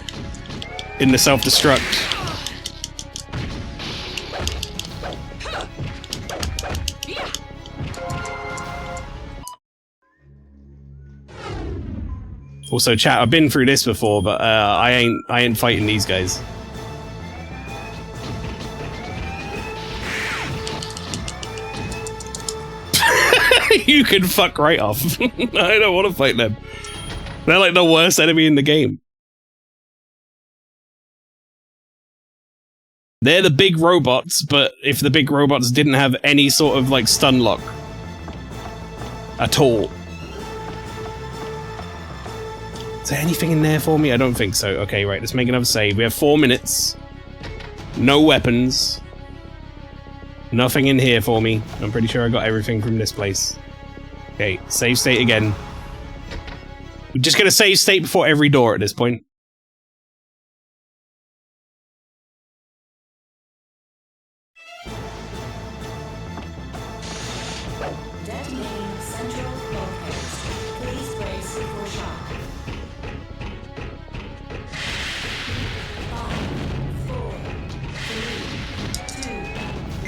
in the self-destruct. Also, chat, I've been through this before, but I ain't fighting these guys. You can fuck right off. I don't want to fight them. They're like the worst enemy in the game. They're the big robots, but if the big robots didn't have any sort of, like, stun lock. At all. Is there anything in there for me? I don't think so. Okay, right, let's make another save. We have 4 minutes. No weapons. Nothing in here for me. I'm pretty sure I got everything from this place. Okay, save state again. We're just gonna save state before every door at this point. Detonating central bulkheads. Please brace for shock. 5, 4, 3,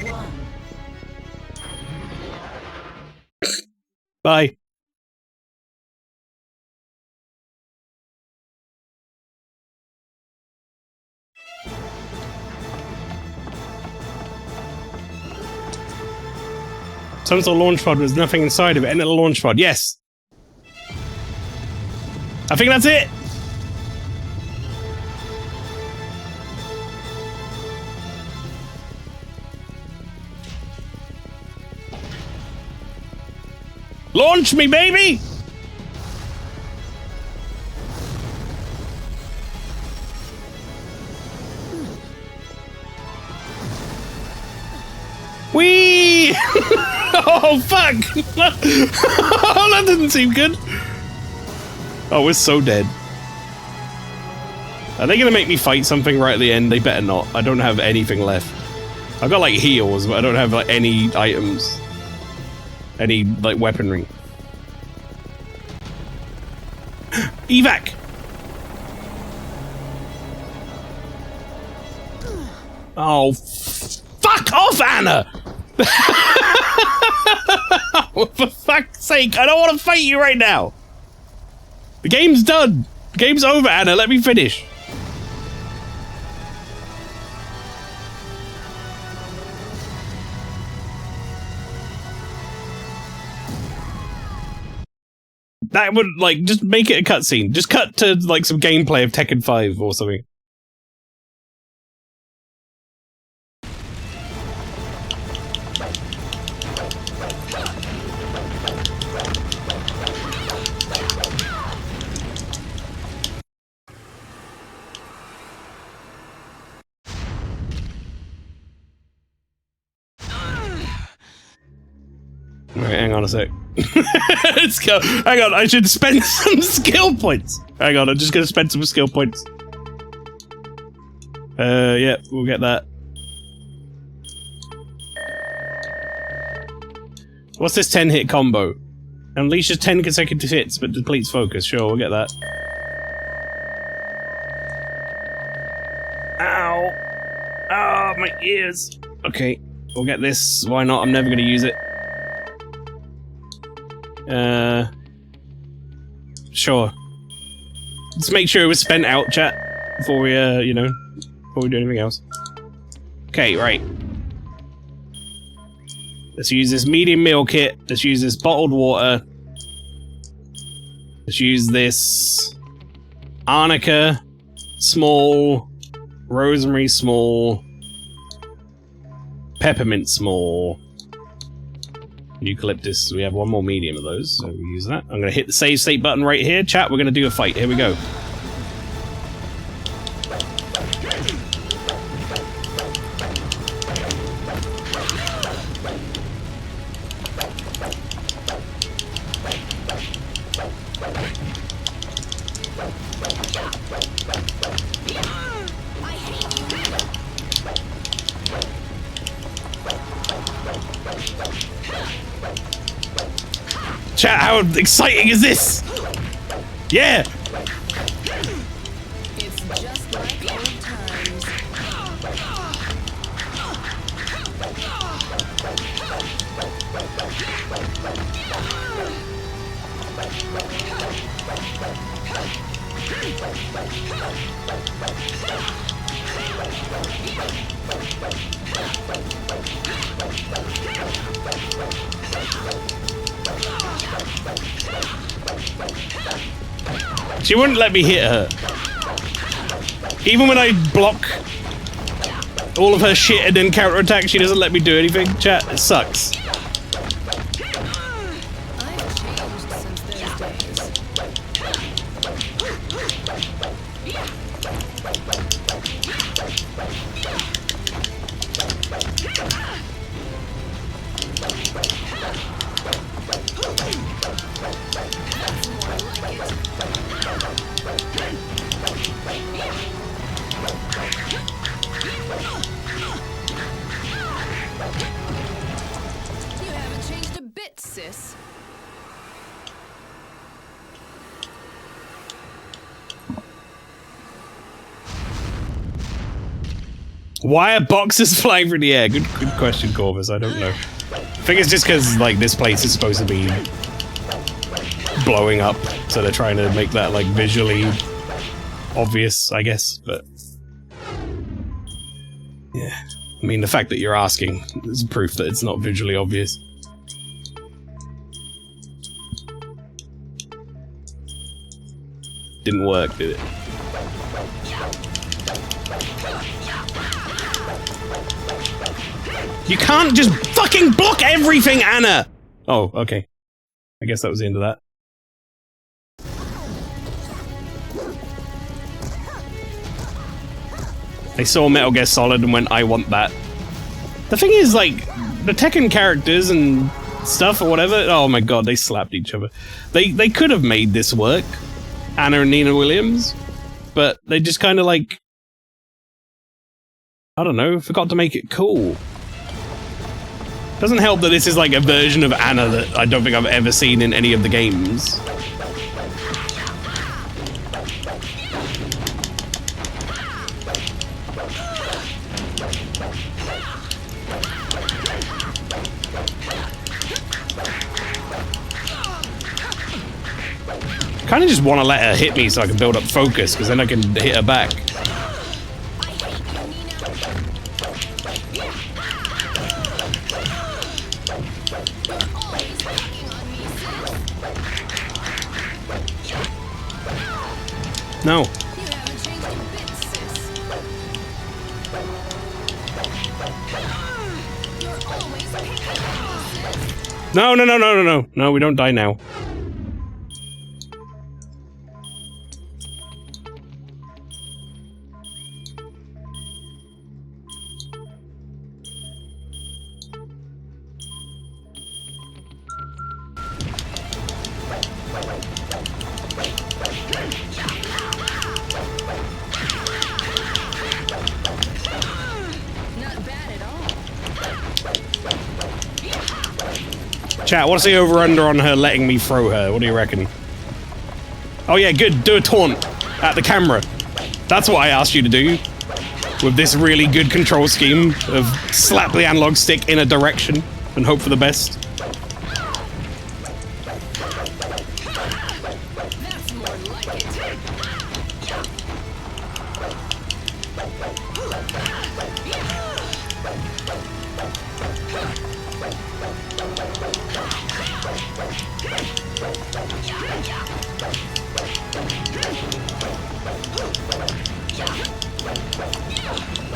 2, 1. Bye. Some sort of launch pod, there's nothing inside of it. Enter the launch pod. Yes! I think that's it! Launch me, baby! Whee! Oh, fuck! Oh, that didn't seem good. Oh, we're so dead. Are they gonna make me fight something right at the end? They better not. I don't have anything left. I've got, like, heals, but I don't have, like, any items. Any, like, weaponry. Evac! Oh, fuck off, Anna! Oh, for fuck's sake, I don't want to fight you right now! The game's done! The game's over, Anna, let me finish! That would, like, just make it a cutscene. Just cut to, like, some gameplay of Tekken 5 or something. Alright, hang on a sec. Let's go. Hang on, I should spend some skill points. Hang on, I'm just gonna spend some skill points. Yeah, we'll get that. What's this 10-hit combo? Unleashes 10 consecutive hits, but depletes focus. Sure, we'll get that. Ow! Ah, my ears! Okay, we'll get this. Why not? I'm never gonna use it. Sure. Let's make sure it was spent out, chat, before we, you know, before we do anything else. Okay, right. Let's use this medium meal kit. Let's use this bottled water. Let's use this arnica, small, rosemary, small, peppermint, small, eucalyptus. We have one more medium of those, so we use that. I'm gonna hit the save state button right here. Chat, we're gonna do a fight. Here we go. Chat, how exciting is this? Yeah! It's just like old times. She wouldn't let me hit her. Even when I block all of her shit and then counterattack, she doesn't let me do anything. Chat, it sucks. I've bits, sis. Why are boxes flying through the air? Good question, Corvus. I don't know. I think it's just because, like, this place is supposed to be blowing up, so they're trying to make that, like, visually obvious, I guess, but... yeah. I mean, the fact that you're asking is proof that it's not visually obvious. Didn't work, did it? You can't just fucking block everything, Anna! Oh, okay. I guess that was the end of that. They saw Metal Gear Solid and went, I want that. The thing is, like, the Tekken characters and stuff or whatever, oh my god, they slapped each other. They could have made this work, Anna and Nina Williams, but they just kind of, like, I don't know, forgot to make it cool. Doesn't help that this is like a version of Anna that I don't think I've ever seen in any of the games. Kinda just want to let her hit me so I can build up focus, because then I can hit her back. No. No. No, we don't die now. Chat, what's the over-under on her letting me throw her? What do you reckon? Oh yeah, good. Do a taunt at the camera. That's what I asked you to do. With this really good control scheme of slap the analog stick in a direction and hope for the best.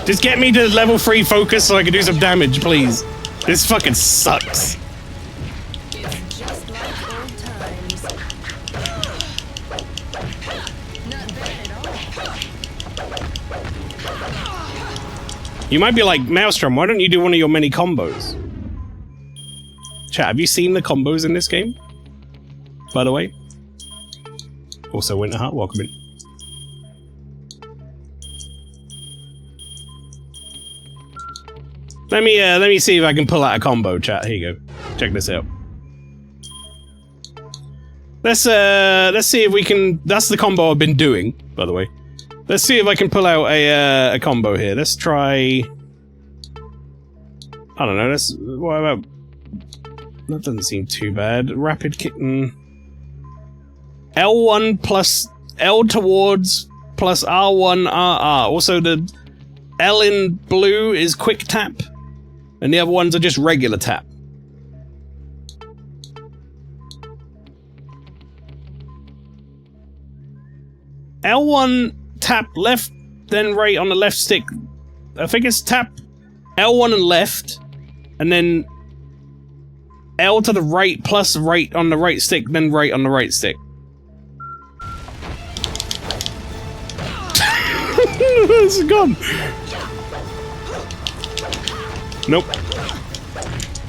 Just get me to level 3 focus so I can do some damage, please. This fucking sucks. It's just like old times. Not bad at all. You might be like, Maelstrom, why don't you do one of your many combos? Chat, have you seen the combos in this game? By the way. Also, Winterheart, welcome in. Let me see if I can pull out a combo, chat. Here you go. Check this out. Let's see if we can. That's the combo I've been doing, by the way. Let's see if I can pull out a combo here. Let's try. I don't know. What about? That doesn't seem too bad. Rapid kitten. L1 plus L towards plus R1 RR. Also, the L in blue is quick tap. And the other ones are just regular tap. L1 tap left, then right on the left stick. I think it's tap L1 and left, and then L to the right plus right on the right stick, then right on the right stick. It's gone. Nope.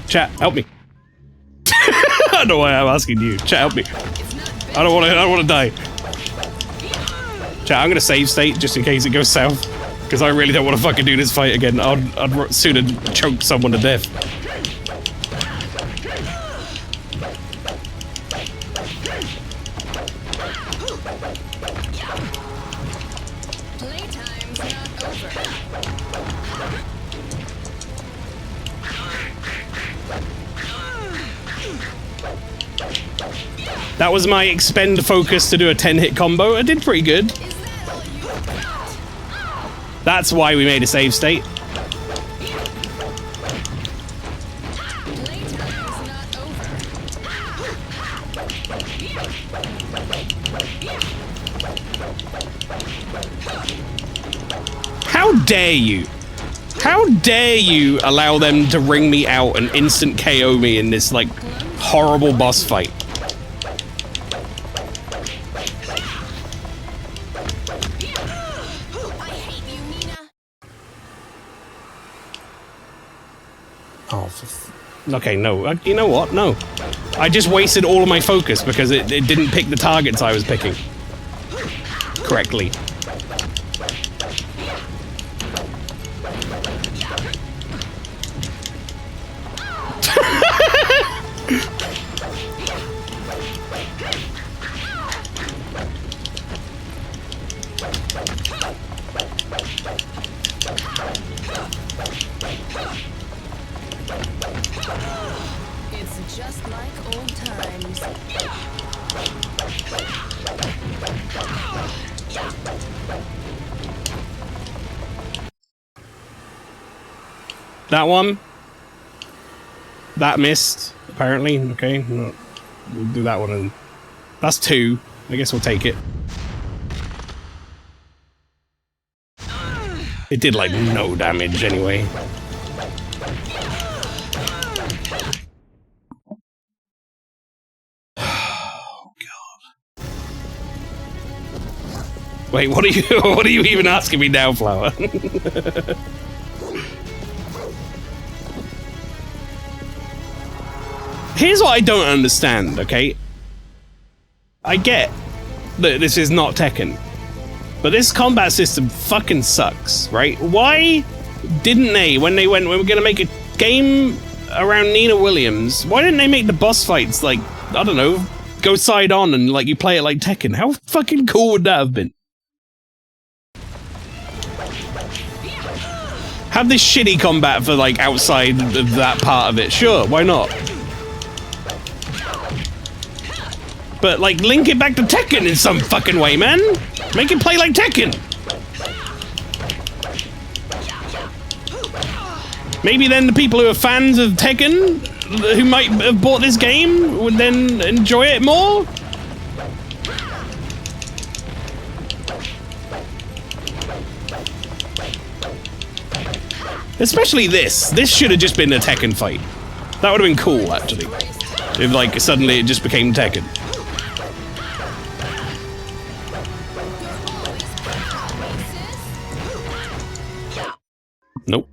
Chat, help me. I don't know why I'm asking you. Chat, help me. I don't want to die. Chat, I'm gonna save state just in case it goes south, because I really don't want to fucking do this fight again. I'd sooner choke someone to death. That was my expend focus to do a 10-hit combo. I did pretty good. That's why we made a save state. How dare you? How dare you allow them to ring me out and instant KO me in this, like, horrible boss fight? Oh, okay, no. You know what? No. I just wasted all of my focus because it didn't pick the targets I was picking correctly. It's just like old times. That one. That missed, apparently. Okay, we'll do that one. And that's 2. I guess we'll take it. It did, like, no damage anyway. Oh, God. Wait, what are you even asking me now, Flower? Here's what I don't understand, okay? I get that this is not Tekken, but this combat system fucking sucks, right? Why didn't they, when we're gonna make a game around Nina Williams, why didn't they make the boss fights, like, I don't know, go side on and, like, you play it like Tekken? How fucking cool would that have been? Have this shitty combat for, like, outside of that part of it. Sure, why not? But, like, link it back to Tekken in some fucking way, man! Make it play like Tekken! Maybe then the people who are fans of Tekken, who might have bought this game, would then enjoy it more? Especially this. This should have just been a Tekken fight. That would have been cool, actually. If, like, suddenly it just became Tekken. Nope.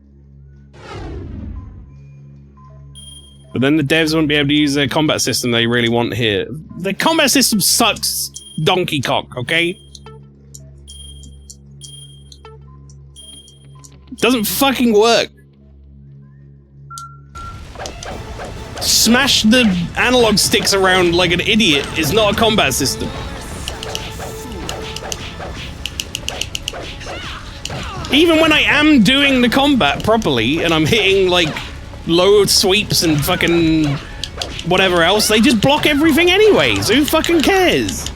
But then the devs won't be able to use their combat system they really want here. The combat system sucks, Donkey Kong, okay? Doesn't fucking work. Smash the analog sticks around like an idiot is not a combat system. Even when I am doing the combat properly and I'm hitting, like, low sweeps and fucking whatever else, they just block everything anyways. Who fucking cares?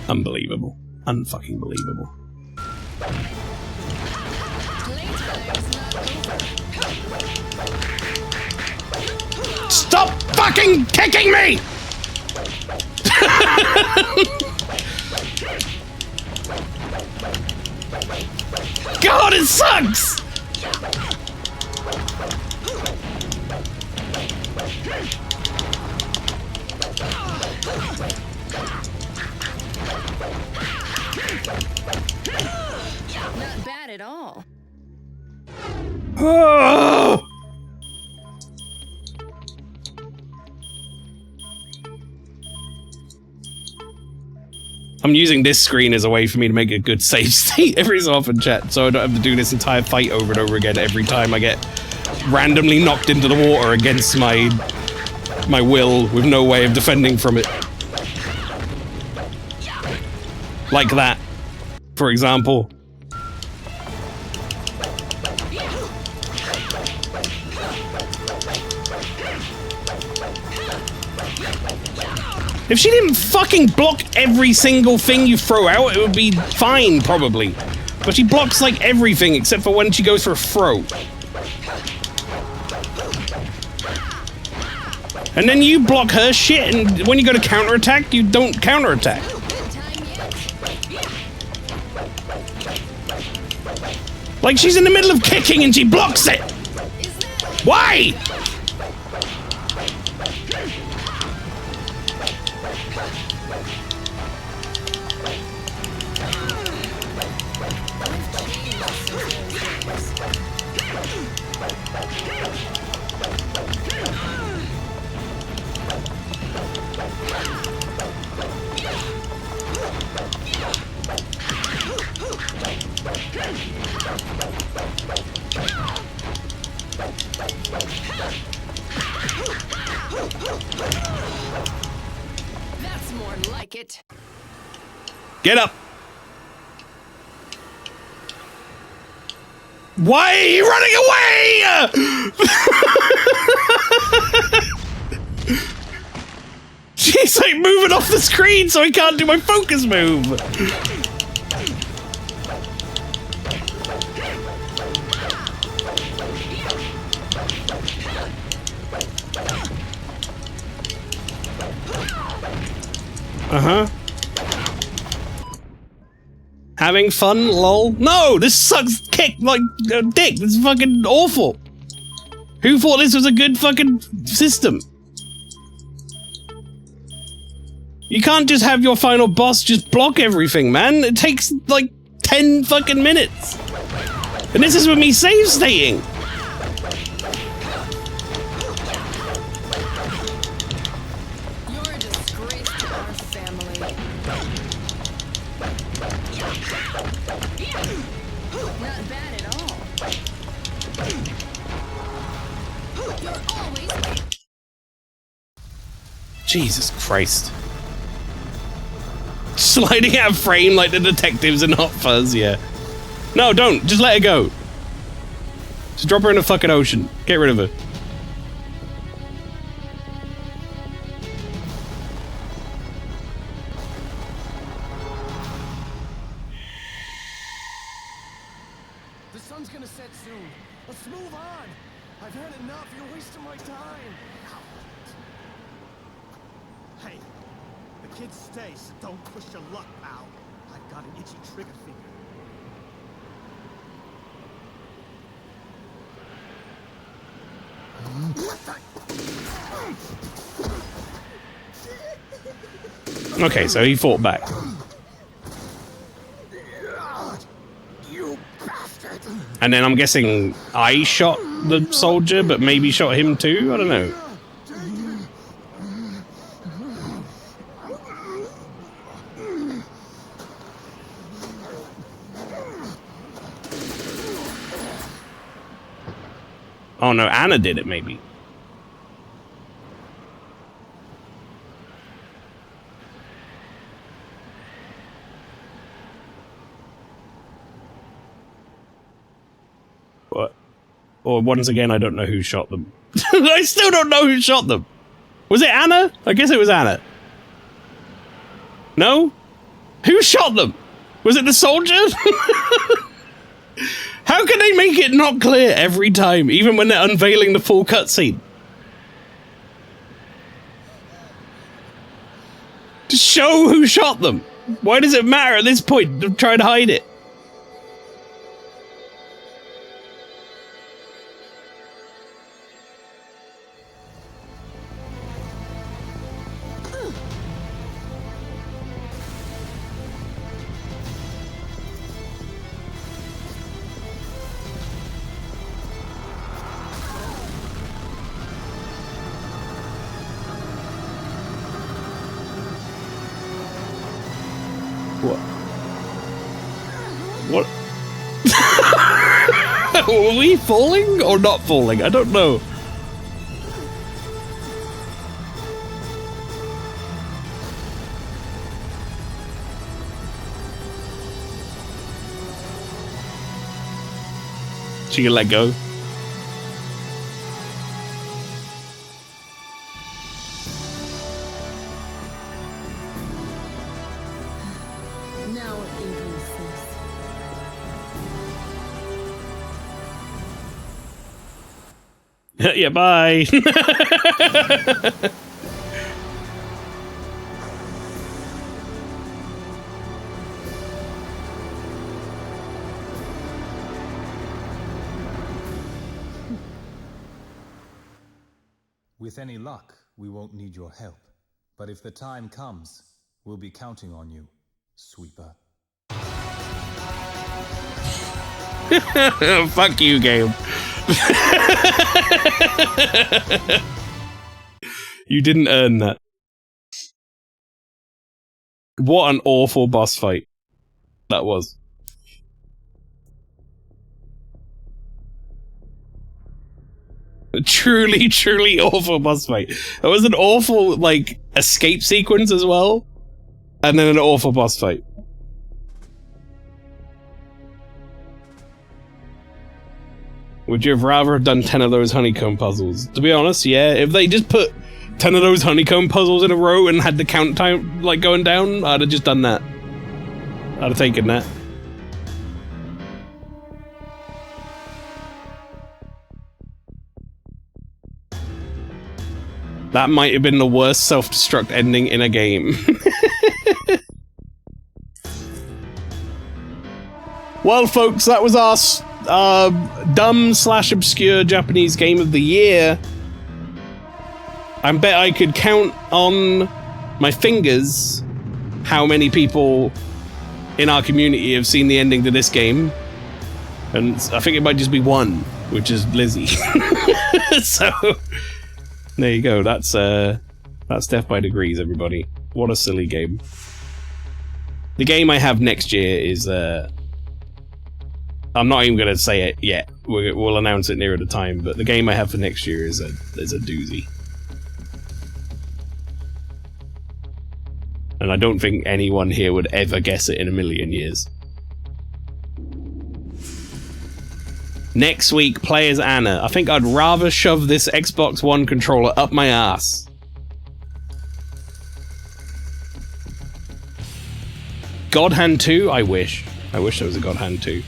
Unbelievable. Unfucking believable. Stop fucking kicking me! God, it sucks! Not bad at all. Oh! I'm using this screen as a way for me to make a good save state every so often, chat, so I don't have to do this entire fight over and over again every time I get randomly knocked into the water against my will with no way of defending from it. Like that. for example. If she didn't fucking block every single thing you throw out, it would be fine, probably. But she blocks, like, everything except for when she goes for a throw. And then you block her shit, and when you go to counterattack, you don't counterattack. Like, she's in the middle of kicking and she blocks it! Why? That's more like it. Get up! Why are you running away? She's like moving off the screen so I can't do my focus move. Uh-huh. Having fun, lol? No, this sucks kick like a dick. This is fucking awful. Who thought this was a good fucking system? You can't just have your final boss just block everything, man. It takes like 10 fucking minutes. And this is with me save stating. Jesus Christ. Sliding out of frame like the detectives in Hot Fuzz, yeah. No, don't. Just let her go. Just drop her in the fucking ocean. Get rid of her. The sun's gonna set soon. Let's move on. I've had enough. You're wasting my time. Hey, the kids stay, so don't push your luck, pal. I've got an itchy trigger finger. Okay, so he fought back. And then I'm guessing I shot the soldier, but maybe shot him too? I don't know. Oh no, Anna did it maybe. What? Or once again, I don't know who shot them. I still don't know who shot them. Was it Anna? I guess it was Anna. No? Who shot them? Was it the soldier? How can they make it not clear every time, even when they're unveiling the full cutscene? Just show who shot them. Why does it matter at this point to try and hide it? What? Were we falling or not falling? I don't know. She can let go. Now what do you say? Yeah, bye. With any luck, we won't need your help. But if the time comes, we'll be counting on you, Sweeper. Fuck you, game. You didn't earn that. What an awful boss fight that was. A truly, truly awful boss fight. It was an awful, like, escape sequence as well. And then an awful boss fight. Would you have rather have done 10 of those honeycomb puzzles? To be honest, yeah. If they just put 10 of those honeycomb puzzles in a row and had the count time, like, going down, I'd have just done that. I'd have taken that. That might have been the worst self-destruct ending in a game. Well, folks, that was our dumb/obscure Japanese game of the year. I bet I could count on my fingers how many people in our community have seen the ending to this game. And I think it might just be one, which is Lizzie. So... there you go, that's Death by Degrees, everybody. What a silly game. The game I have next year is, I'm not even gonna say it yet. We'll announce it nearer the time, but the game I have for next year is a doozy. And I don't think anyone here would ever guess it in a million years. Next week, play as Anna. I think I'd rather shove this Xbox One controller up my ass. God Hand 2? I wish. I wish there was a God Hand 2.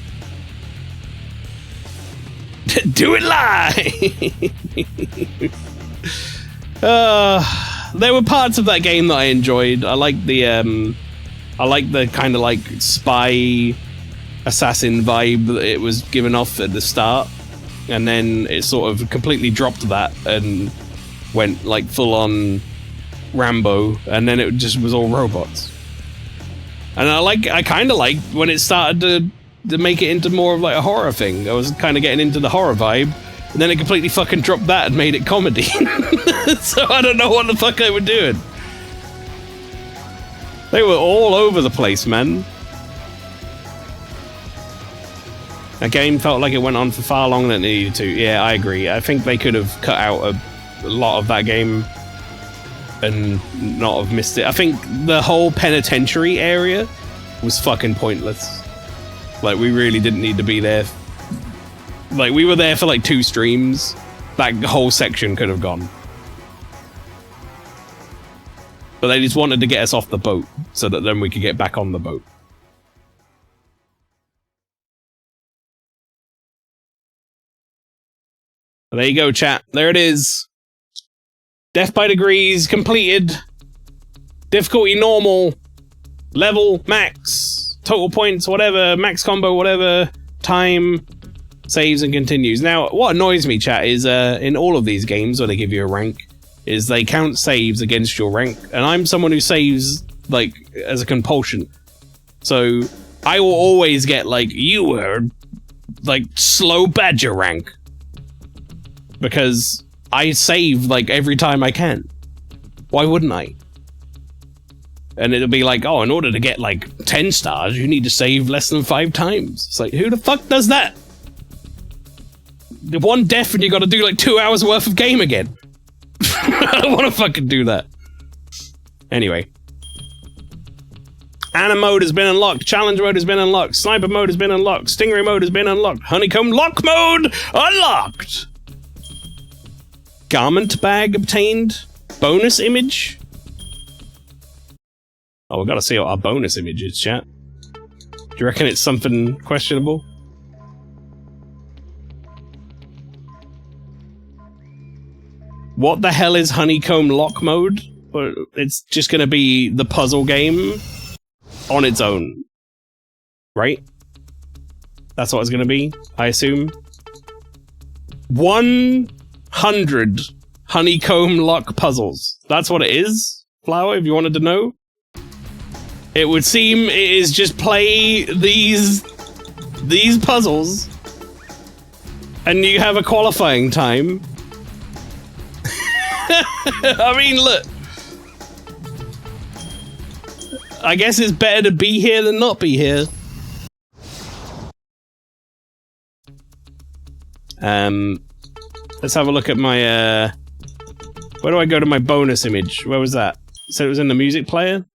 Do it live! There were parts of that game that I enjoyed. I like the kind of like spy assassin vibe that it was given off at the start, and then it sort of completely dropped that and went like full on Rambo, and then it just was all robots. And I kind of liked when it started to make it into more of like a horror thing. I was kind of getting into the horror vibe, and then it completely fucking dropped that and made it comedy. So I don't know what the fuck they were doing. They were all over the place, man. That game felt like it went on for far longer than it needed to. Yeah, I agree. I think they could have cut out a lot of that game and not have missed it. I think the whole penitentiary area was fucking pointless. Like, we really didn't need to be there. Like, we were there for like 2 streams. That whole section could have gone. But they just wanted to get us off the boat so that then we could get back on the boat. There you go, chat. There it is. Death by Degrees completed. Difficulty normal. Level max. Total points, whatever. Max combo, whatever. Time. Saves and continues. Now, what annoys me, chat, is in all of these games where they give you a rank, is they count saves against your rank. And I'm someone who saves, like, as a compulsion. So, I will always get, like, you were, like, slow badger rank. Because I save, like, every time I can. Why wouldn't I? And it'll be like, oh, in order to get, like, 10 stars, you need to save less than 5 times. It's like, who the fuck does that? The one death and you gotta do, like, 2 hours worth of game again. I don't want to fucking do that. Anyway. Anna mode has been unlocked. Challenge mode has been unlocked. Sniper mode has been unlocked. Stingray mode has been unlocked. Honeycomb lock mode unlocked. Garment bag obtained. Bonus image. Oh, we gotta see what our bonus image is, chat. Do you reckon it's something questionable? What the hell is honeycomb lock mode? It's just gonna be the puzzle game on its own. Right? That's what it's gonna be, I assume. 100 honeycomb lock puzzles. That's what it is, Flower, if you wanted to know. It would seem it is just play these puzzles and you have a qualifying time. I mean, look. I guess it's better to be here than not be here. Let's have a look at my, where do I go to my bonus image? Where was that? So it was in the music player?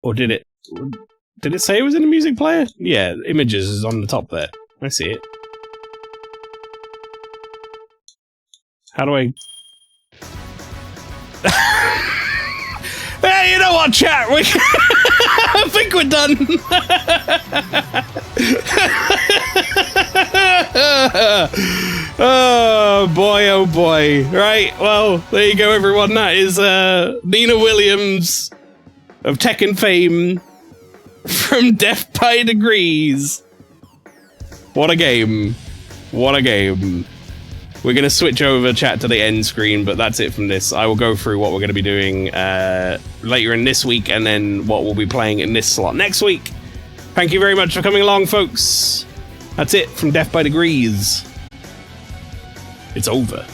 Or did it say it was in the music player? Yeah, images is on the top there. I see it. How do I... Hey, you know what, chat? I think we're done. Oh boy, oh boy. Right, well, there you go, everyone. That is Nina Williams of Tekken fame from Death by Degrees. What a game. What a game. We're going to switch over, chat, to the end screen, but that's it from this. I will go through what we're going to be doing later in this week, and then what we'll be playing in this slot next week. Thank you very much for coming along, folks. That's it from Death by Degrees. It's over.